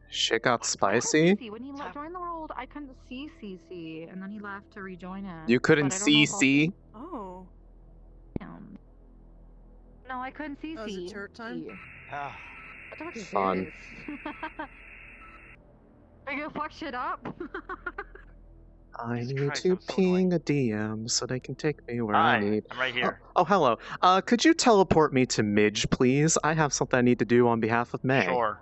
Shit got spicy? When he joined the world, I couldn't see CC, and then he left to rejoin it. You couldn't but I don't know if CC? Oh. No, I couldn't CC. Oh, is it turret time? Ah. What the fuck is Fun. this? Are you gonna fuck shit up? I need to ping a DM so they can take me where I Hi, need. I'm right here. Oh, hello. Could you teleport me to Midge, please? I have something I need to do on behalf of May. Sure.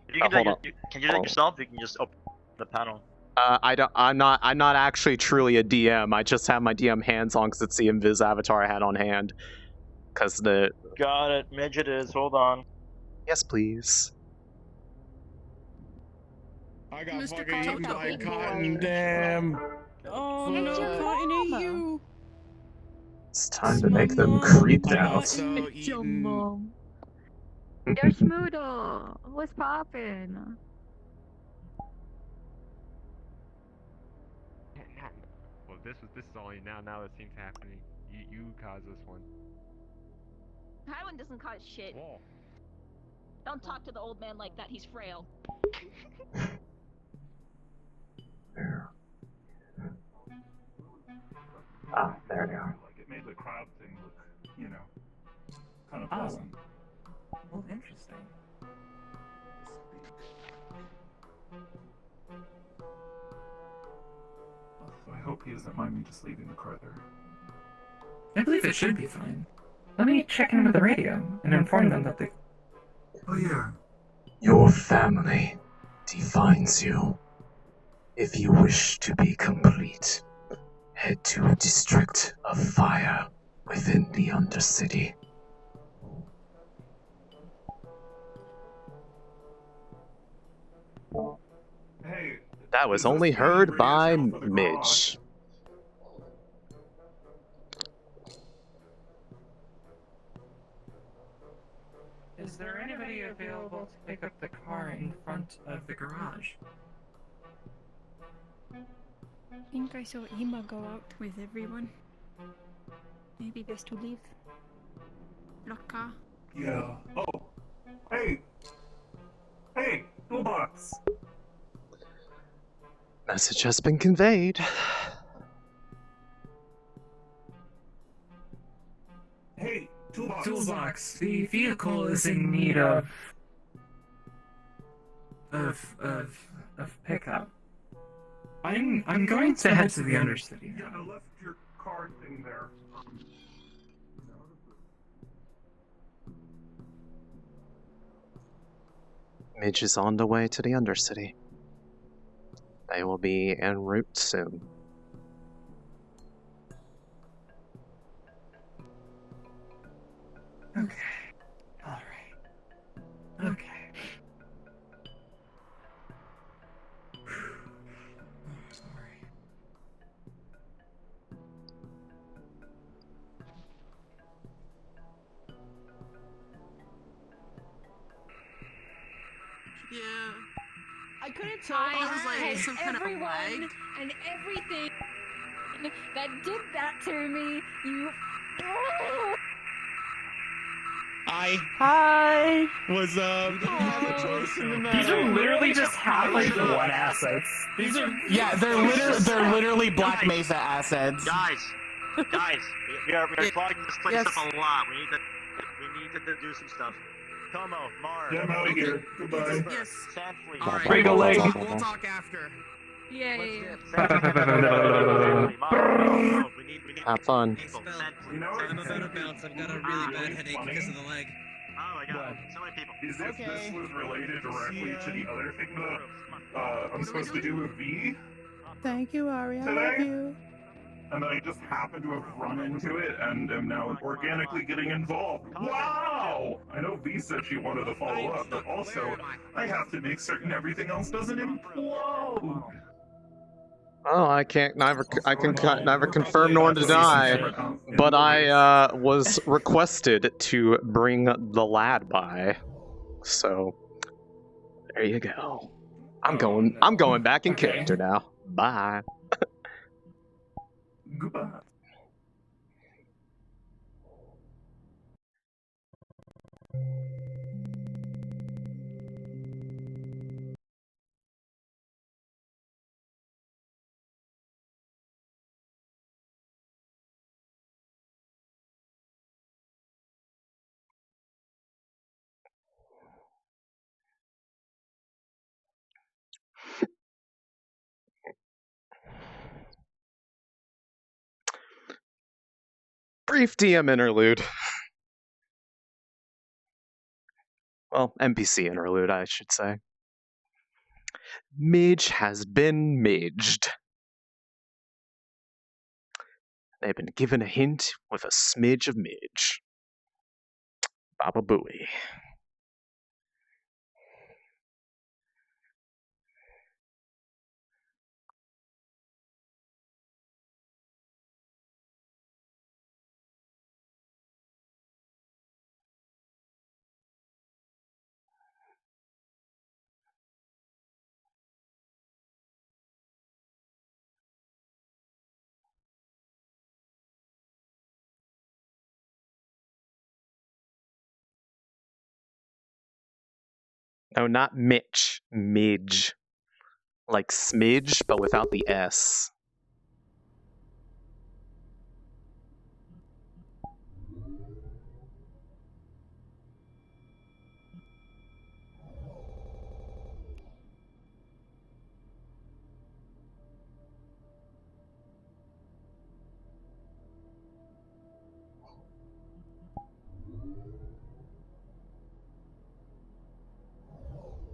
If you can do hold it, on. can you do it yourself? You can just open the panel. I'm not actually truly a DM. I just have my DM hands on because it's the invis avatar I had on hand. Cause the Got it. Midget is. Hold on. yes, please. I got Mr. fucking eaten Cotton. by cotton, damn. Oh It's no, your Cotton ate mom. you. It's time to make them creeped out. Also It's your eaten. mom. There's Schmoodle. What's poppin'? Well, this is only now that seems happening. You caused this one. Highland doesn't cause shit. Don't talk to the old man like that. He's frail. Ah, there they are. Like it made the crowd thing look, kind of pleasant. Oh, interesting. So I hope he doesn't mind me just leaving the car there. I believe it should be fine. Let me check in with the radio and inform them that they. Oh yeah. Your family defines you. If you wish to be complete, head to District of Fire within the Undercity. Hey. That was only heard by Midge. Is there anybody available to pick up the car in front of the garage? I think I saw Ima go out with everyone. Maybe best to leave. Laka. Yeah. Oh. Hey. Hey. Toolbox. Message has been conveyed. Hey. Toolbox. The vehicle is in need of pickup. I'm going to head to the Undercity. Yeah, I left your card thing there. Midge is on the way to the Undercity. They will be en route soon. Okay. Alright. Okay. Sorry. Yeah. I couldn't tell I if was like, had some kind of everyone lag. and everything that did that to me. You. Hi. What's up? These are literally just half like one assets. These are they're literally Black Mesa assets. Guys, we are clogging this place up a lot. We need to do some stuff. Como, Mars. Yeah, I'm out of here. Goodbye. Yes. Sandfleet. All right. Break a leg. We'll talk after. Yeah. We need Have fun. people. You know I'm about to bounce. I've got a really bad headache because of the leg. Oh my god, so many people. Is if this was related directly to the other thing that I'm supposed to do with V, Thank you, Ari. I Today? love you. and then I just happened to have run into it and am now organically getting involved. Wow! I know V said she wanted to follow up, but also I have to make certain everything else doesn't implode. Oh, I can neither confirm nor deny, but I was requested to bring the lad by, so there you go. I'm going back in character now. Bye. Goodbye. Brief DM interlude. Well, NPC interlude, I should say. Midge has been midged. They've been given a hint with a smidge of midge. Baba Booey. No, not Mitch. Midge. Like smidge, but without the S.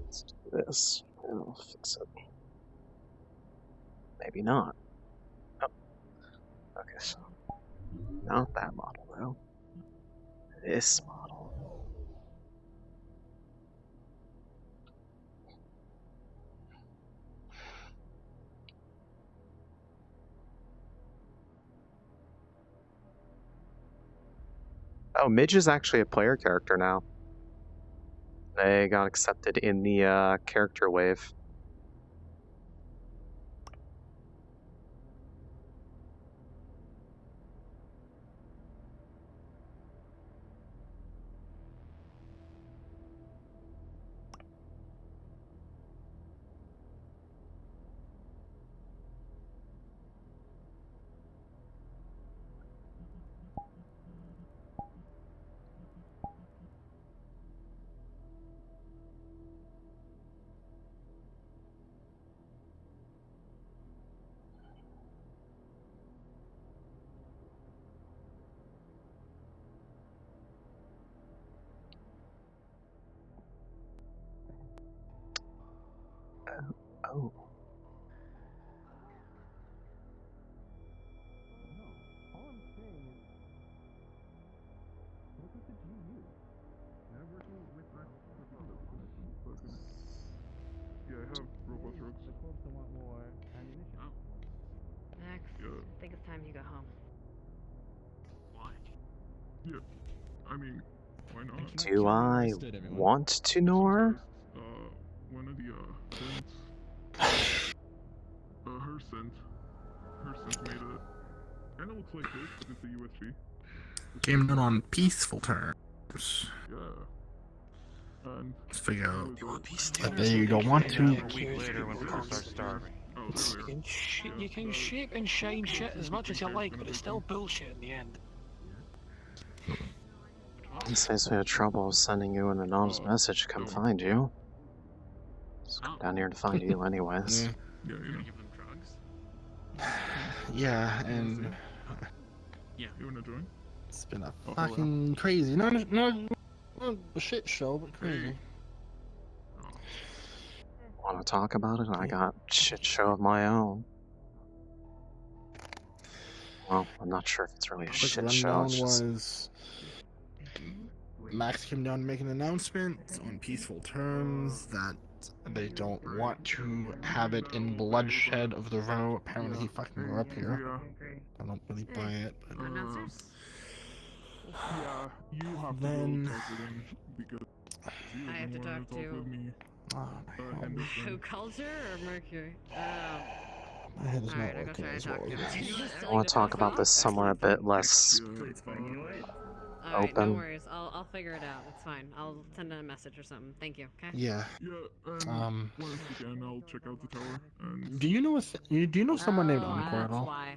Let's do this. And I'll fix it. Maybe not. Oh. Okay, so not that model though. This model. Oh, Midge is actually a player character now. They got accepted in the character wave. Oh. Yeah, I have robot trucks. Max, Yeah. I think it's time you go home. Why? Yeah, I mean, why not? Do I want to, Nor? One of the, synths, her synth made it. Kinda looks like this, but it's a USB. Came in on peaceful terms. Yeah. And Let's figure out that they don't want to. A week later when people start starving. You can shape and shine shit as much as you like, but it's still bullshit in the end. He says we had trouble sending you an anonymous message to come find you. Just come down here to find you anyways. Yeah, you know. Give them drugs? Yeah, and Yeah. You wanna join? it's been a fucking crazy. Not a shit show, but crazy. Want to talk about it? I got shit show of my own. Well, I'm not sure if it's really a Quick shit show. rundown It's just... was Max came down to make an announcement on peaceful terms that they don't want to have it in bloodshed of the row. Apparently he fucking grew up here. I don't really buy it, but Yeah, you have Then- to go talk with him because I have to talk with to me. oh, who, Culture or Mercury? my head is not Alright, I'll go working try to as talk well to as him. I want to talk about this somewhere a bit less Alright, no open. worries. I'll figure it out. It's fine. I'll send in a message or something. Thank you. Okay. Yeah. Yeah, once again, I'll check out the tower. And Do you know do you know someone named Encore at That's all? why.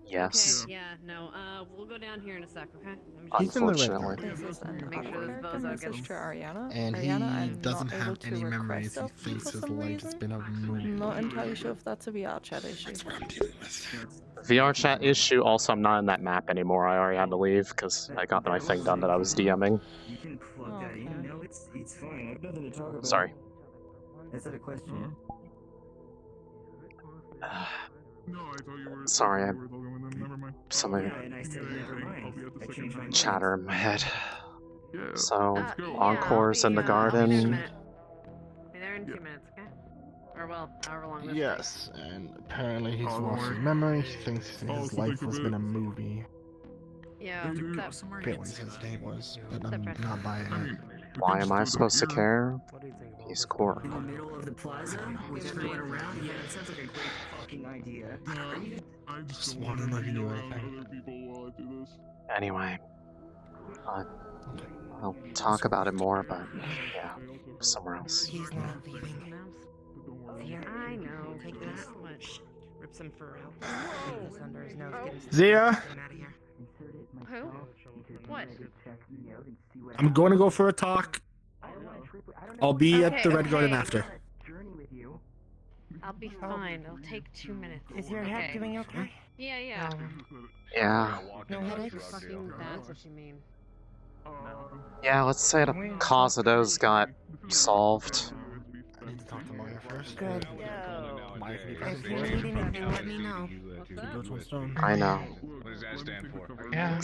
Yes. Okay, yeah, no, we'll go down here in a sec, okay? Let me He's in the red Unfortunately. card. Make sure this bozo message gets... to Ariana. And Ariana, he I'm doesn't not have able to any memories. He request thinks for his some life has reason. been a movie. I'm not entirely sure if that's a VR chat issue. That's what I'm dealing with. VR chat issue. Also, I'm not in that map anymore. I already had to leave because I got my thing done that I was DMing. You can plug that in. No, it's fine. I have nothing to talk about. Sorry. Is that a question? no, I thought you were. Sorry, you were talking with them. Never mind. Some I'll be at the second time. chatter in my head. Yeah. So, let's go. Encore's in the I'll be there in a garden. minute. Be there in 2 minutes, okay? Or well, however long this Yes, and apparently he's Oh, don't lost his worry. memory. He thinks Oh, his so life thanks for has the- been a movie. Yeah, Hey, dude. that... Forget what his name was, but I'm not buying it. Why am I supposed to care? He's core. In the middle of the plaza, with everyone around. Yeah, it sounds like a great fucking idea. I just Just don't wanted want to to know be you were around okay. other people while I do this. Anyway, I'll talk about it more, but yeah, somewhere else. He's not leaving. I know. Take this much. Rip some fur out. Zia, Who? What? I'm going to go for a talk. I'll be at Okay, the Red Garden okay. after. I'll be fine. It'll take 2 minutes. Is your head doing okay? Yeah, yeah. Yeah. No headaches? Fucking that's what you mean. Yeah, let's say the cause of those got solved. I need to talk to Maya first. Good. Maya, can you If you need anything, let me know. Built one stone. I know. What does that stand for? Yeah.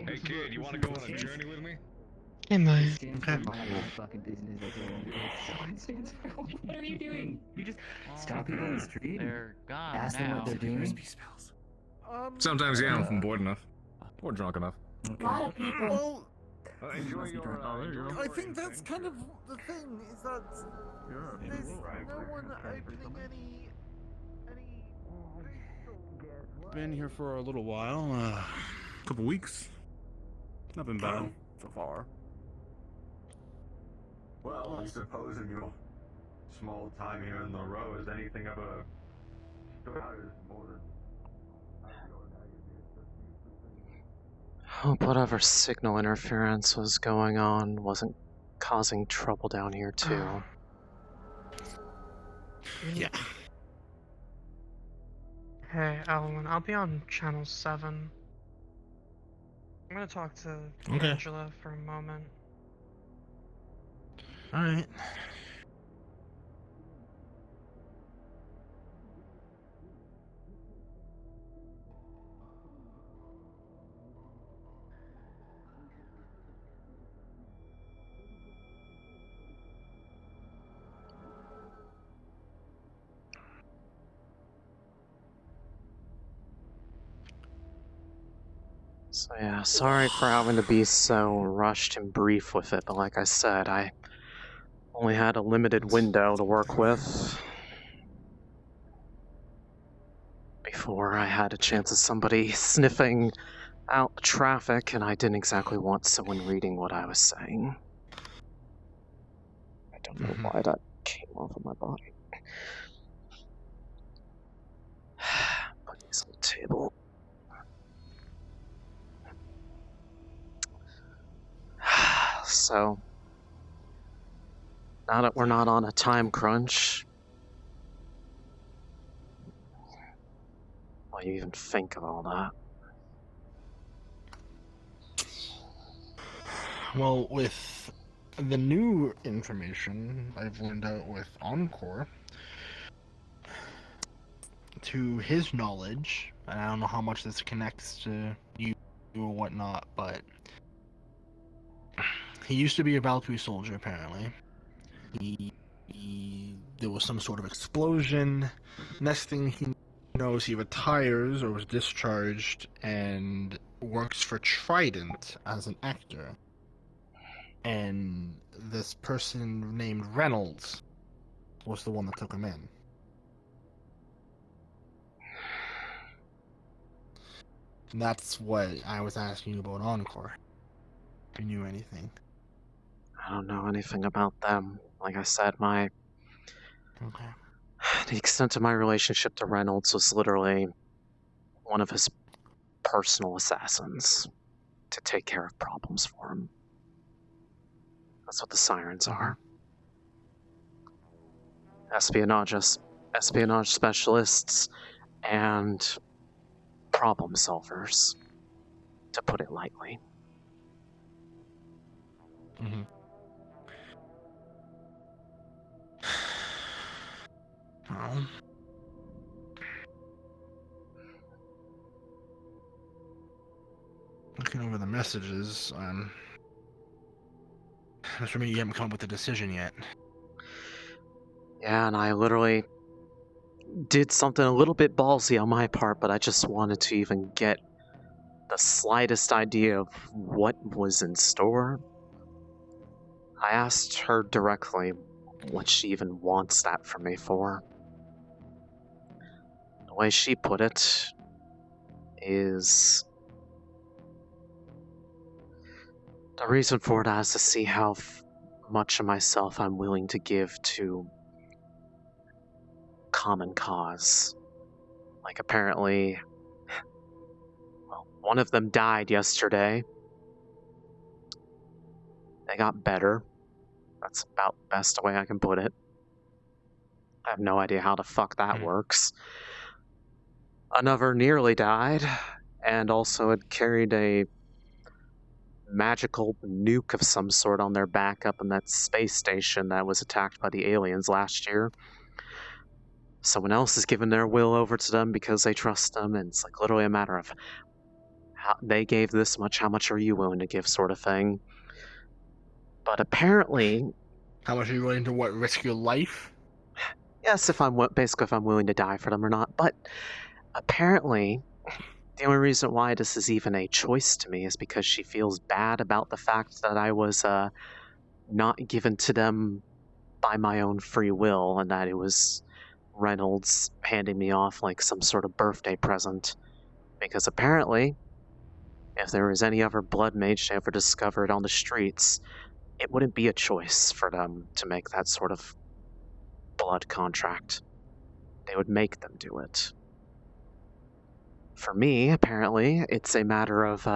Hey kid, you wanna go on a journey with me? Hey, Maya. Okay. What are you doing? You just stop people in the street. They're gone Ask them what they're doing. Sometimes, yeah, if I'm bored enough. Or drunk enough. A lot of people. Enjoy your I think that's kind of the thing, is that there's no one opening any Been here for a little while, a couple weeks. Nothing bad so far. Well, I suppose in your small time here in the row is anything of a Hope whatever signal interference was going on wasn't causing trouble down here too. Yeah. Hey, Alan, I'll be on channel 7. I'm gonna talk to Okay. Angela for a moment. Alright. So yeah, sorry for having to be so rushed and brief with it, but like I said, I only had a limited window to work with before I had a chance of somebody sniffing out the traffic, and I didn't exactly want someone reading what I was saying. I don't know why that came off of my body. Put these on the table. So, now that we're not on a time crunch, what do you even think of all that? Well, with the new information I've learned out with Encore, to his knowledge, and I don't know how much this connects to you or whatnot, but he used to be a Valkyrie soldier, apparently. There was some sort of explosion. Next thing he knows, he retires or was discharged and works for Trident as an actor. And this person named Reynolds was the one that took him in. And that's what I was asking you about Encore. If you knew anything. I don't know anything about them. Like I said, the extent of my relationship to Reynolds was literally one of his personal assassins to take care of problems for him. That's what the Sirens are. Espionage specialists and problem solvers, to put it lightly. Mm-hmm. Well, looking over the messages, for me, you haven't come up with a decision yet. Yeah, and I literally did something a little bit ballsy on my part, but I just wanted to even get the slightest idea of what was in store. I asked her directly what she even wants that from me for. The way she put it is the reason for it is to see how much of myself I'm willing to give to common cause. Like, apparently, well, one of them died yesterday. They got better. That's about the best way I can put it. I have no idea how the fuck that works. Another nearly died, and also had carried a magical nuke of some sort on their back up in that space station that was attacked by the aliens last year. Someone else has given their will over to them because they trust them, and it's like literally a matter of how they gave this much, how much are you willing to give, sort of thing. But apparently, how much are you willing to risk your life? Yes, if I'm willing to die for them or not. But apparently, the only reason why this is even a choice to me is because she feels bad about the fact that I was not given to them by my own free will, and that it was Reynolds handing me off like some sort of birthday present. Because apparently, if there was any other blood mage they ever discovered on the streets, it wouldn't be a choice for them to make that sort of blood contract. They would make them do it. For me, apparently, it's a matter of,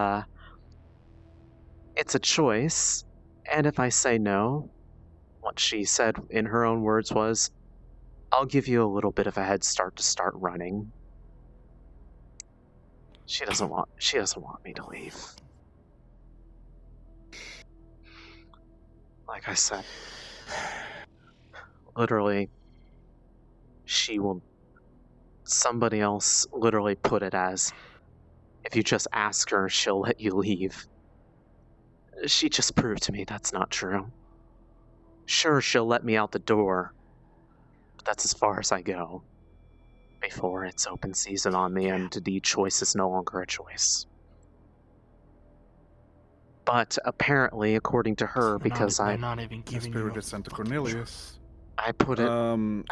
it's a choice, and if I say no, what she said in her own words was, I'll give you a little bit of a head start to start running. She doesn't want me to leave. Like I said, literally, somebody else literally put it as, if you just ask her, she'll let you leave. She just proved to me that's not true. Sure, she'll let me out the door, but that's as far as I go. Before it's open season on me and the choice is no longer a choice. But apparently, according to her, because They're not even The giving spirit you. is sent to Cornelius. I put it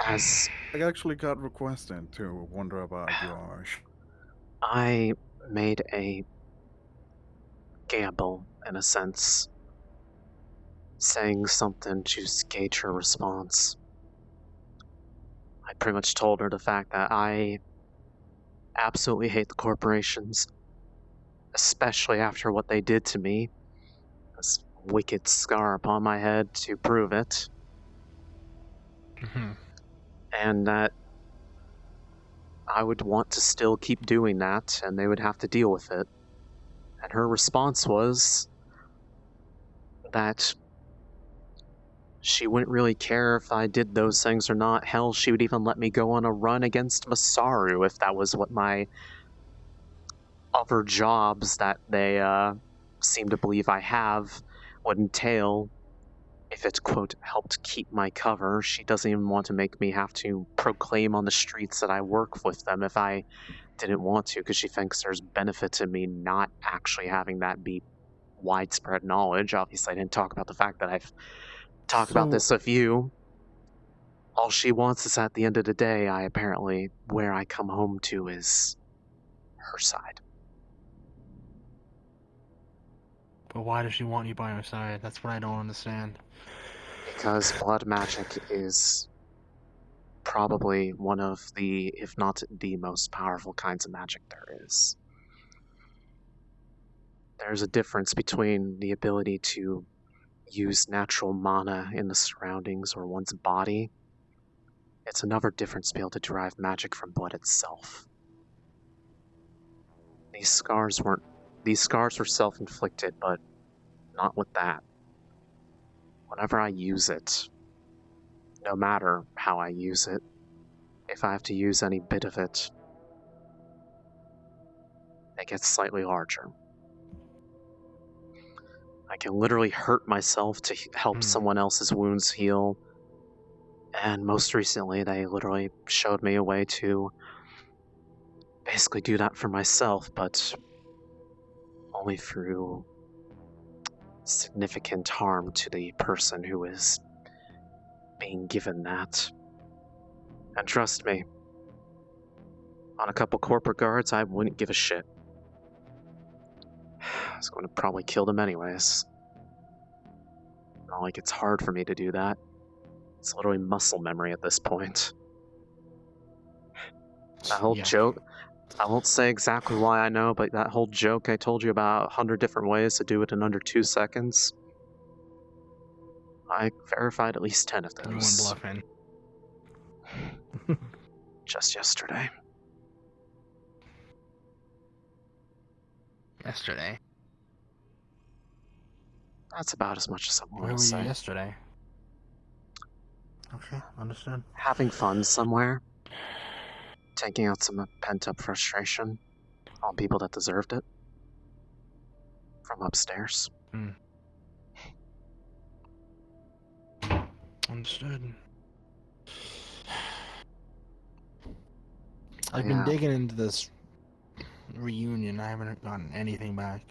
as... I actually got requested to wonder about your... I made a gamble, in a sense, saying something to gauge her response. I pretty much told her the fact that I absolutely hate the corporations, especially after what they did to me. This wicked scar upon my head to prove it. And that I would want to still keep doing that, and they would have to deal with it. And her response was that she wouldn't really care if I did those things or not. Hell, she would even let me go on a run against Masaru if that was what my other jobs that they seem to believe I have would entail. If it, quote, helped keep my cover. She doesn't even want to make me have to proclaim on the streets that I work with them if I didn't want to, because she thinks there's benefit to me not actually having that be widespread knowledge. Obviously, I didn't talk about the fact that I've talked about this with you. All she wants is at the end of the day, where I come home to is her side. But why does she want you by her side? That's what I don't understand. Because blood magic is probably one of the, if not the most powerful kinds of magic there is. There's a difference between the ability to use natural mana in the surroundings or one's body. It's another difference to be able to derive magic from blood itself. These scars were self-inflicted, but not with that. Whenever I use it, no matter how I use it, if I have to use any bit of it, it gets slightly larger. I can literally hurt myself to help someone else's wounds heal. And most recently, they literally showed me a way to basically do that for myself, but only through significant harm to the person who is being given that. And trust me, on a couple corporate guards, I wouldn't give a shit. I was going to probably kill them anyways. Not like it's hard for me to do that. It's literally muscle memory at this point. That whole joke, I won't say exactly why I know, but that whole joke I told you about 100 different ways to do it in under 2 seconds, I verified at least 10 of those. You went bluffing. Just yesterday. Yesterday? That's about as much as I'm Where going were to say. you yesterday? Okay, understood. Having fun somewhere. Taking out some pent-up frustration on people that deserved it. From upstairs. Understood. I've been digging into this reunion. I haven't gotten anything back.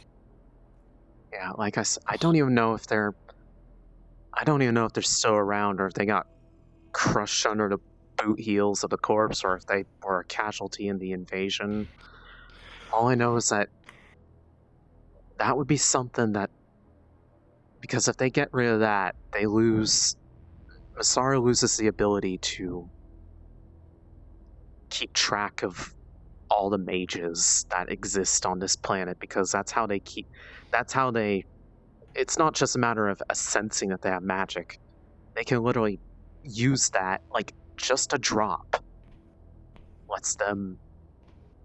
Yeah, like I said, I don't even know if they're still around or if they got crushed under the boot heels of the corpse or if they were a casualty in the invasion. All I know is that would be something that, because if they get rid of that, Masaru loses the ability to keep track of all the mages that exist on this planet, because it's not just a matter of sensing that they have magic. They can literally use that, like, just a drop lets them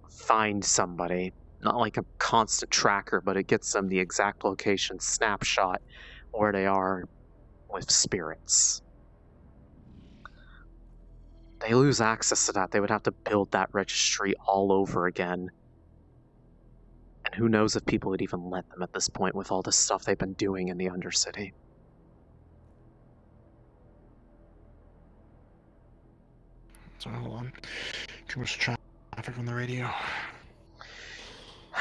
find somebody. Not like a constant tracker, but it gets them the exact location snapshot where they are with spirits. They lose access to that. They would have to build that registry all over again. And who knows if people would even let them at this point with all the stuff they've been doing in the Undercity. So hold on. Too much traffic on the radio.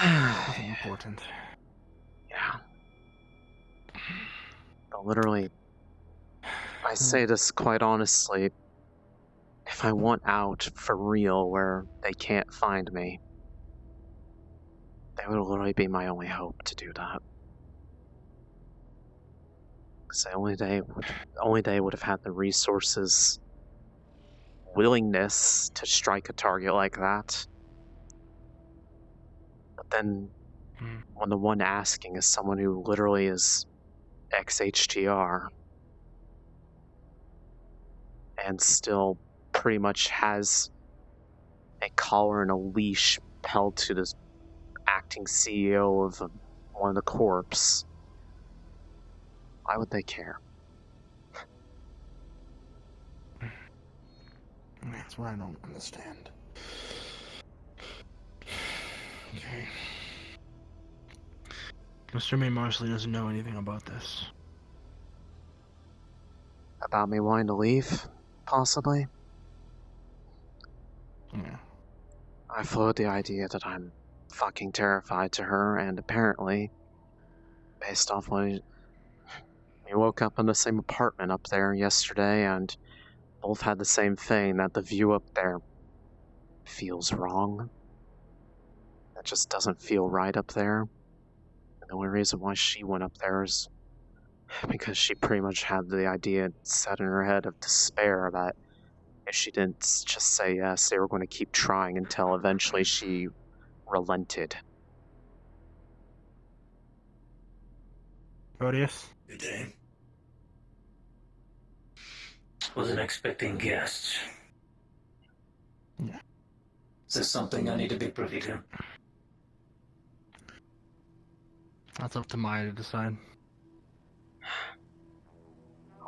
Nothing important. Yeah. But literally, I say this quite honestly, if I want out for real where they can't find me, that would literally be my only hope to do that. Because only they would have had the resources, willingness to strike a target like that. But then, when the one asking is someone who literally is ex-HTR, and still pretty much has a collar and a leash held to this acting CEO of one of the corps, why would they care? That's what I don't understand. Okay. Mr. May Marsley doesn't know anything about this. About me wanting to leave, possibly? Yeah. I floated the idea that I'm fucking terrified to her, and apparently, based off what we woke up in the same apartment up there yesterday, and both had the same thing, that the view up there feels wrong. It just doesn't feel right up there. And the only reason why she went up there is because she pretty much had the idea set in her head of despair that if she didn't just say yes, they were going to keep trying until eventually she relented. Proteus? Good day. Wasn't expecting guests. Yeah. Is there something I need to be privy to? That's up to Maya to decide.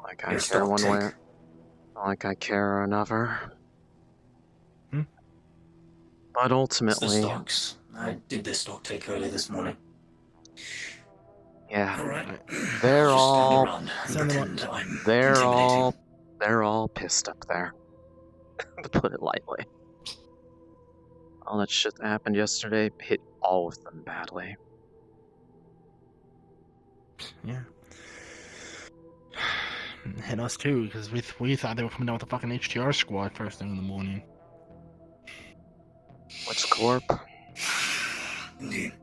Like I care one way, like I care another. But ultimately, The stocks. I did the stock take early this morning. yeah, Alright. they're Just stand all, around and pretend I'm they're all pissed up there, to put it lightly. All that shit that happened yesterday hit all of them badly. Yeah. Hit us too, because we thought they were coming down with the fucking HTR squad first thing in the morning. Which corp? Indeed.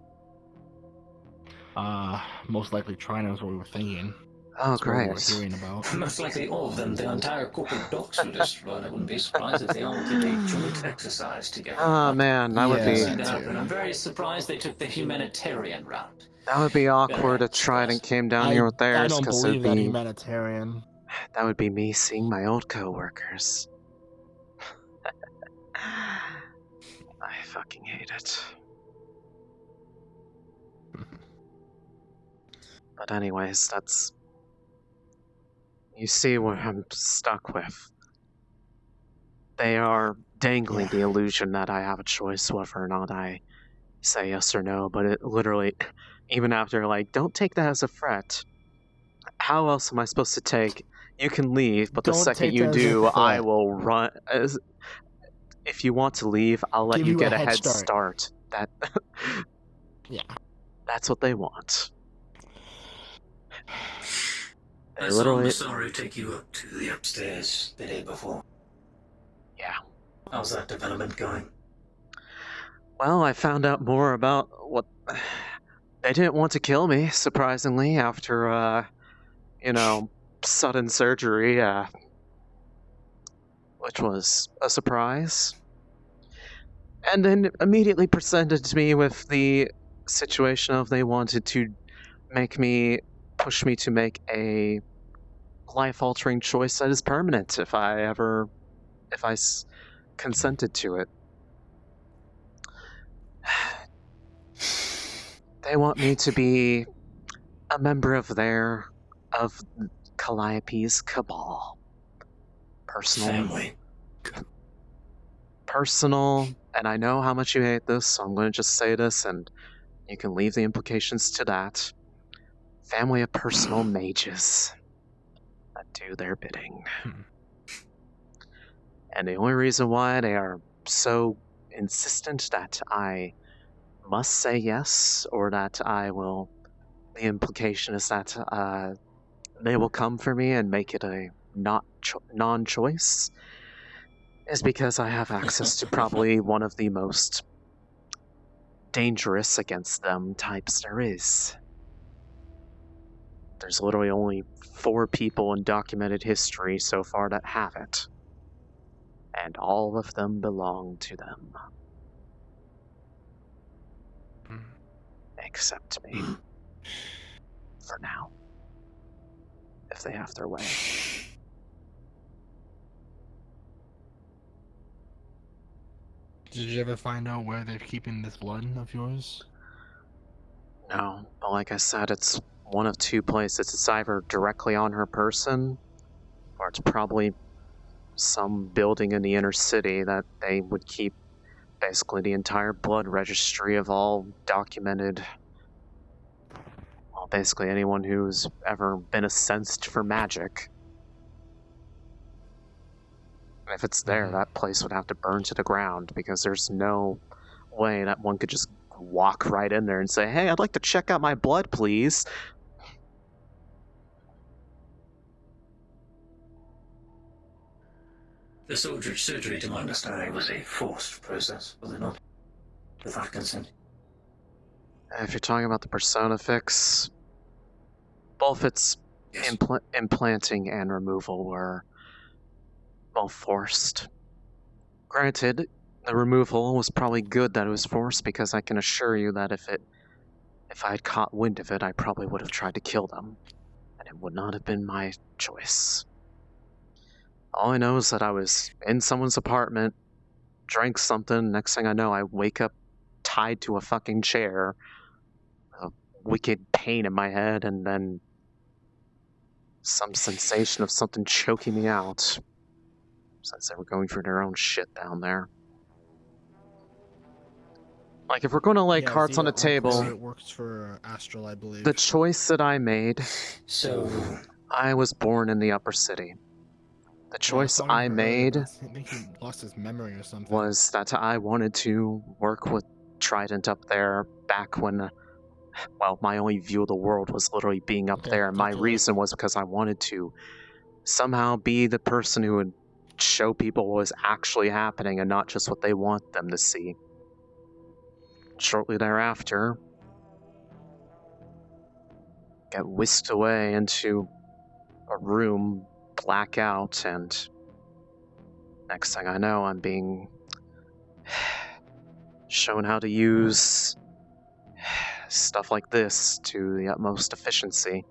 Most likely Trina is what we were thinking. Oh, That's what we were great. hearing about. Most likely all of them. The entire corporate docks were destroyed. I wouldn't be surprised if they all did a joint exercise together. Oh man, that would be And I'm very surprised they took the humanitarian route. that would be awkward if Trident came down here with I theirs, don't because believe it'd that be humanitarian. that would be me seeing my old coworkers. I fucking hate it. But anyways, that's... You see what I'm stuck with. They are dangling the illusion that I have a choice whether or not I say yes or no, but it literally, even after, like, don't take that as a threat. How else am I supposed to take, you can leave, but the Don't second take you that as a do, I threat. will run... If you want to leave, I'll let Give you you get a a head head start. start. That... Yeah. That's what they want. They I saw literally... Masaru take you up to the upstairs the day before. Yeah. How's that development going? Well, I found out more about what... They didn't want to kill me, surprisingly, after, sudden surgery, which was a surprise. And then immediately presented me with the situation of they wanted to push me to make a life-altering choice that is permanent if I consented to it. They want me to be a member of Calliope's cabal. Personal, and I know how much you hate this, so I'm going to just say this, and you can leave the implications to that. Family of personal mages that do their bidding. And the only reason why they are so insistent that I must say yes, or that I will... The implication is that they will come for me and make it a non-choice is because I have access to probably one of the most dangerous against them types there is. There's literally only 4 people in documented history so far that have it. And all of them belong to them. Except me. For now. If they have their way. Did you ever find out where they're keeping this blood of yours? No, but like I said, it's one of 2 places. It's either directly on her person, or it's probably some building in the inner city that they would keep basically the entire blood registry of all documented, well, basically anyone who's ever been assessed for magic. And if it's there, that place would have to burn to the ground, because there's no way that one could just walk right in there and say, "Hey, I'd like to check out my blood, please." The surgery, to my understanding, was a forced process, was it not? Without consent. If you're talking about the Persona fix, both its implanting and removal were both forced. Granted, the removal was probably good that it was forced, because I can assure you that if I had caught wind of it, I probably would have tried to kill them, and it would not have been my choice. All I know is that I was in someone's apartment, drank something, next thing I know, I wake up tied to a fucking chair, a wicked pain in my head, and then some sensation of something choking me out, since they were going through their own shit down there. Like, if we're going to lay cards on the table, It works for Astral, I believe. the choice that I made, so I was born in the Upper City. The choice I made I think he lost his memory or something. was that I wanted to work with Trident up there back when, well, my only view of the world was literally being up there. And my reason was because I wanted to somehow be the person who would show people what was actually happening and not just what they want them to see. Shortly thereafter, got whisked away into a room, blackout, and next thing I know, I'm being shown how to use stuff like this to the utmost efficiency.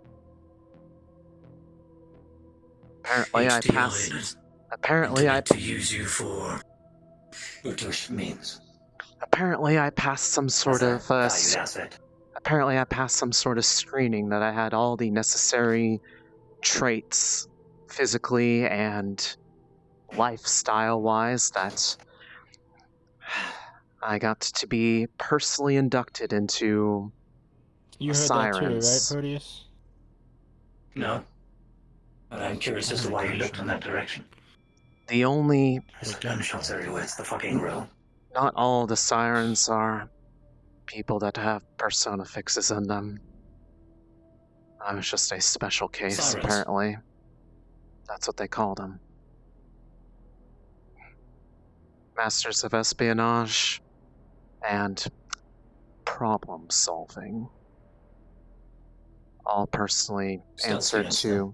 Apparently, I passed. Apparently, I to use you for brutish means. Apparently, I passed some sort of valued asset. Apparently, I passed some sort of screening that I had all the necessary traits, physically and lifestyle-wise, that I got to be personally inducted into You heard Sirens. that too, right, Proteus? No. But I'm curious as to why you looked in that direction. The only... There's gunshots everywhere, it's the fucking row. Not all the Sirens are people that have persona fixes in them. I was just a special case, Sirens. apparently. That's what they called them. Masters of espionage and problem solving. All personally answered to...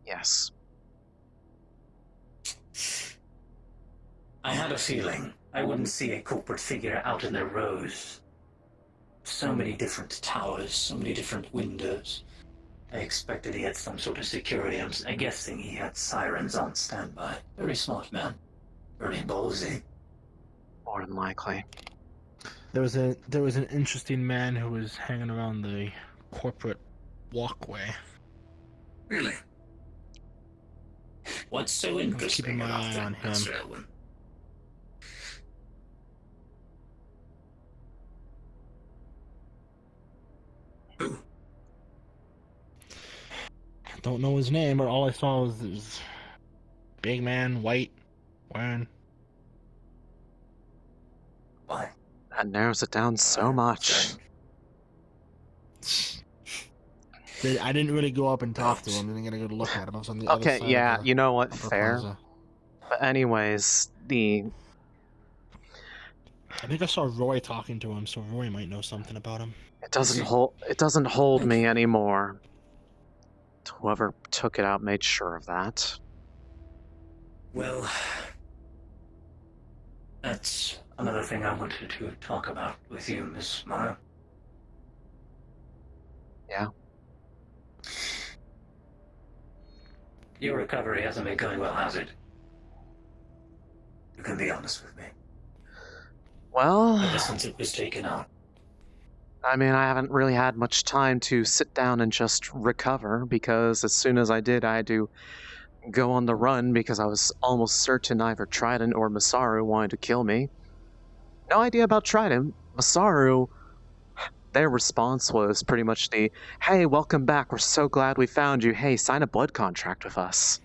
Yes. I had a feeling I wouldn't see a corporate figure out in the rows. So many different towers, so many different windows. I expected he had some sort of security. I'm guessing he had Sirens on standby. Very smart man. Very ballsy. More than likely. There was an interesting man who was hanging around the corporate walkway. Really? What's so interesting keeping my about eye that, on him. Master Elwyn? Who? Don't know his name, but all I saw was this big man, white, wearing. Why? That narrows it down so much. I didn't really go up and talk to him. I didn't get a good look at him. I was on the other Okay, side yeah, of the you know what? upper Fair. plaza. But anyways, I think I saw Roy talking to him, so Roy might know something about him. it doesn't hold me anymore. Whoever took it out made sure of that. Well, that's another thing I wanted to talk about with you, Miss Mara. Yeah. Your recovery hasn't been going well, has it? You can be honest with me. Well, Ever since it was taken out. I mean, I haven't really had much time to sit down and just recover, because as soon as I did, I had to go on the run because I was almost certain either Trident or Masaru wanted to kill me. No idea about Trident. Masaru, their response was pretty much the, "Hey, welcome back, we're so glad we found you. Hey, sign a blood contract with us."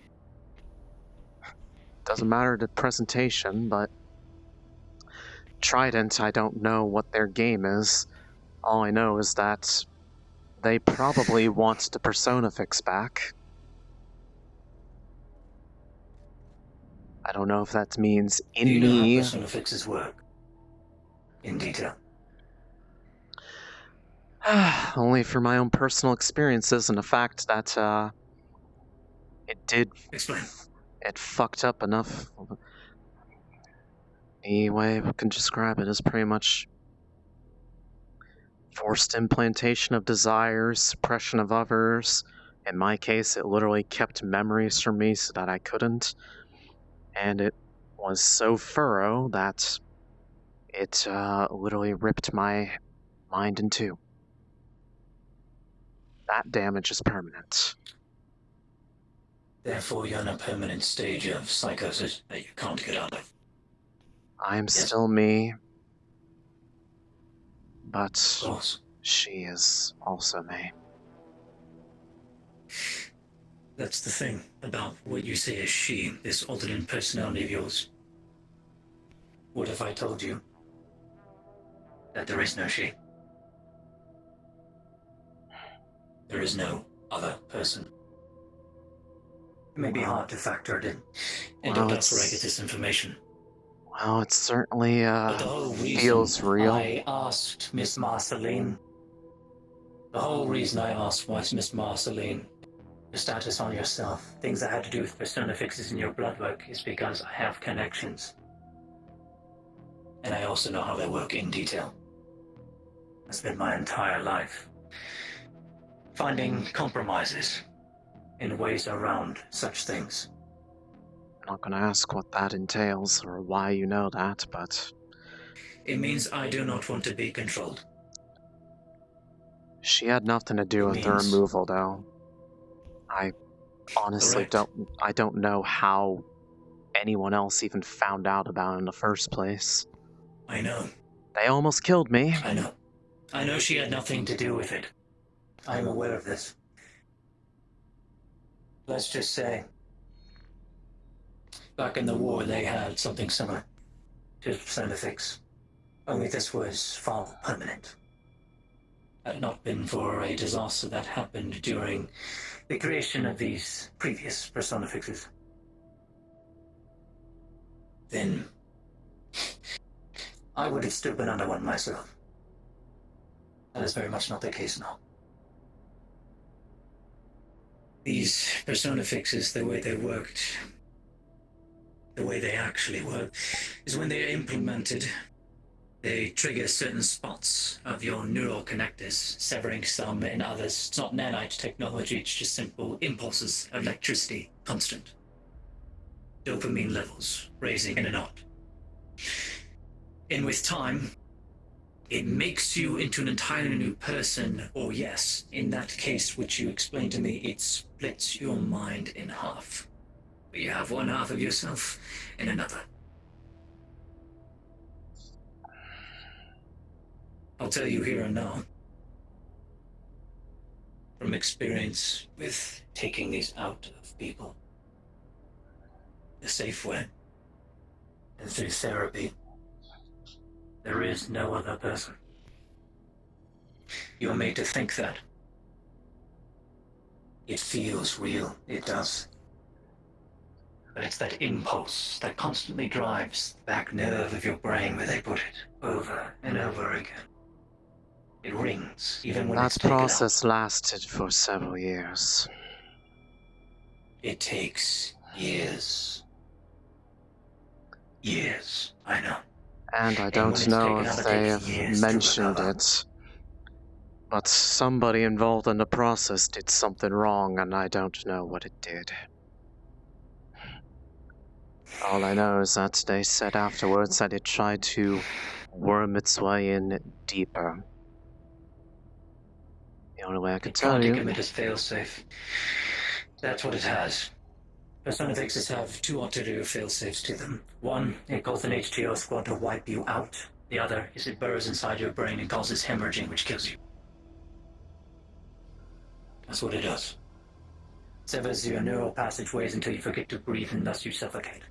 Doesn't matter the presentation, but Trident, I don't know what their game is. All I know is that they probably want the Persona Fix back. I don't know if that means in Do you know me. how Persona Fixes work? In detail. Only for my own personal experiences and the fact that it did. Explain. It fucked up enough. Any way I can describe it is pretty much forced implantation of desires, suppression of others. In my case, it literally kept memories from me so that I couldn't. And it was so thorough that it literally ripped my mind in two. That damage is permanent. Therefore, you're in a permanent stage of psychosis that you can't get out of. I am still me, but Of course. she is also me. That's the thing about what you say is she, this alternate personality of yours. What if I told you that there is no she? There is no other person. It may be hard to factor it in, and Well, that's where I get this information. Well, it certainly But the whole reason feels real. I asked Miss Marceline. The whole reason I asked was Miss Marceline. The status on yourself, things that had to do with persona fixes in your blood work, is because I have connections. And I also know how they work in detail. I spent my entire life finding compromises in ways around such things. I'm not going to ask what that entails or why you know that, but It means I do not want to be controlled. she had nothing to do with the means- removal, though. I honestly Correct. I don't know how anyone else even found out about it in the first place. I know. They almost killed me. I know. I know she had nothing to do with it. I'm aware of this. Let's just say, back in the war they had something similar to Persona Fix. Only this was far more permanent. Had it not been for a disaster that happened during the creation of these previous Persona Fixes, then I would have still been under one myself. That is very much not the case now. These Persona Fixes, the way they worked, the way they actually work, is when they are implemented, they trigger certain spots of your neural connectors, severing some in others. It's not nanite technology, it's just simple impulses of electricity, constant. Dopamine levels raising in and out. And with time, it makes you into an entirely new person, or yes, in that case which you explained to me, it splits your mind in half. You have one half of yourself and another. I'll tell you here and now, from experience with taking these out of people, the safe way, and through therapy, there is no other person. You're made to think that. It feels real, it does. But it's that impulse that constantly drives the back nerve of your brain where they put it, over and over again. It rings, even when it's That taken out. process lasted for several years. It takes years. Years, I know. And I when don't it's know taken if out, it they takes have years to mentioned recover. it, but somebody involved in the process did something wrong, and I don't know what it did. All I know is that they said afterwards that it tried to worm its way in deeper. The only way I can tell Trying to you. commit as failsafe. That's what it has. Persona Fixes have two ulterior failsafes to them. One, it calls an HTO squad to wipe you out. The other is it burrows inside your brain and causes hemorrhaging, which kills you. That's what it does. Severs your neural passageways until you forget to breathe and thus you suffocate.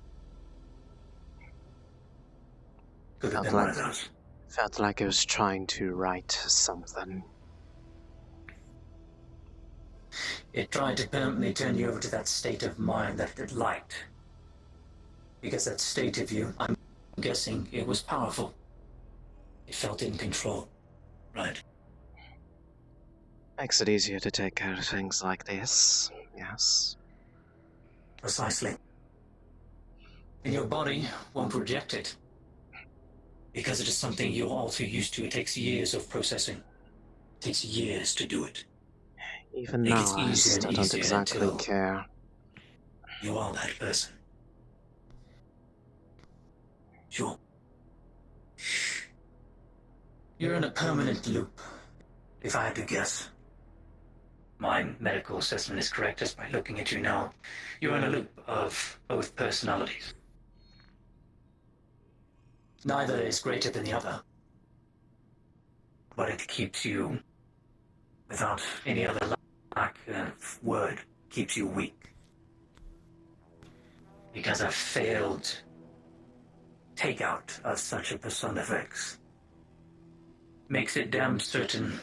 Could have been one of those. Felt like I was trying to write something. It tried to permanently turn you over to that state of mind that it liked. Because that state of you, I'm guessing it was powerful. It felt in control, right? Makes it easier to take care of things like this, yes. Precisely. And your body won't reject it. Because it is something you're all too used to. It takes years of processing. It takes years to do it. Even Make now, it I easier and don't easier exactly until care. you are that person. Sure. You're in a permanent loop, if I had to guess. My medical assessment is correct just by looking at you now. You're in a loop of both personalities. Neither is greater than the other. But it keeps you, without any other lack of word, keeps you weak. Because a failed takeout of such a Persona Fix makes it damn certain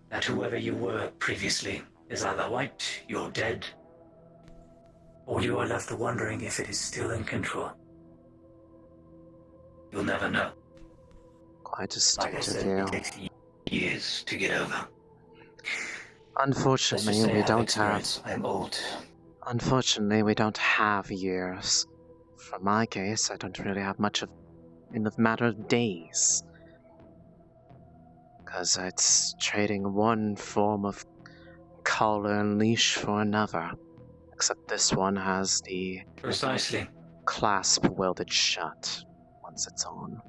that whoever you were previously is either wiped, you're dead, or you are left wondering if it is still in control. You'll never know. Quite a Like I state of said, you. it takes years to get over. Unfortunately, Let's just say we I don't experience. I'm old. Unfortunately, we don't have years. For my case, I don't really have much of in the matter of days. Because it's trading one form of collar and leash for another. Except this one has the Precisely. clasp welded shut once it's on.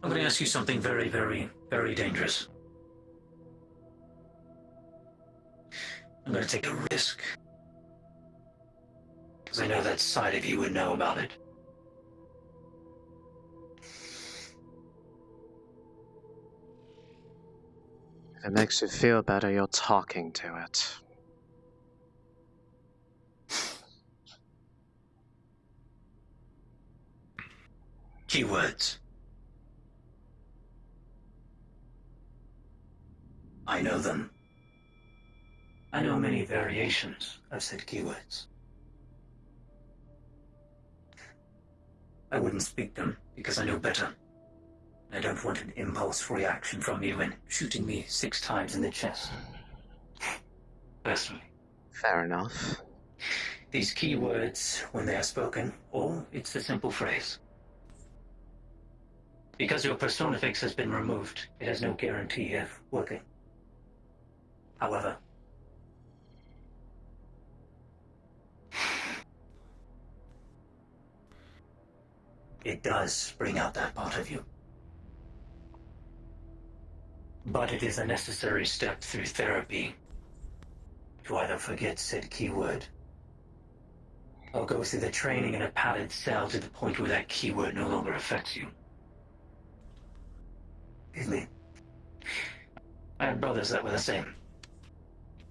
I'm going to ask you something very, very, very dangerous. I'm going to take a risk. Because I know that side of you would know about it. If it makes you feel better, you're talking to it. Keywords. I know them. I know many variations of said keywords. I wouldn't speak them because I know better. I don't want an impulse reaction from you in shooting me 6 times in the chest. Personally. Fair enough. These keywords, when they are spoken, or it's a simple phrase. Because your Persona Fix has been removed, it has no guarantee of working. However, it does bring out that part of you. But it is a necessary step through therapy to either forget said keyword or go through the training in a padded cell to the point where that keyword no longer affects you. Believe me, I had brothers that were the same.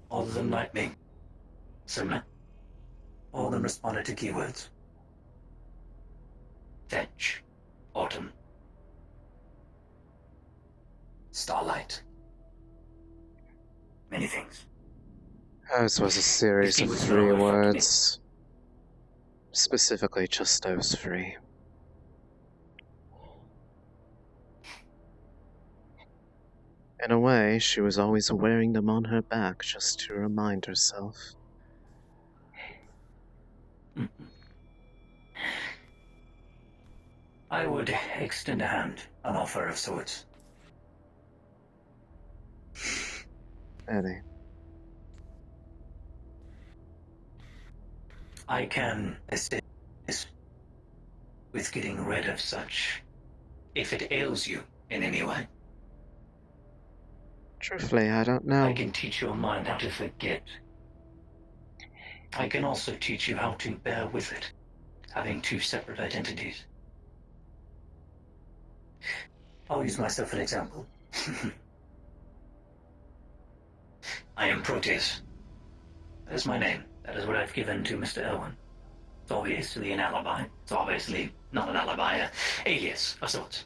All of them like me. Similar. All of them responded to keywords. Fetch. Autumn. Starlight. many things. Hers was a series If he of was 3 no effect me. words. Specifically just those 3. In a way, she was always wearing them on her back just to remind herself. I would extend a hand, an offer of sorts. Eddie. I can assist with getting rid of such, if it ails you in any way. Truthfully, I don't know. I can teach your mind how to forget. I can also teach you how to bear with it, having 2 separate identities. I'll use myself as an example. I am Proteus. That is my name. That is what I've given to Mr. Elwyn. It's obviously an alibi. It's obviously not an alibi, an alias of sorts.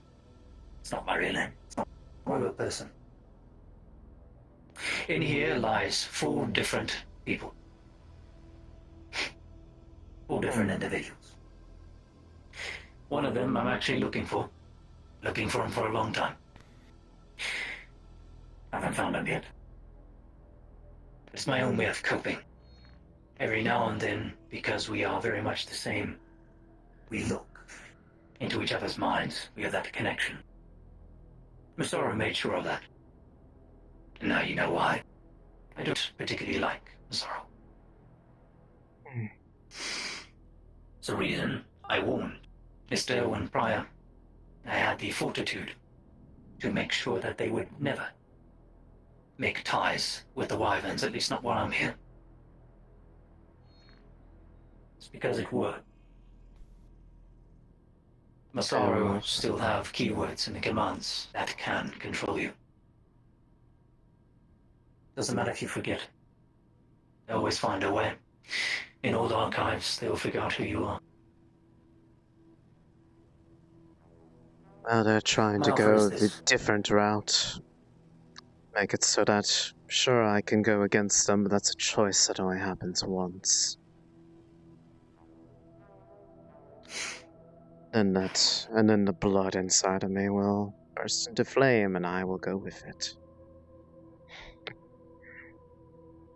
It's not my real name. It's not my real person. In here lies 4 different people. 4 different individuals. One of them I'm actually looking for. Looking for him for a long time. Haven't found him yet. It's my own way of coping. Every now and then, because we are very much the same, we look into each other's minds. We have that connection. Masaru made sure of that. And now you know why. I don't particularly like Masaru. It's the reason I warned Mr. Owen prior. I had the fortitude to make sure that they would never make ties with the Wyverns, at least not while I'm here. It's because it would. Masaru still have keywords in the commands that can control you. Doesn't matter if you forget. They always find a way. In old archives, they'll figure out who you are. Well, they're trying to My go offer is the this. different route. Make it so that, sure, I can go against them, but that's a choice that only happens once. And then the blood inside of me will burst into flame, and I will go with it.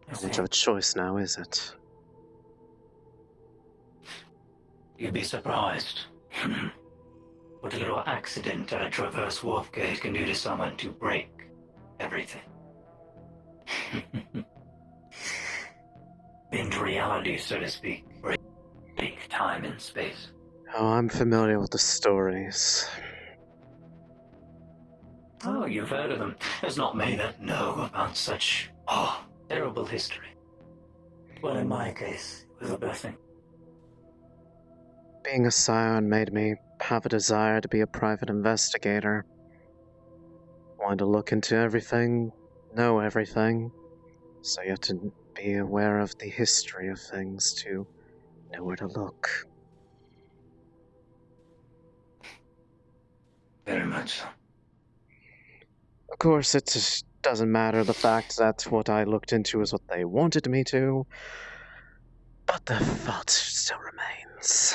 How much of a choice now is it? You'd be surprised. What a little accident at a traverse warp gate can do to someone to break everything. Bend reality, so to speak. Break time and space. Oh, I'm familiar with the stories. Oh, you've heard of them. There's not many that know about such, terrible history. Well, in my case, it was a blessing. Being a scion made me have a desire to be a private investigator. Wanted to look into everything, know everything, so you have to be aware of the history of things to know where to look. Very much so. Of course, it just doesn't matter the fact that what I looked into is what they wanted me to, but the fault still remains.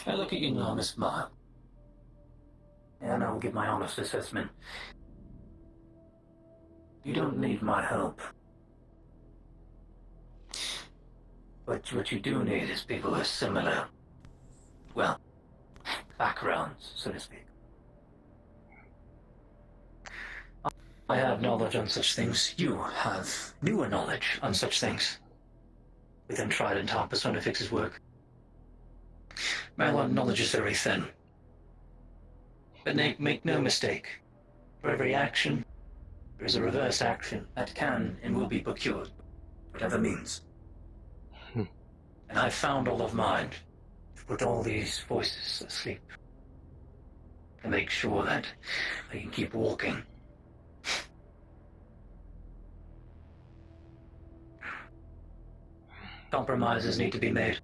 I look at you now and smile. And I will give my honest assessment. You don't need my help. But what you do need is people with similar, well, backgrounds, so to speak. I have knowledge on such things. You have newer knowledge on such things. Within Trident, how Persona fixes work. My knowledge is very thin. But make no mistake. For every action, there is a reverse action that can and will be procured, whatever means. And I've found all of mine to put all these voices asleep. To make sure that I can keep walking. Compromises need to be made.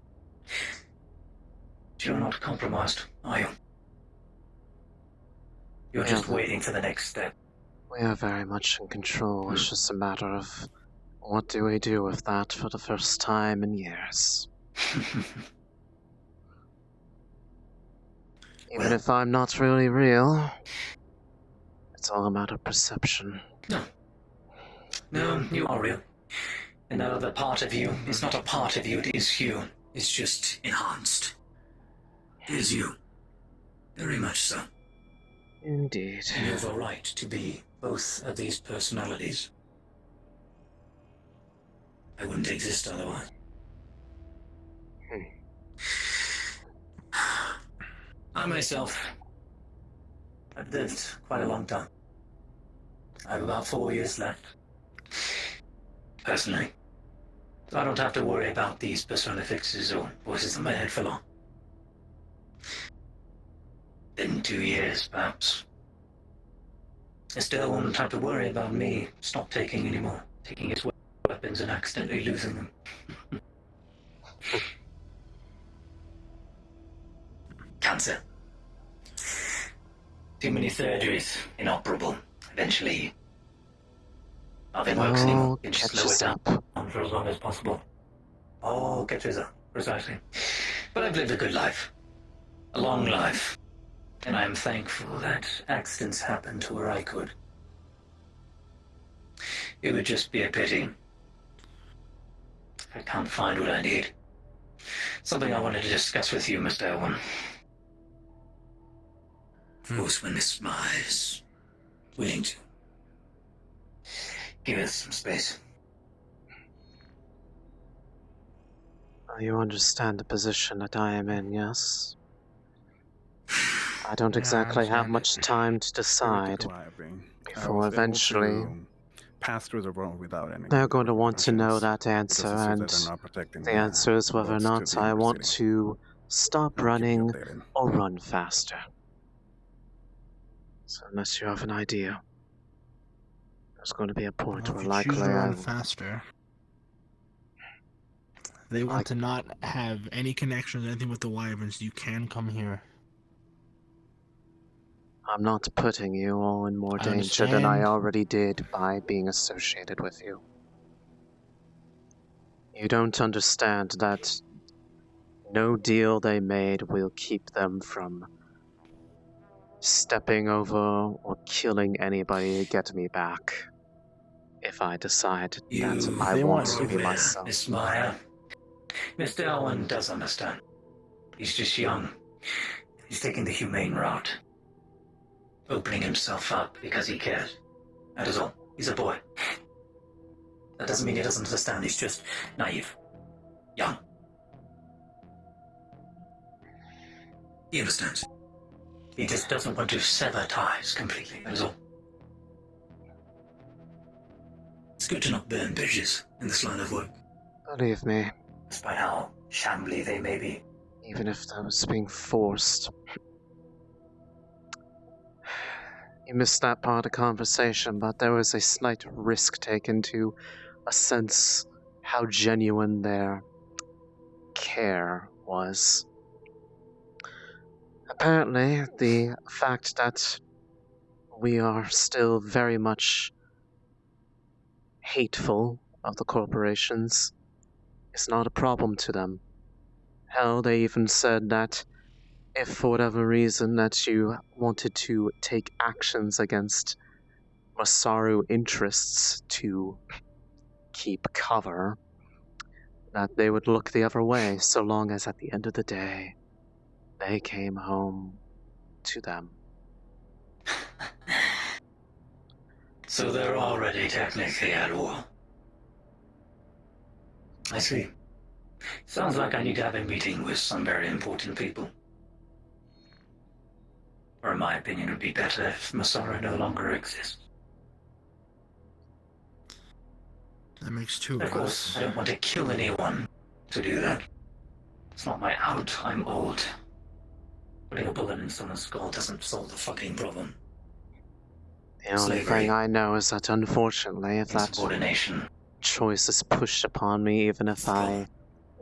You're not compromised, are you? You're just waiting for the next step. We are very much in control. It's just a matter of what do we do with that for the first time in years. Even if I'm not really real, it's all a matter of perception. No, you are real. And that other part of you is not a part of you, it is you. It's just enhanced. It is you. Very much so. Indeed. And you have a right to be both of these personalities. I wouldn't exist otherwise. I myself, I've lived quite a long time. I have about 4 years left. Personally. So I don't have to worry about these personifics or voices in my head for long. Been 2 years, perhaps. I still won't have to worry about me stop taking anymore. Taking his weapons and accidentally losing them. Cancer. Too many surgeries. Inoperable. Eventually, nothing works anymore. You just slow it down for as long as possible. Oh, catches up. Precisely. But I've lived a good life. A long life. And I'm thankful that accidents happen to where I could. It would just be a pity if I can't find what I need. Something I wanted to discuss with you, Mr. Elwyn. Of course, when Miss Ma is willing to give us some space. You understand the position that I am in, yes? I don't exactly have much time to decide before eventually pass through the road without any. They're going to want to know that answer, and the answer is whether or not I want to stop running or run faster. So unless you have an idea, there's going to be a point where likely choose to run I faster. They want to not have any connection or anything with the Wyverns. You can come here. I'm not putting you all in more danger than I already did by being associated with you. You don't understand that no deal they made will keep them from stepping over or killing anybody to get me back if I decide that I want to be myself. Miss Maya. Mr. Elwyn does understand. He's just young. He's taking the humane route. Opening himself up because he cares. That is all. He's a boy. That doesn't mean he doesn't understand. He's just naive. Young. He understands. He just doesn't want to sever ties completely. That is all. It's good to not burn bridges in this line of work. Believe me. Despite how shambly they may be. Even if that was being forced. You missed that part of the conversation, but there was a slight risk taken to sense how genuine their care was. Apparently, the fact that we are still very much hateful of the corporations is not a problem to them. Hell, they even said that if for whatever reason that you wanted to take actions against Masaru interests to keep cover, that they would look the other way so long as at the end of the day they came home to them. So they're already technically at war. I see. Sounds like I need to have a meeting with some very important people. Or in my opinion, it would be better if Masaru no longer exists. That makes two of us. Of course, I don't want to kill anyone to do that. It's not my out, I'm old. Putting a bullet in someone's skull doesn't solve the fucking problem. The only thing I know is that unfortunately, if that Insubordination. choice is pushed upon me, even if I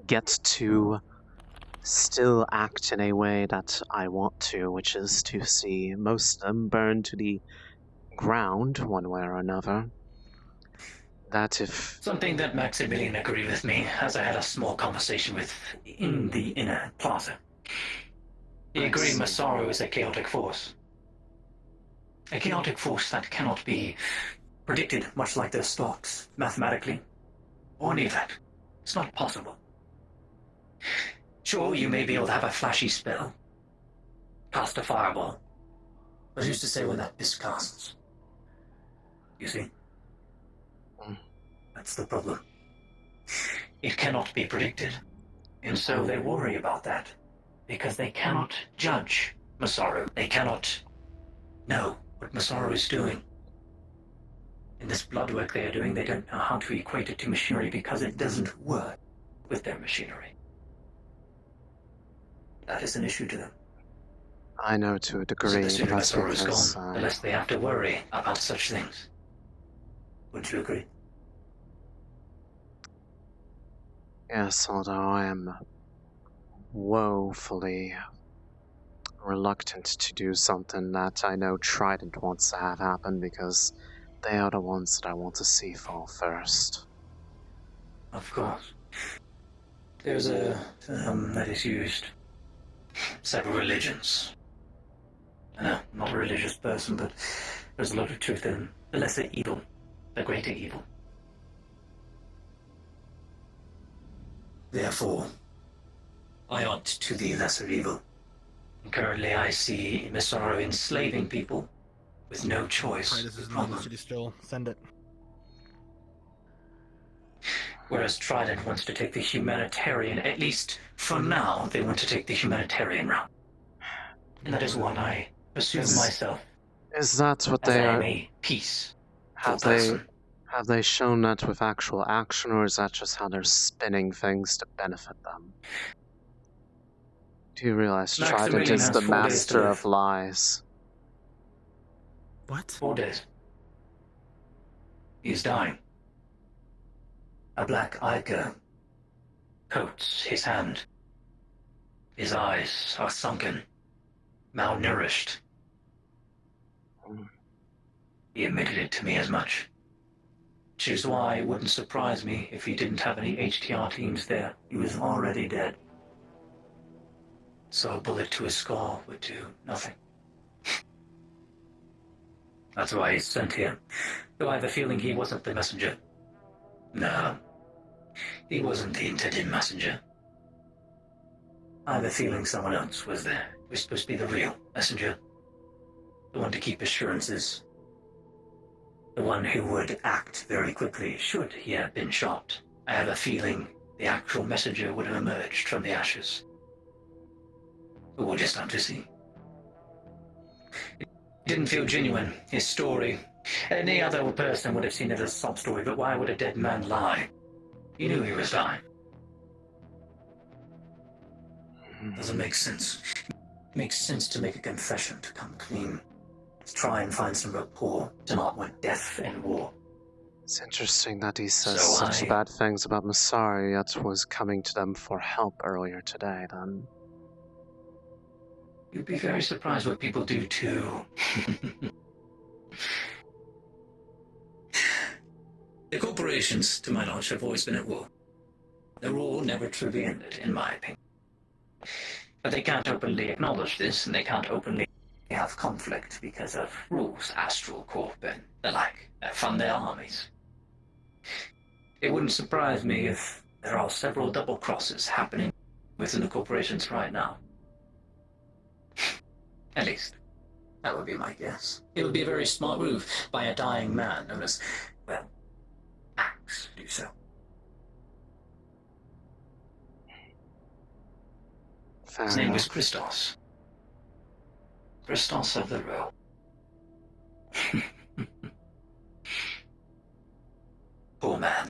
get to still act in a way that I want to, which is to see most of them burned to the ground, one way or another. That if... Something that Maximilian agreed with me, as I had a small conversation with in the inner plaza. He agreed Masaru is a chaotic force. A chaotic force that cannot be predicted, much like their stocks, mathematically. Or any of that. It's not possible. Sure, you may be able to have a flashy spell. Cast a fireball. But who's to say when that miscasts? You see? That's the problem. It cannot be predicted. And so they worry about that. Because they cannot judge Masaru. They cannot know what Masaru is doing. In this blood work they are doing, they don't know how to equate it to machinery because it doesn't work with their machinery. That is an issue to them. I know to a degree, So the sooner that's Masaru is because gone, the less they have to worry about such things. Wouldn't you agree? yes, although I am woefully reluctant to do something that I know Trident wants to have happen because they are the ones that I want to see fall first. Of course. There's a term that is used. Several religions. No, not a religious person, but there's a lot of truth in the lesser evil, the greater evil. Therefore, I ought to the lesser evil. Currently I see Masaru enslaving people with no choice. Titus is not in the city still. Send it. Whereas Trident wants to take the humanitarian, at least for now, they want to take the humanitarian route. And that is what I pursue myself. Is that what as they I am are? a peace. Have they shown that with actual action, or is that just how they're spinning things to benefit them? Do you realize Trident Maximilian is has the 4 days to master live. of lies? What? 4 days. He is dying. A black-eyed girl coats his hand. His eyes are sunken, malnourished. He admitted it to me as much. Which is why it wouldn't surprise me if he didn't have any HTR teams there. He was already dead. So a bullet to his skull would do nothing. That's why he's sent here. Though I have a feeling he wasn't the messenger. No. He wasn't the intended messenger. I have a feeling someone else was there. He was supposed to be the real messenger. The one to keep assurances. The one who would act very quickly should he have been shot. I have a feeling the actual messenger would have emerged from the ashes. But we'll just have to see. It didn't feel genuine, his story. Any other person would have seen it as a sob story, but why would a dead man lie? He knew he was dying. Doesn't make sense. It makes sense to make a confession, to come clean. To try and find some rapport, to not want death and war. It's interesting that he says So such I- bad things about Masaru, yet was coming to them for help earlier today, then. You'd be very surprised what people do too. The corporations, to my knowledge, have always been at war. The war never truly ended, in my opinion. But they can't openly acknowledge this, and they can't openly have conflict because of rules, Astral Corp, and the like, that fund their armies. It wouldn't surprise me if there are several double crosses happening within the corporations right now. At least, that would be my guess. It would be a very smart move by a dying man known as, well, Axe do so. Fair His name enough. was Christos. Christos of the Row. Poor man.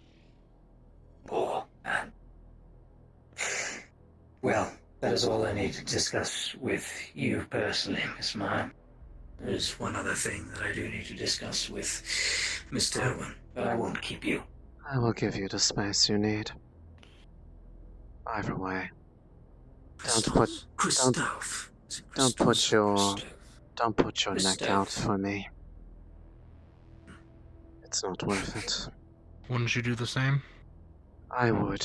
Poor man. Well, that is all I need to discuss with you personally, Miss Mime. There's one other thing that I do need to discuss with Mr. Irwin, but I won't keep you. I will give you the space you need. Either way. Don't put your neck out for me. It's not worth it. Wouldn't you do the same? I would.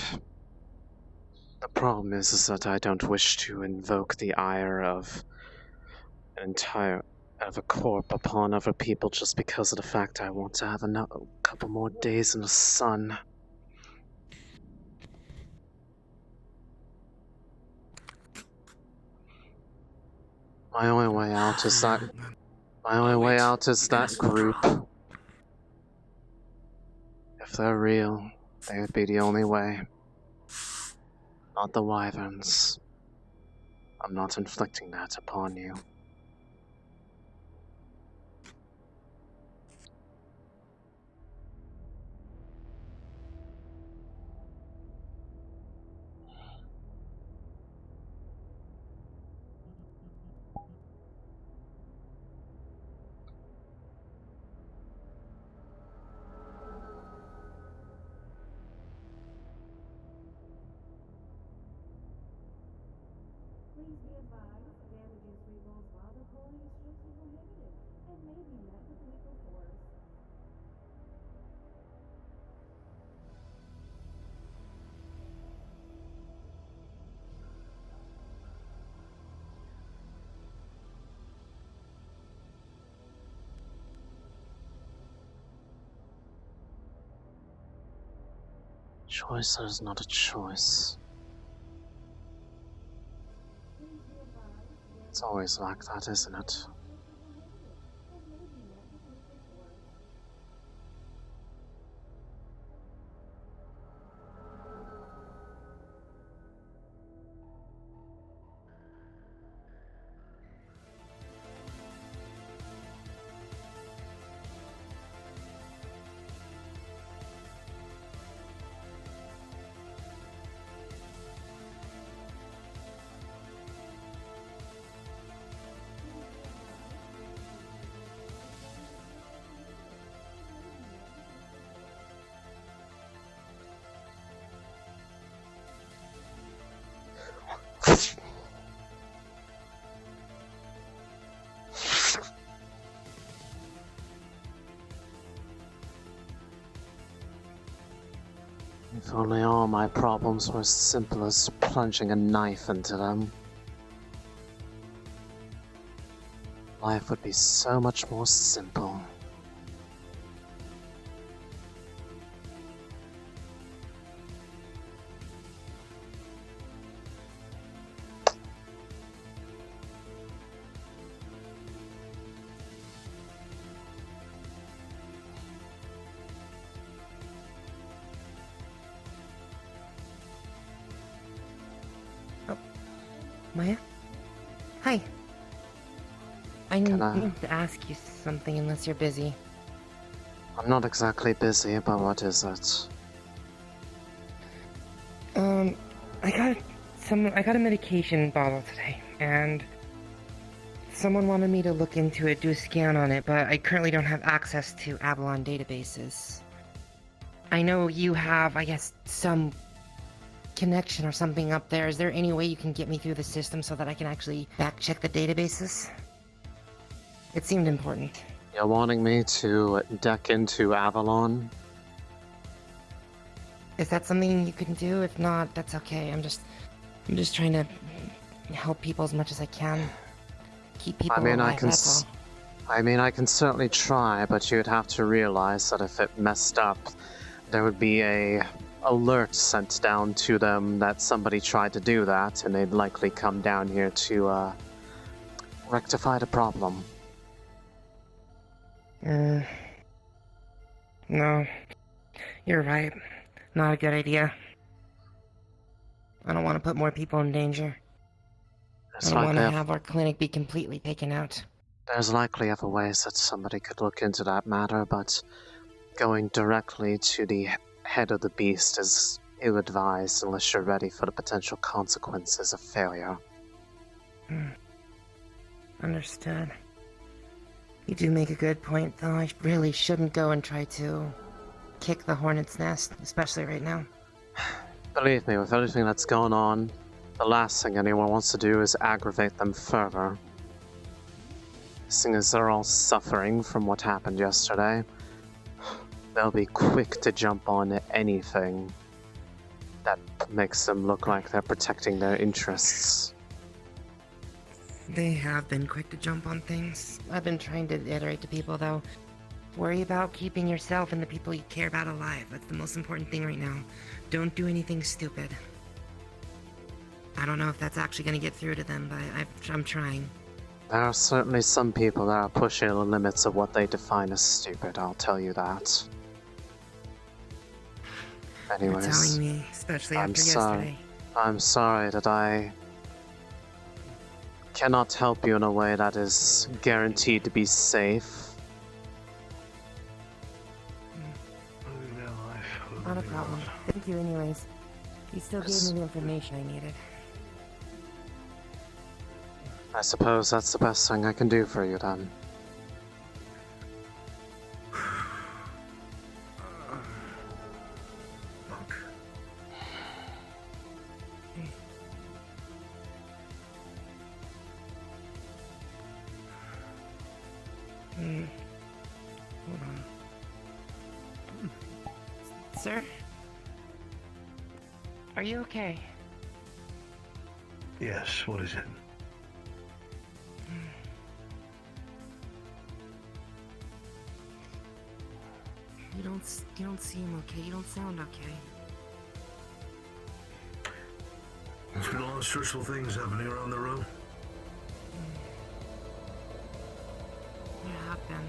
The problem is that I don't wish to invoke the ire of a corp upon other people just because of the fact I want to have a couple more days in the sun. My only way out is that. My only way out is that group. If they're real, they would be the only way. Not the wyverns. I'm not inflicting that upon you. Choice is not a choice. It's always like that, isn't it? If only all my problems were as simple as plunging a knife into them. Life would be so much more simple. Maya? Hi. I Can I- need to ask you something unless you're busy. I'm not exactly busy, but what is it? I got a medication bottle today, and someone wanted me to look into it, do a scan on it, but I currently don't have access to Avalon databases. I know you have, I guess, some connection or something up there. Is there any way you can get me through the system so that I can actually back check the databases? It seemed important. You're wanting me to deck into Avalon? Is that something you can do? If not, that's okay. I'm just trying to help people as much as I can. Keep people alive, that's all. I can certainly try, but you'd have to realize that if it messed up, there would be a alert sent down to them that somebody tried to do that, and they'd likely come down here to rectify the problem. No. You're right. Not a good idea. I don't want to put more people in danger. I don't want to have our clinic be completely taken out. There's likely other ways that somebody could look into that matter, but going directly to the head of the beast is ill-advised unless you're ready for the potential consequences of failure. Understood. You do make a good point, though. I really shouldn't go and try to kick the hornet's nest, especially right now. Believe me, with everything that's going on, the last thing anyone wants to do is aggravate them further. Seeing as they're all suffering from what happened yesterday, they'll be quick to jump on anything that makes them look like they're protecting their interests. They have been quick to jump on things. I've been trying to iterate to people, though. Worry about keeping yourself and the people you care about alive. That's the most important thing right now. Don't do anything stupid. I don't know if that's actually going to get through to them, but I'm trying. There are certainly some people that are pushing the limits of what they define as stupid, I'll tell you that. Anyways, You're telling me, especially after yesterday. I'm sorry that I cannot help you in a way that is guaranteed to be safe. Not a problem. Thank you anyways. You still gave me the information I needed. I suppose that's the best thing I can do for you then. Hold on. Sir? Are you okay? Yes, what is it? You don't seem okay. You don't sound okay. There's been a lot of stressful things happening around the room. You have been.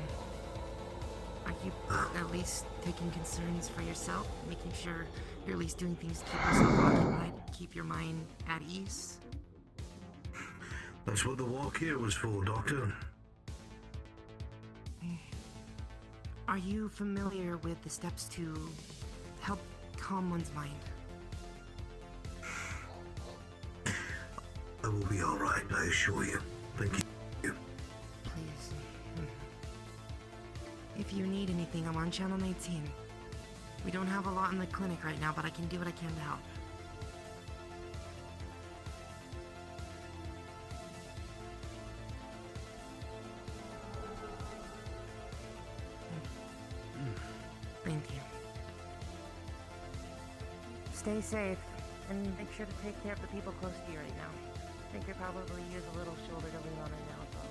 Are you at least taking concerns for yourself? Making sure you're at least doing things to keep yourself occupied, keep your mind at ease? That's what the walk here was for, Doctor. Are you familiar with the steps to help calm one's mind? I will be alright, I assure you. Thank you. Please. If you need anything, I'm on Channel 19. We don't have a lot in the clinic right now, but I can do what I can to help. Thank you. Stay safe, and make sure to take care of the people close to you right now. I think you're probably use a little shoulder to lean on right now as well.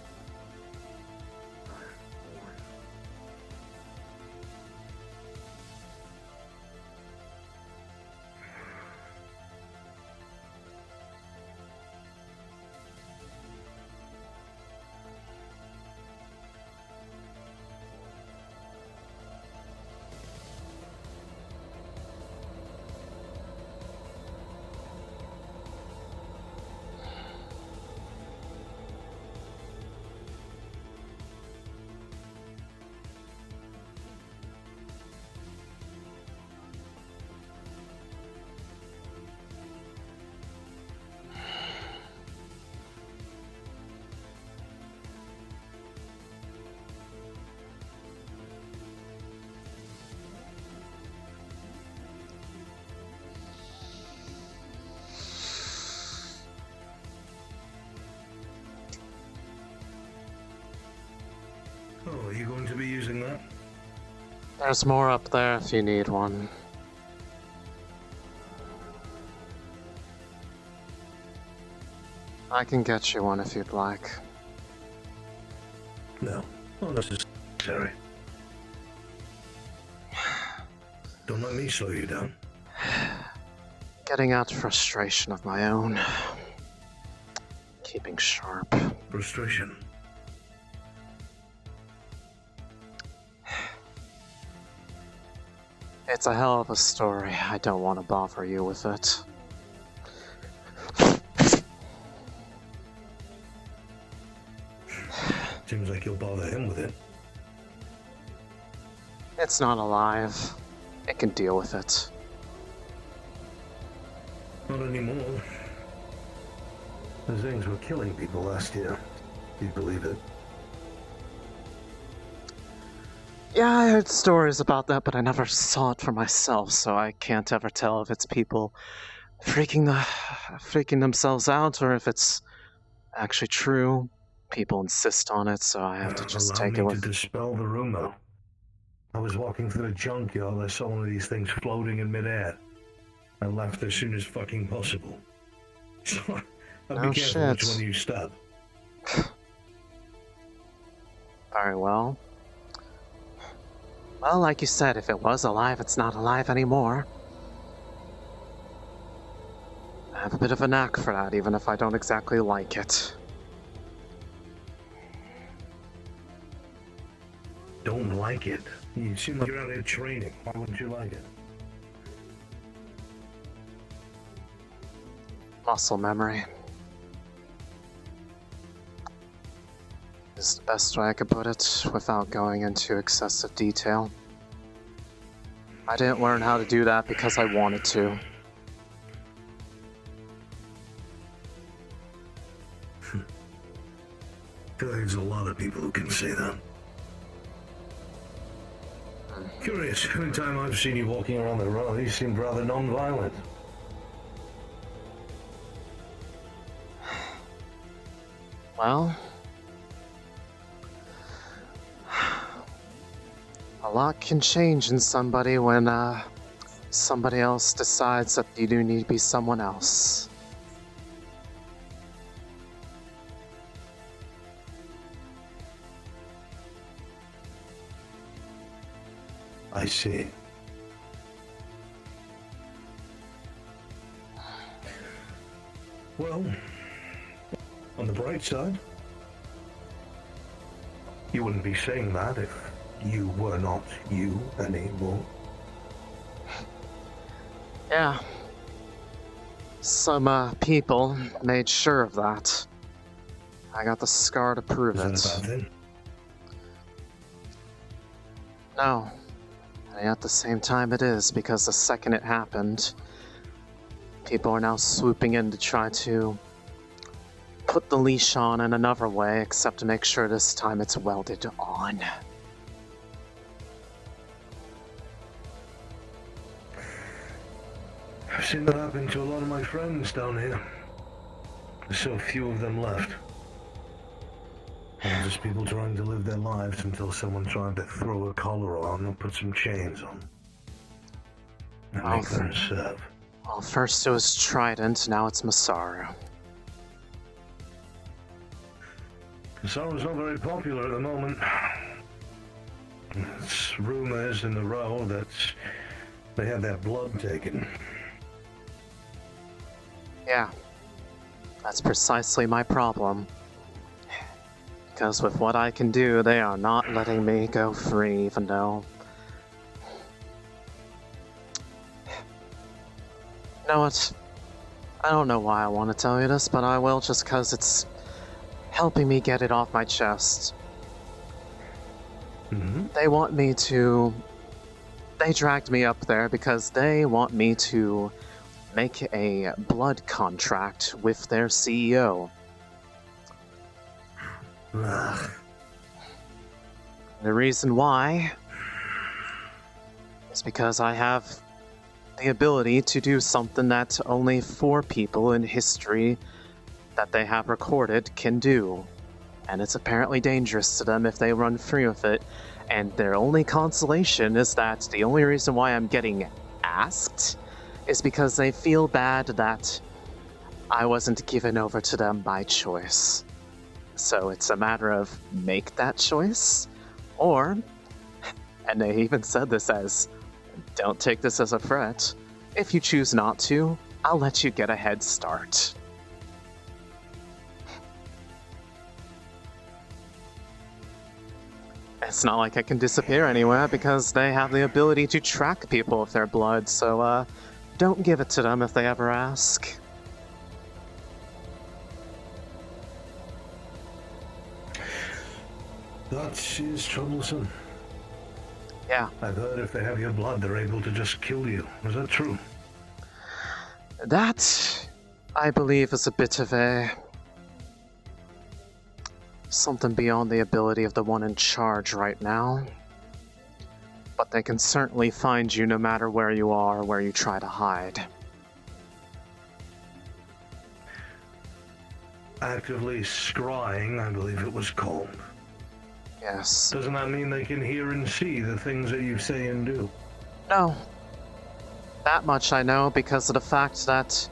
Oh, are you going to be using that? There's more up there if you need one. I can get you one if you'd like. No, not necessary. Don't let me slow you down. Getting out frustration of my own. Keeping sharp. Frustration? It's a hell of a story. I don't want to bother you with it. Seems like you'll bother him with it. It's not alive. It can deal with it. Not anymore. The Zings were killing people last year. Do you believe it? Yeah, I heard stories about that, but I never saw it for myself, so I can't ever tell if it's people freaking themselves out or if it's actually true. People insist on it, so I have to just take it with. Allow me to dispel the rumor. I was walking through the junkyard, I saw one of these things floating in midair. I left as soon as fucking possible. So, I'd Oh, be careful which shit. one you stab. Very well. Well, like you said, if it was alive, it's not alive anymore. I have a bit of a knack for that, even if I don't exactly like it. Don't like it? You seem like you're out there training. Why wouldn't you like it? Muscle memory is the best way I could put it without going into excessive detail. I didn't learn how to do that because I wanted to. I feel like there's a lot of people who can say that. Curious, every time I've seen you walking around the road, you seemed rather non-violent. Well, a lot can change in somebody when somebody else decides that you do need to be someone else. I see. Well, on the bright side, you wouldn't be saying that if you were not you anymore. Yeah. Some people made sure of that. I got the scar to prove it. Is that a bad thing? No. And at the same time it is, because the second it happened, people are now swooping in to try to put the leash on in another way, except to make sure this time it's welded on. I've seen that happen to a lot of my friends down here. There's so few of them left. And just people trying to live their lives until someone trying to throw a collar on or put some chains on. And make them serve. Well, first it was Trident, now it's Masaru. Masaru's not very popular at the moment. There's rumors in the row that they had their blood taken. Yeah. That's precisely my problem. Because with what I can do, they are not letting me go free, even though... You know what? I don't know why I want to tell you this, but I will just because it's helping me get it off my chest. They want me to... They dragged me up there because they want me to make a blood contract with their CEO. Ugh. The reason why is because I have the ability to do something that only 4 people in history that they have recorded can do. And it's apparently dangerous to them if they run free with it. And their only consolation is that the only reason why I'm getting asked is because they feel bad that I wasn't given over to them by choice. So it's a matter of make that choice, or, and they even said this as, don't take this as a threat. If you choose not to, I'll let you get a head start. It's not like I can disappear anywhere because they have the ability to track people with their blood, so don't give it to them if they ever ask. That is troublesome. Yeah. I've heard if they have your blood, they're able to just kill you. Is that true? That, I believe, is a bit of a... something beyond the ability of the one in charge right now. But they can certainly find you no matter where you are or where you try to hide. Actively scrying, I believe it was called. Yes. Doesn't that mean they can hear and see the things that you say and do? No. That much I know because of the fact that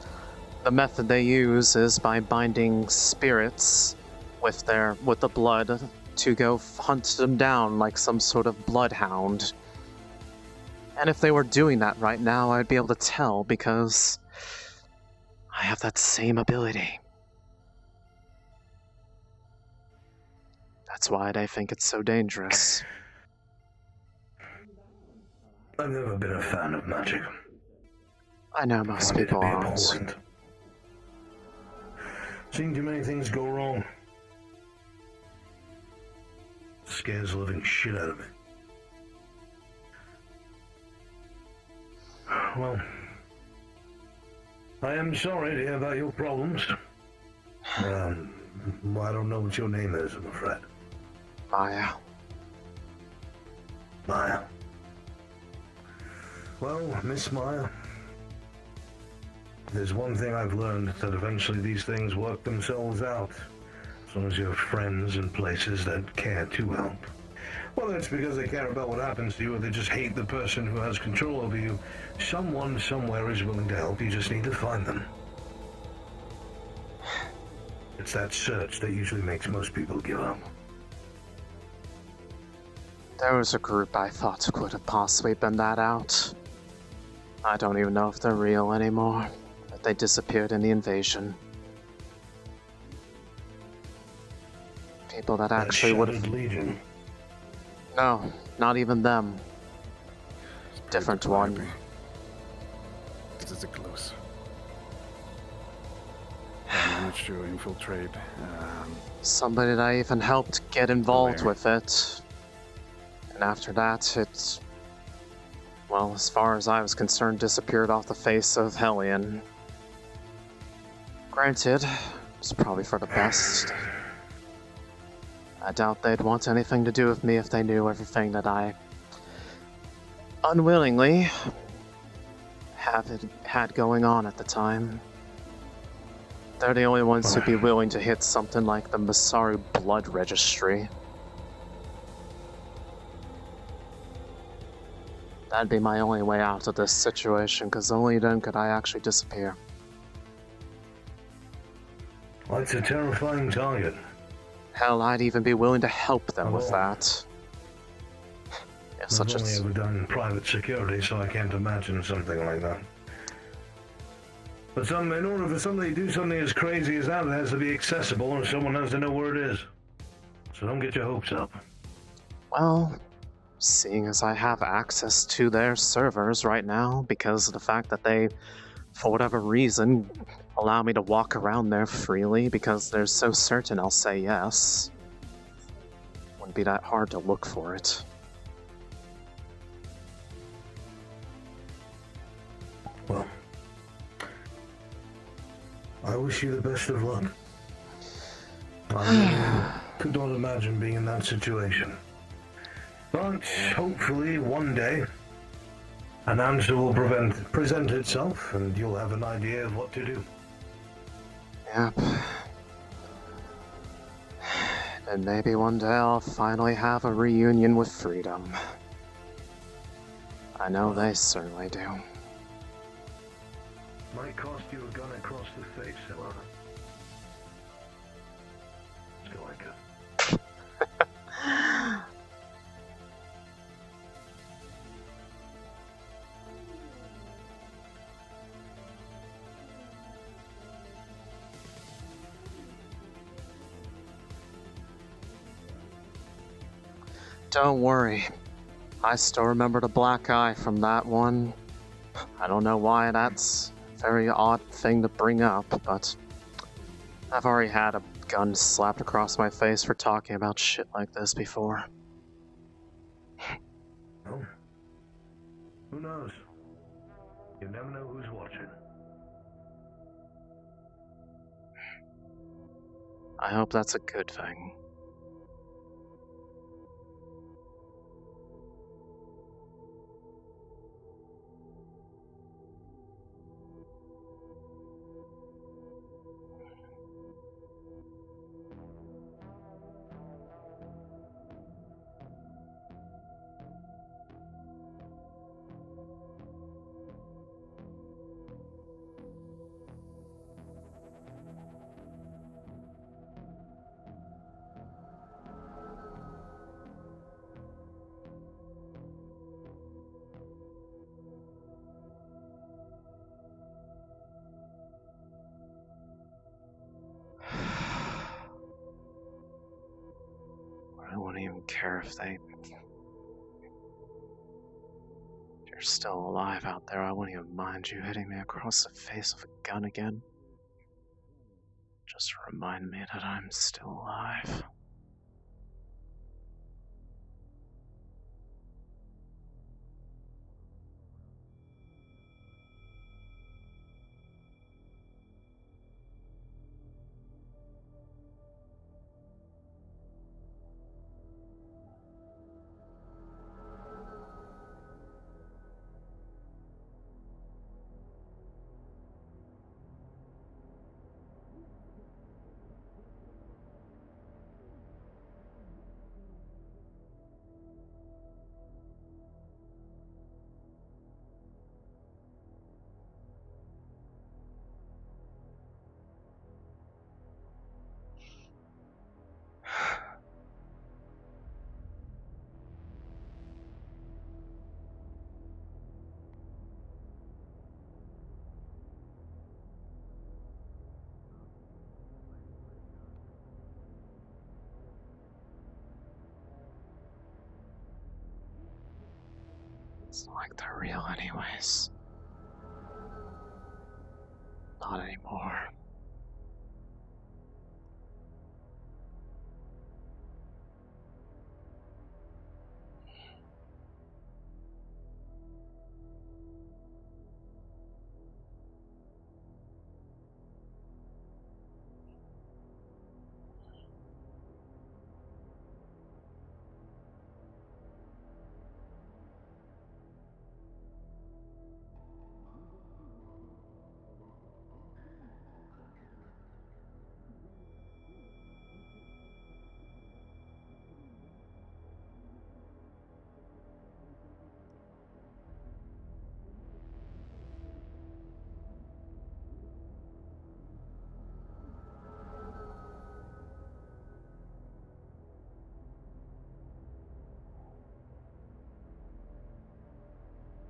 the method they use is by binding spirits with the blood to go hunt them down like some sort of bloodhound. And if they were doing that right now, I'd be able to tell because I have that same ability. That's why they think it's so dangerous. I've never been a fan of magic. I know most people aren't. Seen too many things go wrong. Scares the living shit out of me. Well, I am sorry to hear about your problems. I don't know what your name is, I'm afraid. Maya. Maya. Well, Miss Maya, there's one thing I've learned, that eventually these things work themselves out, as long as you have friends and places that care to help. Whether it's because they care about what happens to you or they just hate the person who has control over you, someone somewhere is willing to help, you just need to find them. It's that search that usually makes most people give up. There was a group I thought could have possibly been that out. I don't even know if they're real anymore. But they disappeared in the invasion. People that actually would have... Legion. No, not even them. Different one. This is close. I managed to infiltrate. Somebody that I even helped get involved with it. And after that, it, well, as far as I was concerned, disappeared off the face of Hellion. Granted, it's probably for the best. I doubt they'd want anything to do with me if they knew everything that I unwillingly had going on at the time. They're the only ones who'd be willing to hit something like the Masaru Blood Registry. That'd be my only way out of this situation, because only then could I actually disappear. Well, it's a terrifying target. Hell, I'd even be willing to help them with that. If I've only ever done private security, so I can't imagine something like that. But in order for somebody to do something as crazy as that, it has to be accessible, and someone has to know where it is. So don't get your hopes up. Well, seeing as I have access to their servers right now, because of the fact that they, for whatever reason, allow me to walk around there freely because they're so certain I'll say yes. Wouldn't be that hard to look for it. Well, I wish you the best of luck. I could not imagine being in that situation. But hopefully one day, an answer will present itself and you'll have an idea of what to do. Yep. And maybe one day I'll finally have a reunion with freedom. I know they certainly do. Might cost you a gun across the face, however. Still like it. Don't worry. I still remember the black eye from that one. I don't know why that's a very odd thing to bring up, but I've already had a gun slapped across my face for talking about shit like this before. Well, who knows? You never know who's watching. I hope that's a good thing. I wouldn't even care if they're still alive out there. I wouldn't even mind you hitting me across the face with a gun again. Just to remind me that I'm still alive. It's not like they're real anyways. Not anymore.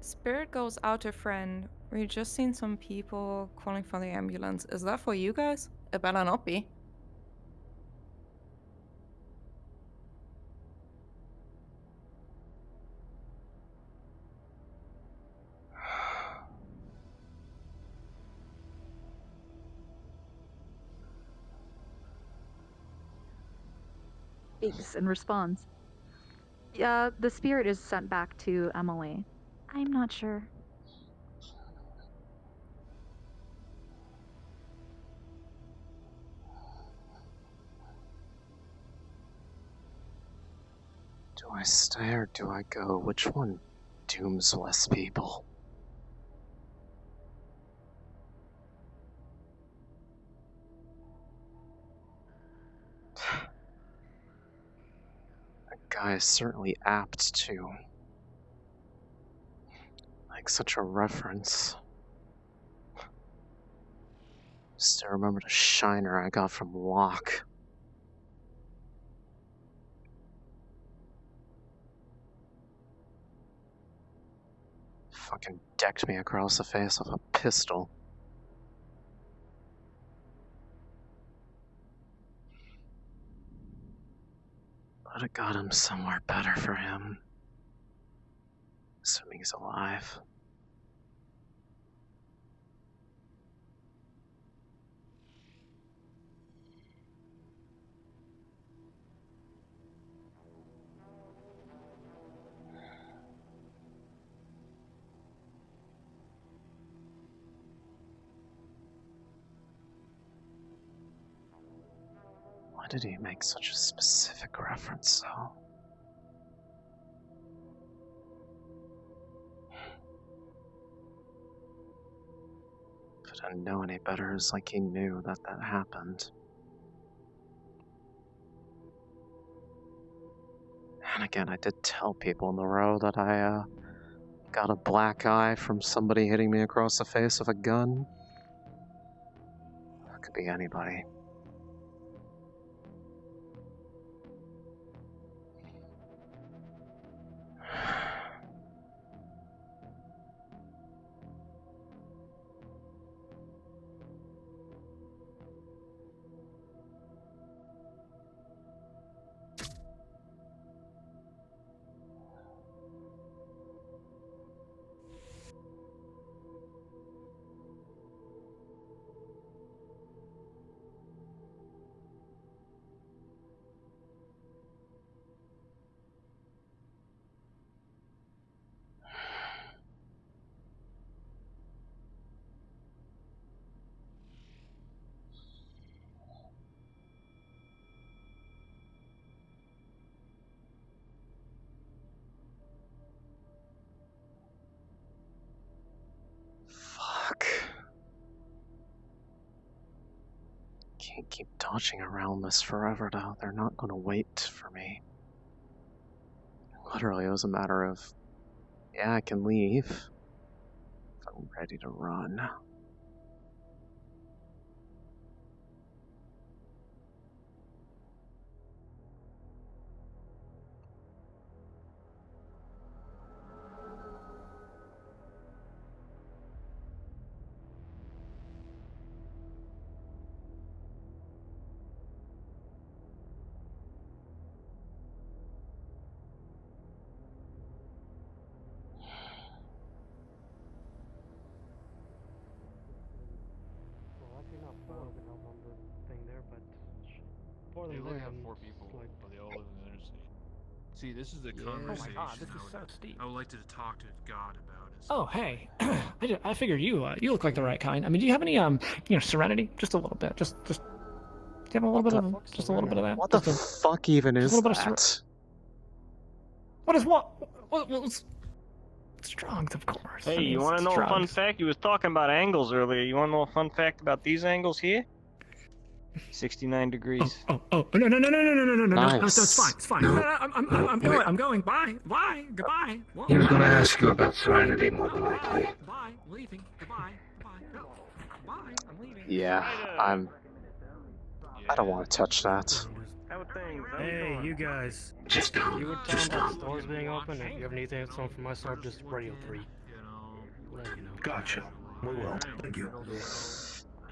Spirit goes out a friend. We just seen some people calling for the ambulance. Is that for you guys? It better not be. Speaks and responds. Yeah, the spirit is sent back to Emily. I'm not sure. Do I stay or do I go? Which one dooms less people? That guy is certainly apt to make such a reference. Still remember the shiner I got from Locke. Fucking decked me across the face with a pistol. But it got him somewhere better for him. Assuming he's alive. Why did he make such a specific reference, though? If I didn't know any better, it's like he knew that that happened. And again, I did tell people in the row that I, got a black eye from somebody hitting me across the face with a gun. That could be anybody. can't keep dodging around this forever, though. They're not gonna wait for me. Literally, it was a matter of, yeah, I can leave if I'm ready to run. They only have 4 people, but they all live in the inner city. See, this is the conversation this is so steep. I would like to talk to God about. Oh, hey. I figured you look like the right kind. I mean, do you have any serenity? Just a little bit. Just do you have a little bit of just a little bit of that? What the fuck even is that? What is what? What's Strong's, of course. Hey, you want to know a fun fact? You was talking about angles earlier. You want to know a fun fact about these angles here? 69 degrees. No. Nice. That's fine. It's fine. I'm going. Bye. Goodbye. Whoa. He was going to ask you about Serenity, more than likely. Bye. Leaving. Goodbye. No. Bye. I'm leaving. Yeah, I don't want to touch that. Hey, you guys. You were telling about the stores being open. If you have anything that's on for myself, just radio 3. Let me know. Gotcha. We will. Thank you.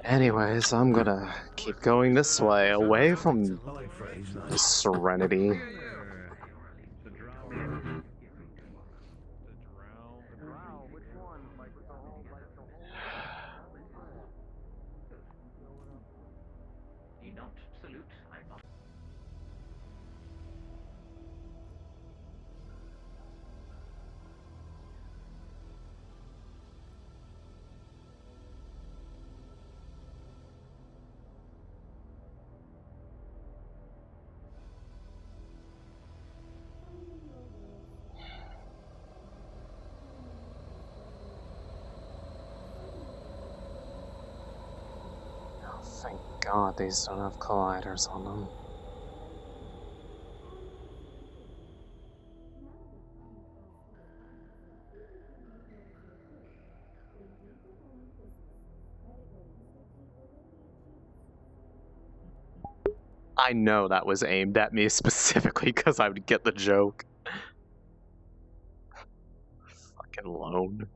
Anyways, I'm gonna keep going this way, away from the Serenity. You don't salute, I'm not. Thank God these don't have colliders on them. I know that was aimed at me specifically because I would get the joke. Fucking lone.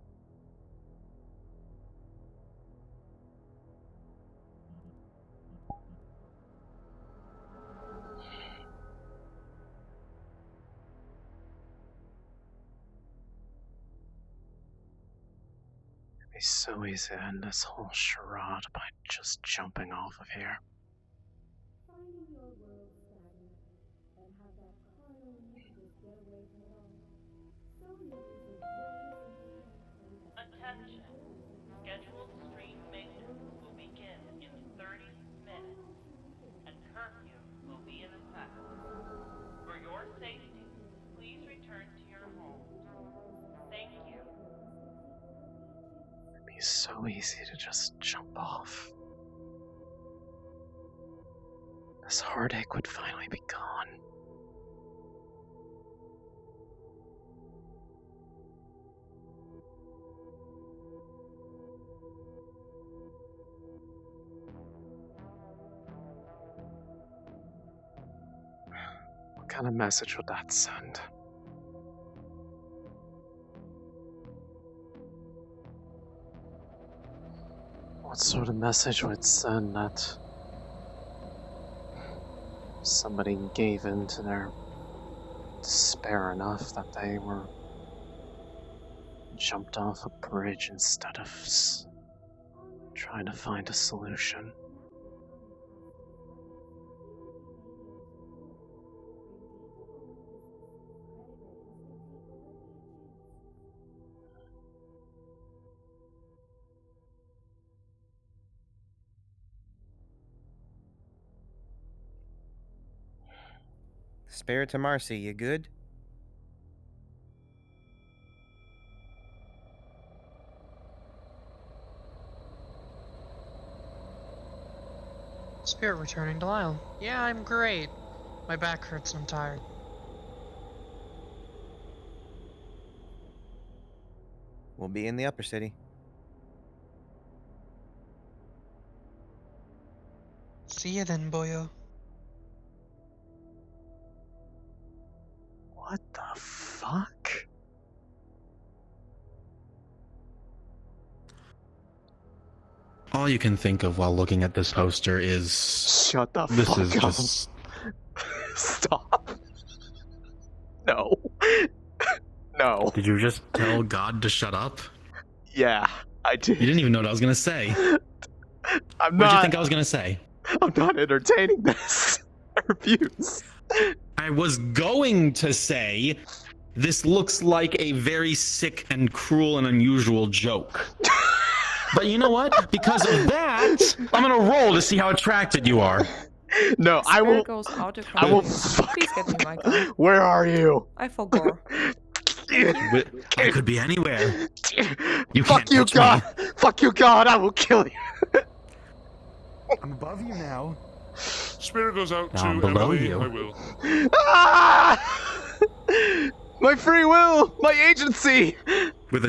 It'd be so easy to end this whole charade by just jumping off of here. Attention. Scheduled stream maintenance will begin in 30 minutes, and curfew will be in effect. For your safety, please return to your homes. Thank you. It'd be so easy to just jump off. This heartache would finally be gone. What kind of message would that send? What sort of message would it send that somebody gave in to their despair enough that they were jumped off a bridge instead of trying to find a solution? Spare to Marcy, you good? Spirit spirit returning to Lyle. Yeah, I'm great. My back hurts and I'm tired. We'll be in the upper city. See you then, boyo. What the fuck? All you can think of while looking at this poster is... Shut the this fuck is up. just... Stop. No. No. Did you just tell God to shut up? Yeah, I did. You didn't even know what I was gonna say. I'm What did you not. think I was gonna say? I'm not entertaining this. I refuse. I was going to say, this looks like a very sick and cruel and unusual joke. But you know what? Because of that, I'm gonna roll to see how attracted you are. No, I will. Goes out of I will. Please get me my gun. Where are you? I forgot. I could be anywhere. You Fuck can't you, touch God. me. Fuck you, God. I will kill you. I'm above you now. Spirit goes out Now to I'm below Emily. you. I will. Ah! My free will. My agency. With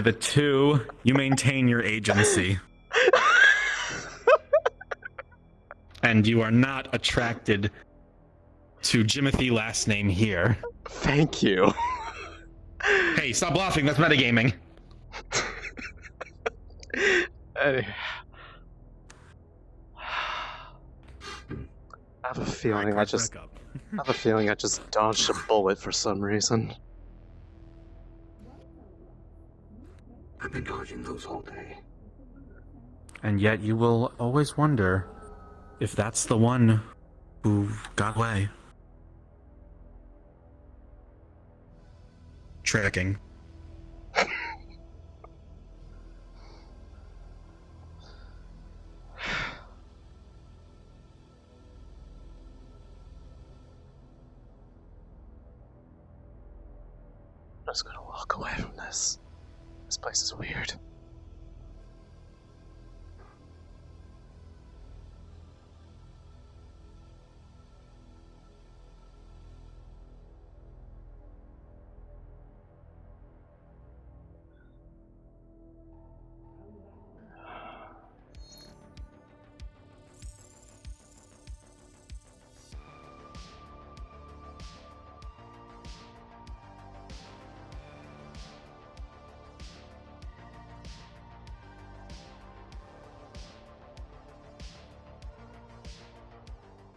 a 2, you maintain your agency. And you are not attracted to Jimothy last name here. Thank you. Hey, stop laughing, that's metagaming. Anyway. I have a feeling I just dodged a bullet for some reason. I've been dodging those all day. And yet you will always wonder if that's the one who got away. Tracking. I'm just gonna walk away from this. This place is weird.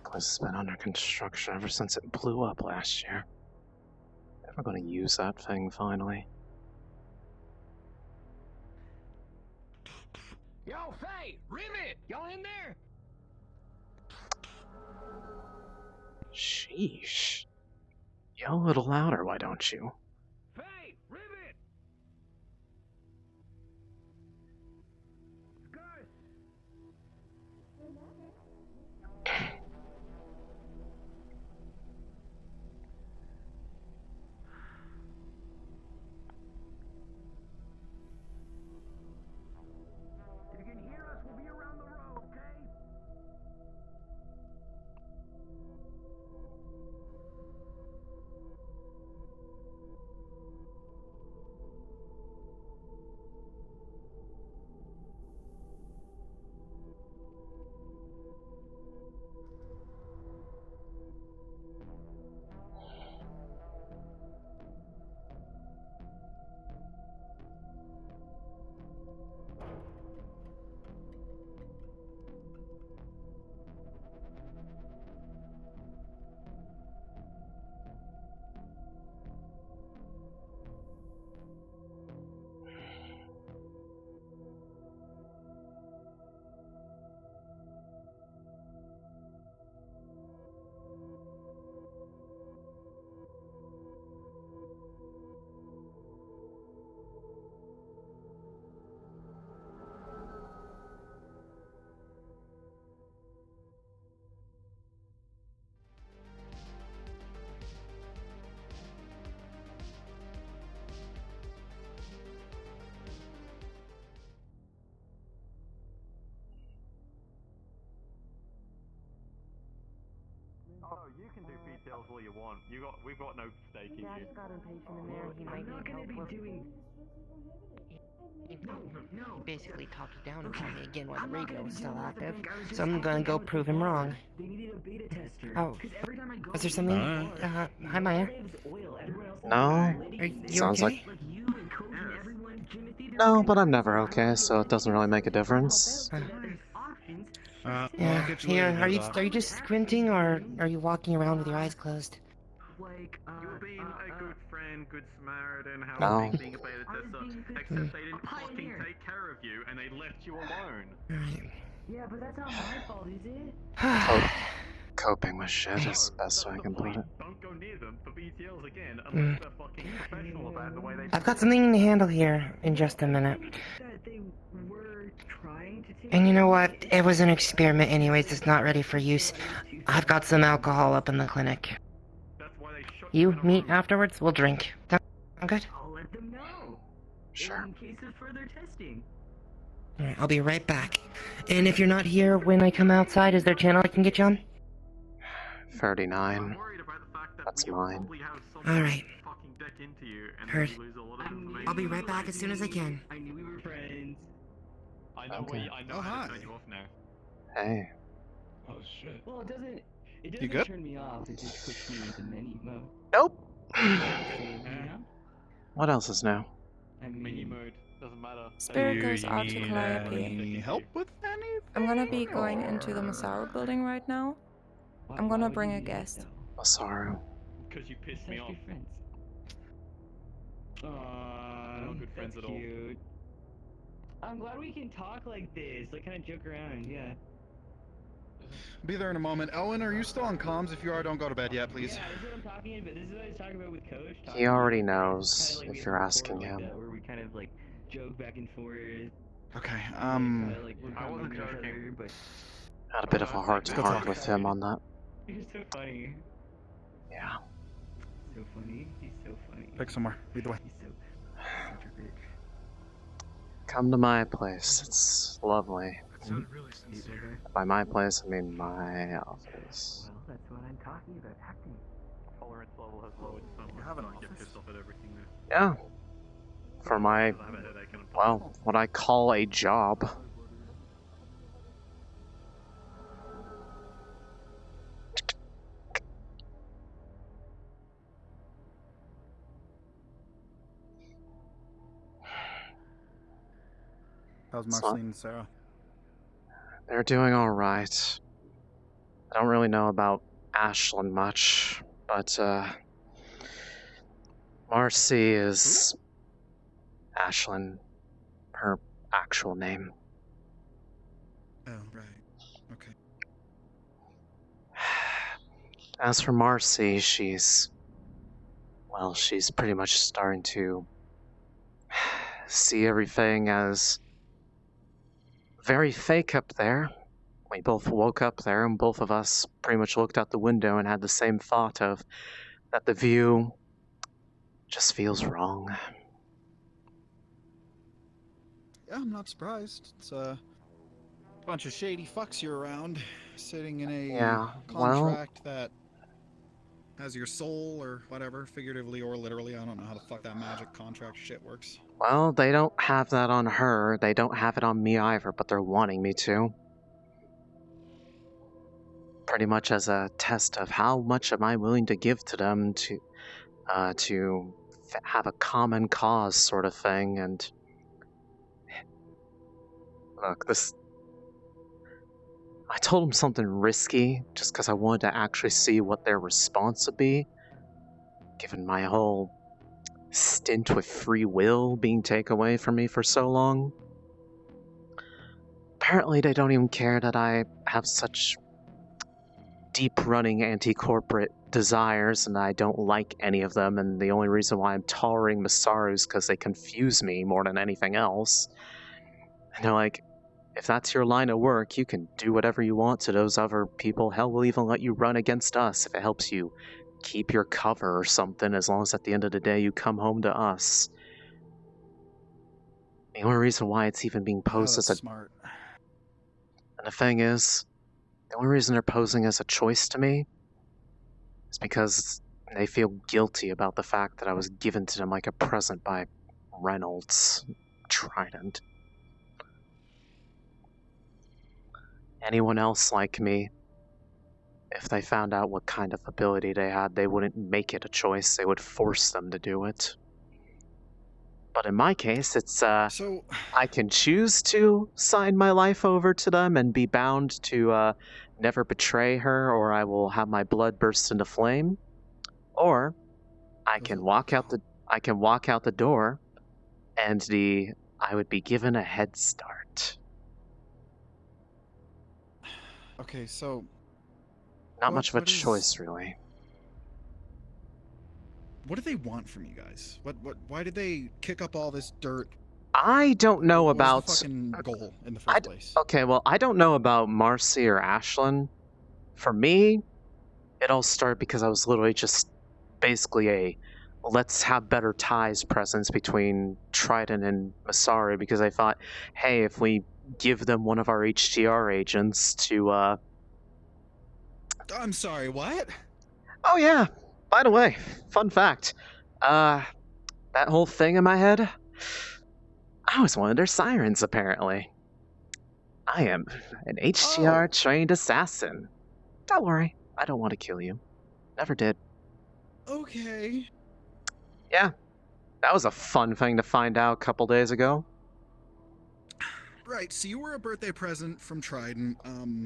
Place has been under construction ever since it blew up last year. Ever gonna use that thing finally? Yo, Faye! Rivet! Y'all in there? Sheesh. Yell a little louder, why don't you? Faye! Rivet! If you can hear us, we'll be around the road, okay? BTLs all you want. We've got no stake in you. got impatient in there. He might need help. He basically talked down about me again while the radio was still active. So I'm gonna go prove him wrong. Oh, was there something? Hi Maya. No. Are you Sounds okay? like. No, but I'm never okay, so it doesn't really make a difference. Yeah. Here, are you just squinting or are you walking around with your eyes closed? You're being a good friend, good Samaritan, how No. being a beta tester, except they didn't fucking take care of you and they left you alone. Alright. Yeah, but that's not my fault, is it? Coping with shit is the best way I can put it. Don't go near them for BTLs again unless they're fucking professional about the way they I've got something to handle here in just a minute. And you know what? It was an experiment anyways, it's not ready for use. I've got some alcohol up in the clinic. You meet afterwards, we'll drink. Sound good? I'll let them know. Sure. In case of further testing. Alright, I'll be right back. And if you're not here when I come outside, is there a channel I can get you on? 39. That's mine. Alright. fucking deck into you and Heard. then you lose a lot of information. I'll be right back as soon as I can. I knew we were friends. I know Okay. I know how to turn you off now. Hey. Oh shit. Well, it doesn't You good? turn me off, it just puts me into menu mode. Nope. Yeah. What else is new? Menu mode doesn't matter. Spirit goes out to Any Calliope. help with anything? I'm gonna be going into the Masaru building right now. I'm gonna bring a guest. Masaru. Because you pissed me off. Friends. We're not good friends at all. Cute. I'm glad we can talk like this, like kind of joke around, yeah. Be there in a moment. Owen, are you still on comms? If you are, don't go to bed yet, please. Yeah, this is what I'm talking about. This is what I was talking about with Coach. He already knows if you're asking him. Where we kind of like joke back and forth. Okay, I wasn't joking, but Had a bit of a heart-to-heart with him on that. you're so funny. Yeah. So funny. He's so funny. Pick somewhere. Either way. He's such a bitch. Come to my place. It's lovely. Really sincere. By my place, I mean my office. Well, that's what I'm talking about. Acting. Tolerance level has lowered so much. You have an I get office? pissed off at everything now. Yeah. For my, I have a headache and I'm well, what I call a job. How's It's not- Marceline and Sarah? They're doing alright. I don't really know about Ashlyn much, but, Marcy is Ashlyn, her actual name. Oh, right. Okay. As for Marcy, she's pretty much starting to see everything as very fake up there. We both woke up there and both of us pretty much looked out the window and had the same thought of that the view just feels wrong. Yeah, I'm not surprised. It's a bunch of shady fucks you're around, sitting in a Yeah, well- contract that has your soul or whatever, figuratively or literally. I don't know how the fuck that magic contract shit works. Well, they don't have that on her. They don't have it on me either, but they're wanting me to. Pretty much as a test of how much am I willing to give to them to have a common cause sort of thing. And look, I told them something risky just because I wanted to actually see what their response would be, given my whole stint with free will being taken away from me for so long. Apparently they don't even care that I have such deep-running anti-corporate desires and I don't like any of them, and the only reason why I'm tolerating Masaru is because they confuse me more than anything else. And they're like, if that's your line of work, you can do whatever you want to those other people. Hell, we'll even let you run against us if it helps you keep your cover or something, as long as at the end of the day you come home to us. The only reason why it's even being posed as a... smart. And the thing is, the only reason they're posing as a choice to me It's because they feel guilty about the fact that I was given to them like a present by Reynolds Trident. Anyone else like me, if they found out what kind of ability they had, they wouldn't make it a choice, they would force them to do it. But in my case, it's, I can choose to sign my life over to them and be bound to, never betray her, or I will have my blood burst into flame. Or, I can walk out the door, and I would be given a head start. Okay, so... Not much of a choice, really. What do they want from you guys? Why did they kick up all this dirt? I don't know about... What was the fucking goal in the first place? Okay, well, I don't know about Marcy or Ashlyn. For me, it all started because I was literally just basically a let's have better ties presence between Trident and Masari, because I thought, hey, if we give them one of our HTR agents to, I'm sorry, what? Oh yeah, by the way, fun fact. That whole thing in my head, I was one of their sirens, apparently. I am an HTR-trained assassin. Don't worry, I don't want to kill you. Never did. Okay. Yeah, that was a fun thing to find out a couple days ago. Right, so you were a birthday present from Trident.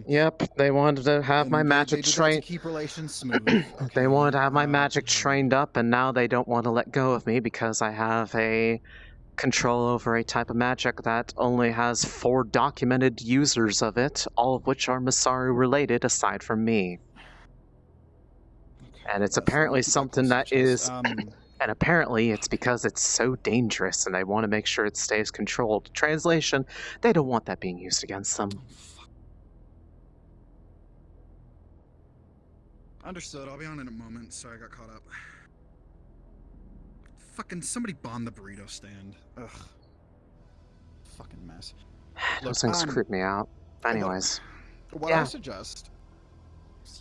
Yep, they wanted to have my magic trained. To keep relations smooth. They wanted to have my magic trained up, and now they don't want to let go of me because I have a control over a type of magic that only has 4 documented users of it, all of which are Masari related aside from me. And it's apparently something that is... And apparently it's because it's so dangerous and they want to make sure it stays controlled. Translation, they don't want that being used against them. Understood, I'll be on in a moment. Sorry, I got caught up. Fucking somebody bomb the burrito stand. Ugh. Fucking mess. Those things creep me out. Anyways. What I suggest...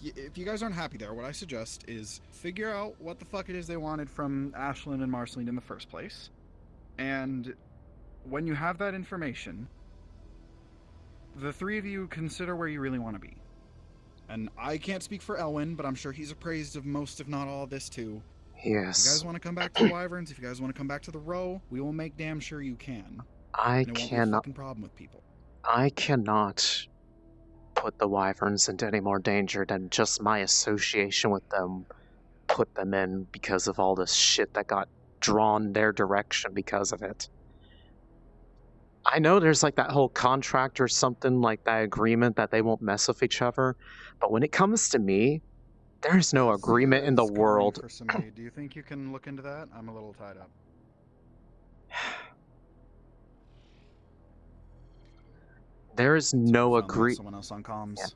If you guys aren't happy there, what I suggest is figure out what the fuck it is they wanted from Ashlyn and Marceline in the first place. And when you have that information, the 3 of you consider where you really want to be. And I can't speak for Elwyn, but I'm sure he's appraised of most, if not all, of this too. Yes. If you guys want to come back to the Wyverns, if you guys want to come back to the Row, we will make damn sure you can. I and it won't be a cannot. fucking problem with people. I cannot put the Wyverns into any more danger than just my association with them put them in because of all this shit that got drawn their direction because of it. I know there's like that whole contract or something, like that agreement that they won't mess with each other, but when it comes to me, there's no agreement in the world. Do you think you can look into that? I'm a little tied up. There is no agreement. Someone else on comms. Yeah.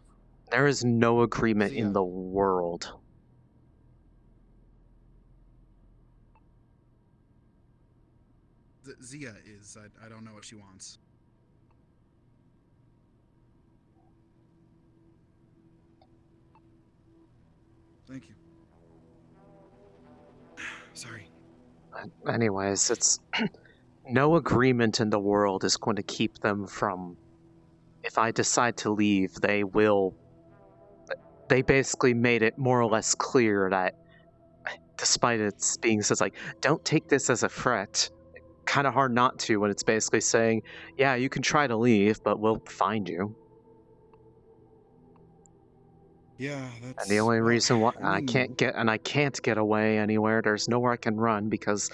There is no agreement in the world. Zia is. I don't know what she wants. Thank you. Sorry. Anyways, it's no agreement in the world is going to keep them from... If I decide to leave, they will... They basically made it more or less clear that, despite it being said, like, don't take this as a threat. Kind of hard not to when it's basically saying, yeah, you can try to leave, but we'll find you. Yeah, that's... And the only reason why I can't get away anywhere, there's nowhere I can run because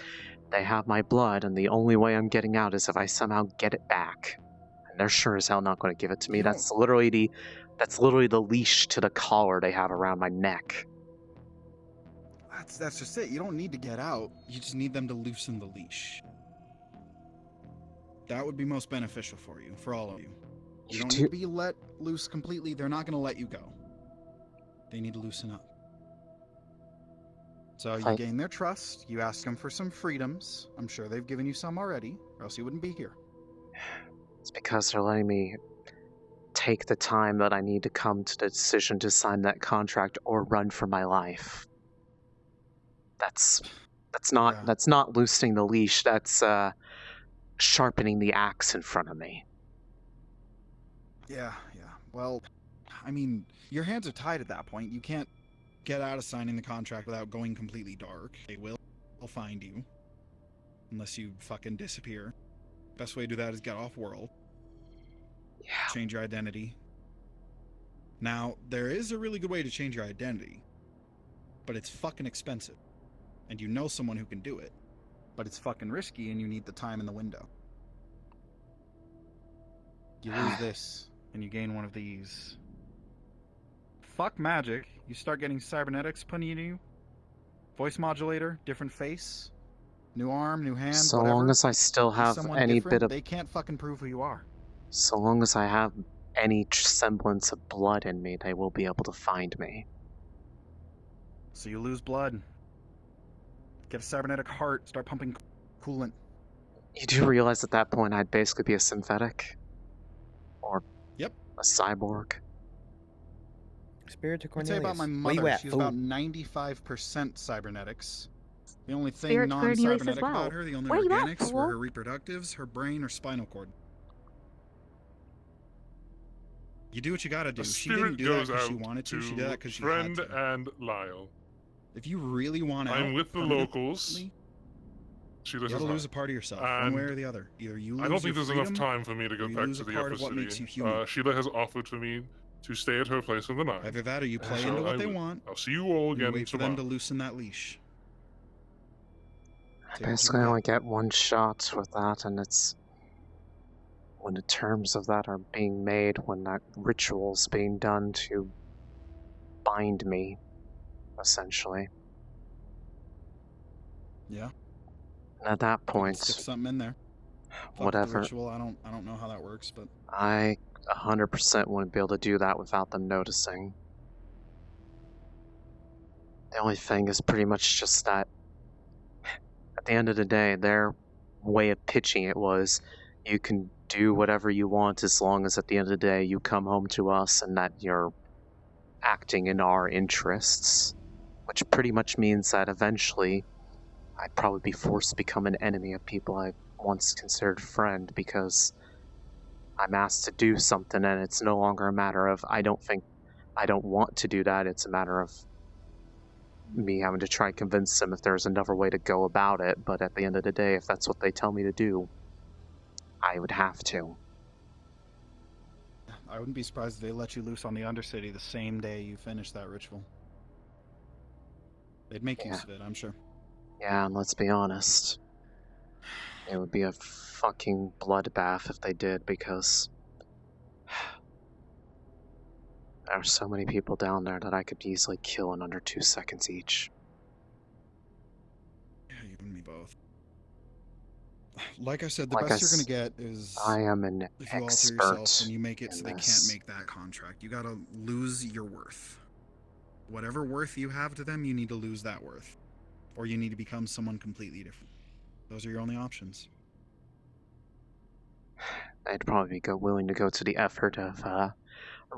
they have my blood, and the only way I'm getting out is if I somehow get it back. And they're sure as hell not going to give it to me. That's literally the leash to the collar they have around my neck. That's just it. You don't need to get out. You just need them to loosen the leash. That would be most beneficial for you, for all of you. You don't need to be let loose completely. They're not going to let you go. They need to loosen up. So you gain their trust. You ask them for some freedoms. I'm sure they've given you some already, or else you wouldn't be here. It's because they're letting me take the time that I need to come to the decision to sign that contract or run for my life. That's not loosening the leash. That's sharpening the axe in front of me. Yeah. Well, I mean, your hands are tied at that point. You can't get out of signing the contract without going completely dark. They will find you. Unless you fucking disappear. Best way to do that is get off world. Yeah. Change your identity. Now, there is a really good way to change your identity. But it's fucking expensive. And you know someone who can do it. But it's fucking risky and you need the time in the window. You lose this, and you gain one of these. Fuck magic. You start getting cybernetics put in you. Voice modulator, different face, new arm, new hand, So whatever. long as I still have Someone any different, bit of... They can't fucking prove who you are. So long as I have any semblance of blood in me, they will be able to find me. So you lose blood. Get a cybernetic heart, start pumping coolant. You do realize at that point I'd basically be a synthetic? Or a cyborg? Spirit to I'd Cornelius. say about my Where you mother, at, she's fool? about 95% cybernetics. The only thing Spirit to Cornelius as non-cybernetic well. about her, the only Where you at, organics, fool? were her reproductives, her brain, her spinal cord. You do what you gotta do. A She didn't spirit do that goes because she out wanted to. She did that because she had Friend to. and Lyle. If you really want out, I'm with the permanently, locals. She you lives gotta in lose a part of yourself, one way or the other. Either you lose I don't think your there's enough freedom, time for me to go or you back lose to a the part upper of what city. makes you human. Sheila has offered for me to stay at her place in the night. Either that or you play So into what I they will- want. I'll see you all and you again wait for tomorrow. them to loosen that leash. I basically only get one shot with that, and it's... when the terms of that are being made, when that ritual's being done to bind me, essentially. Yeah. And at that You can point, stick something in there. Fuck with the whatever, ritual. I don't know how that works, but I 100% wouldn't be able to do that without them noticing. The only thing is pretty much just that, at the end of the day, their way of pitching it was, you can do whatever you want as long as at the end of the day you come home to us and that you're acting in our interests. Which pretty much means that eventually I'd probably be forced to become an enemy of people I once considered friend because I'm asked to do something and it's no longer a matter of I don't want to do that, it's a matter of me having to try and convince them if there's another way to go about it, but at the end of the day, if that's what they tell me to do, I would have to. I wouldn't be surprised if they let you loose on the Undercity the same day you finish that ritual. They'd make use of it, I'm sure. Yeah, and let's be honest. It would be a fucking bloodbath if they did, because there are so many people down there that I could easily kill in under 2 seconds each. Yeah, you and me both. Like I said, the Like best I you're gonna get is I am an if you alter expert yourself and you make it so in they this. can't make that contract. You gotta lose your worth. Whatever worth you have to them, you need to lose that worth. Or you need to become someone completely different. Those are your only options. I'd probably be willing to go to the effort of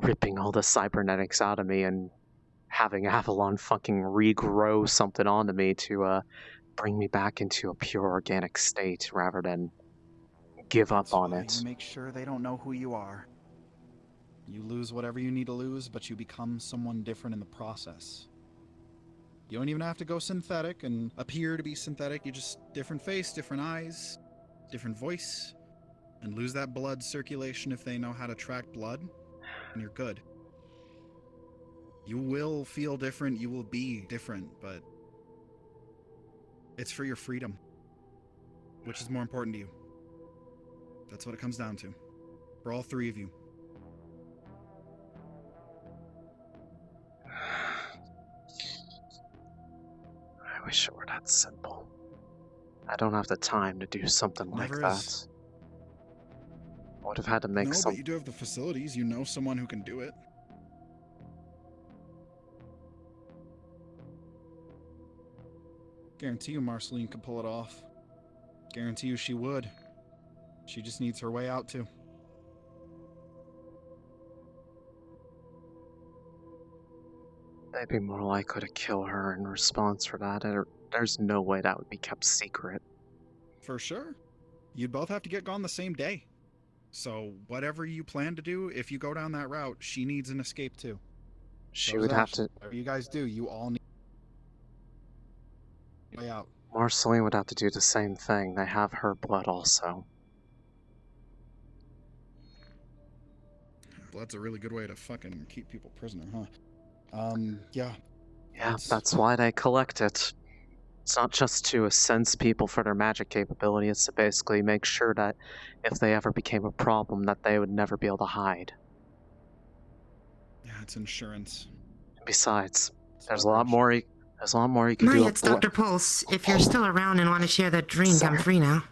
ripping all the cybernetics out of me and having Avalon fucking regrow something onto me to bring me back into a pure organic state rather than give up on Why it. you make sure they don't know who you are. You lose whatever you need to lose, but you become someone different in the process. You don't even have to go synthetic and appear to be synthetic. You just different face, different eyes, different voice, and lose that blood circulation if they know how to track blood, and you're good. You will feel different, you will be different, but it's for your freedom. Which is more important to you? That's what it comes down to. For all three of you. I wish it were that simple. I don't have the time to do something like Never that. is. I would have had to make No, some. but you do have the facilities. You know someone who can do it. Guarantee you Marceline could pull it off. Guarantee you she would. She just needs her way out too. they'd be more likely to kill her in response for that. There's no way that would be kept secret. For sure. You'd both have to get gone the same day. So whatever you plan to do, if you go down that route, she needs an escape too. She So would does have Ashley. to. Whatever you guys do, you all need way out. Marceline would have to do the same thing. They have her blood also. Blood's a really good way to fucking keep people prisoner, huh? Yeah. Yeah, that's why they collect it. It's not just to sense people for their magic capability, it's to basically make sure that if they ever became a problem, that they would never be able to hide. Yeah, it's insurance. Besides, there's a lot more you can Maya, do. it's Dr. Pulse. If you're still around and want to share that dream, I'm free now.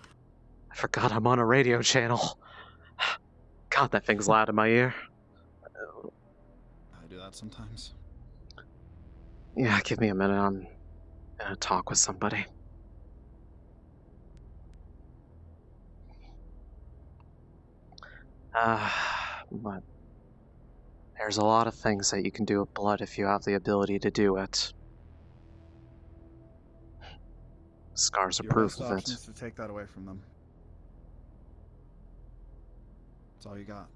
I forgot I'm on a radio channel. God, that thing's loud in my ear. I do that sometimes. Yeah, give me a minute. I'm gonna talk with somebody. But there's a lot of things that you can do with blood if you have the ability to do it. Scars are Your proof best of option it. is to take that away from them. That's all you got.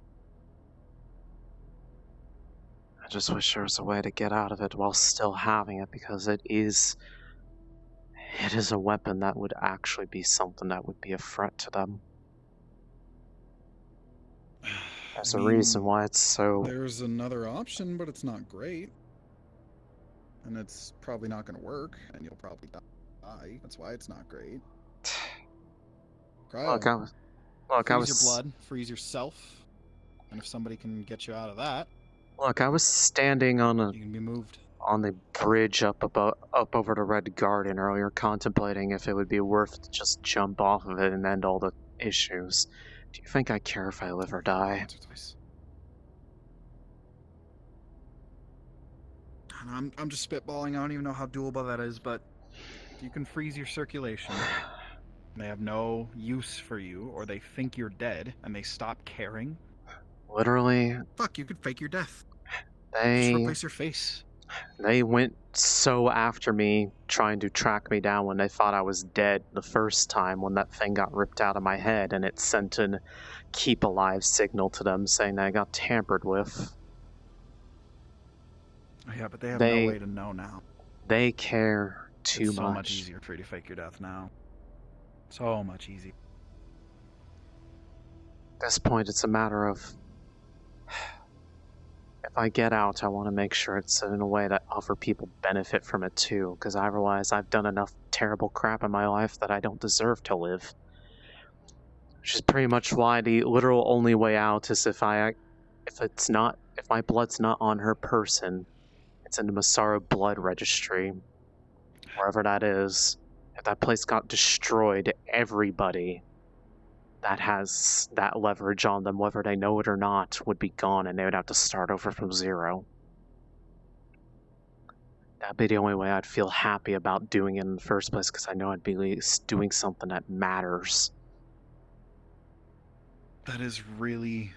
I just wish there was a way to get out of it while still having it, because it is a weapon that would actually be something that would be a threat to them. There's a reason why it's so... There's another option, but it's not great. And it's probably not going to work, and you'll probably die. That's why it's not great. Cryo. Freeze your blood, freeze yourself, and if somebody can get you out of that, Look, I was standing on you can be moved. on the bridge up over the Red Garden earlier, contemplating if it would be worth to just jump off of it and end all the issues. Do you think I care if I live or die? I'm just spitballing. I don't even know how doable that is, but you can freeze your circulation. They have no use for you, or they think you're dead, and they stop caring. Literally, Fuck, you could fake your death. Just they replace your face. they went so after me, trying to track me down when they thought I was dead the first time when that thing got ripped out of my head, and it sent an keep alive signal to them saying that I got tampered with. Yeah, but they have They- no way to know now. They care too It's so much much. easier for you to fake your death now. So much easier. At this point, it's a matter of if I get out, I want to make sure it's in a way that other people benefit from it too, because I realize I've done enough terrible crap in my life that I don't deserve to live. Which is pretty much why the literal only way out is if my blood's not on her person, it's in the Masaru blood registry, wherever that is. If that place got destroyed, everybody that has that leverage on them, whether they know it or not, would be gone, and they would have to start over from zero. That'd be the only way I'd feel happy about doing it in the first place, because I know I'd be at least doing something that matters. That is really,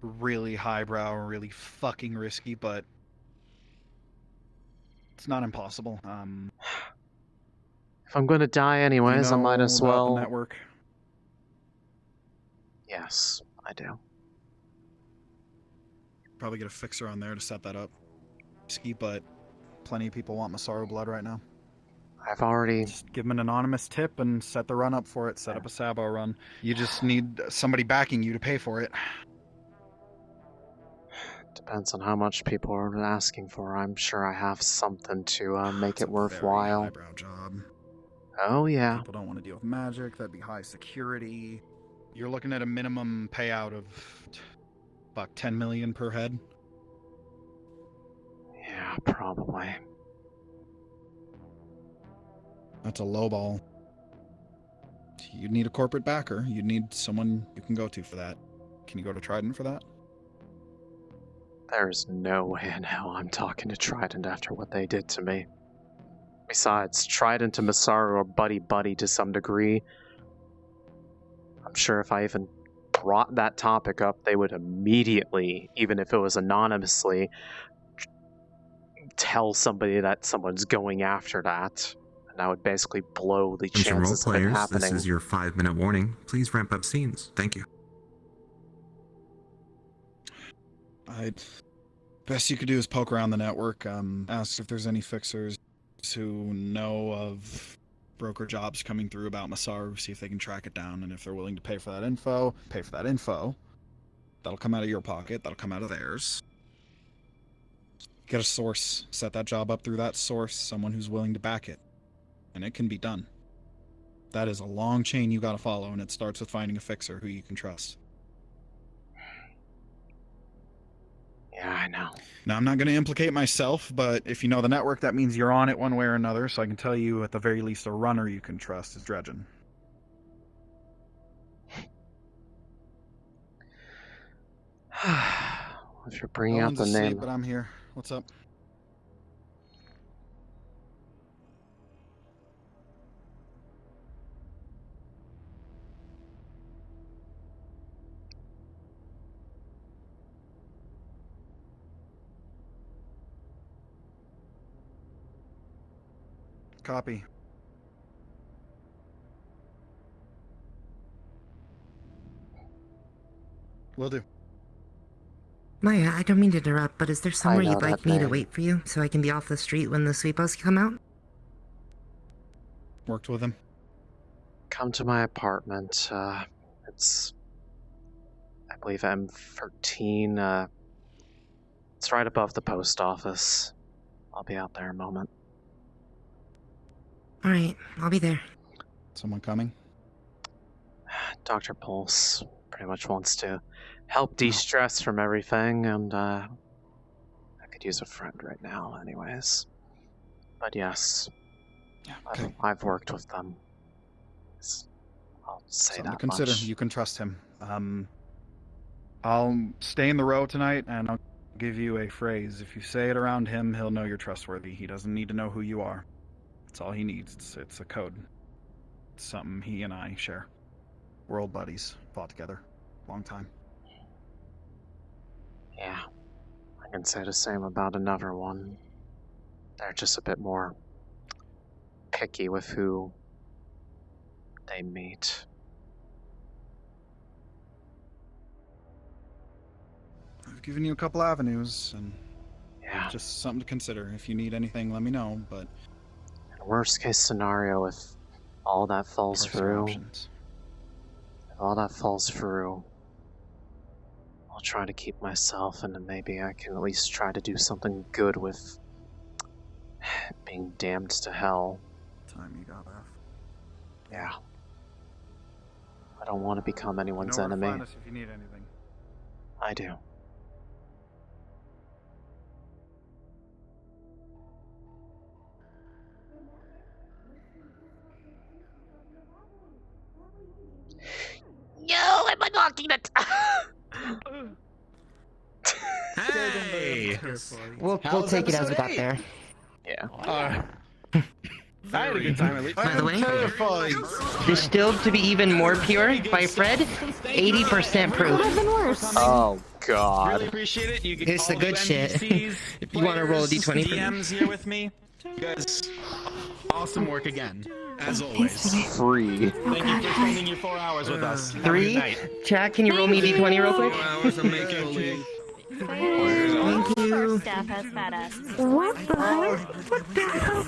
really highbrow and really fucking risky, but it's not impossible. If I'm gonna die anyways, you I might know as about well... the network. Yes, I do. Probably get a fixer on there to set that up. Risky, but plenty of people want Masaru blood right now. I've already... Just give them an anonymous tip and set the run up for it. Set up a Sabo run. You just need somebody backing you to pay for it. Depends on how much people are asking for. I'm sure I have something to make it worthwhile. Very highbrow job. Oh yeah. People don't want to deal with magic. That'd be high security. You're looking at a minimum payout of about 10 million per head. Yeah, probably. That's a low ball. You'd need a corporate backer. You'd need someone you can go to for that. Can you go to Trident for that? There's no way in hell I'm talking to Trident after what they did to me. Besides, Trident and Masaru are buddy-buddy to some degree. I'm sure if I even brought that topic up, they would immediately, even if it was anonymously, tell somebody that someone's going after that, and that would basically blow the Attention role chances of it players, happening. this is your 5-minute warning. Please ramp up scenes. Thank you. Best you could do is poke around the network, ask if there's any fixers who know of broker jobs coming through about Masaru, see if they can track it down, and if they're willing to pay for that info, pay for that info. That'll come out of your pocket, that'll come out of theirs. Get a source, set that job up through that source, someone who's willing to back it. And it can be done. That is a long chain you gotta follow, and it starts with finding a fixer who you can trust. Yeah, I know. Now, I'm not going to implicate myself, but if you know the network, that means you're on it one way or another, so I can tell you, at the very least, a runner you can trust is Dredgen. If you're bringing up the Owen's asleep, name... but I'm here. What's up? Copy. Will do. Maya, I don't mean to interrupt, but is there somewhere know you'd like that me to name. wait for you so I can be off the street when the sweepos come out? Worked with him. Come to my apartment. It's... I believe M13. It's right above the post office. I'll be out there in a moment. Alright, I'll be there. Someone coming? Dr. Pulse pretty much wants to help de-stress from everything, and I could use a friend right now anyways. But yes, okay. I've worked with them. I'll say Something that to consider. much. You can trust him. I'll stay in the row tonight, and I'll give you a phrase. If you say it around him, he'll know you're trustworthy. He doesn't need to know who you are. That's all he needs. It's a code. It's something he and I share. We're old buddies. Fought together. Long time. Yeah, I can say the same about another one. They're just a bit more picky with who they meet. I've given you a couple avenues, and yeah, just something to consider. If you need anything, let me know, but... Worst case scenario, if all that falls through, I'll try to keep myself, and then maybe I can at least try to do something good with being damned to hell. Time you got left. Yeah. I don't want to become anyone's You know where to enemy. find us if you need anything. I do. No, I'm unlocking the... Hey! We'll take it as we got there. Yeah. I had a good time at least. By the way, distilled to be even more pure by Fred, 80% proof. Oh God. Really appreciate it. You It's the good shit. If you want to roll a d20 for me. DMs here with me. You guys, awesome work again, as always. Free. Thank you for spending your 4 hours with us. Have a good 3. night. Chad, can you roll me a d20 real quick? 4 hours of making leave. Thank you. Staff has fat asses. What the hell? What the hell?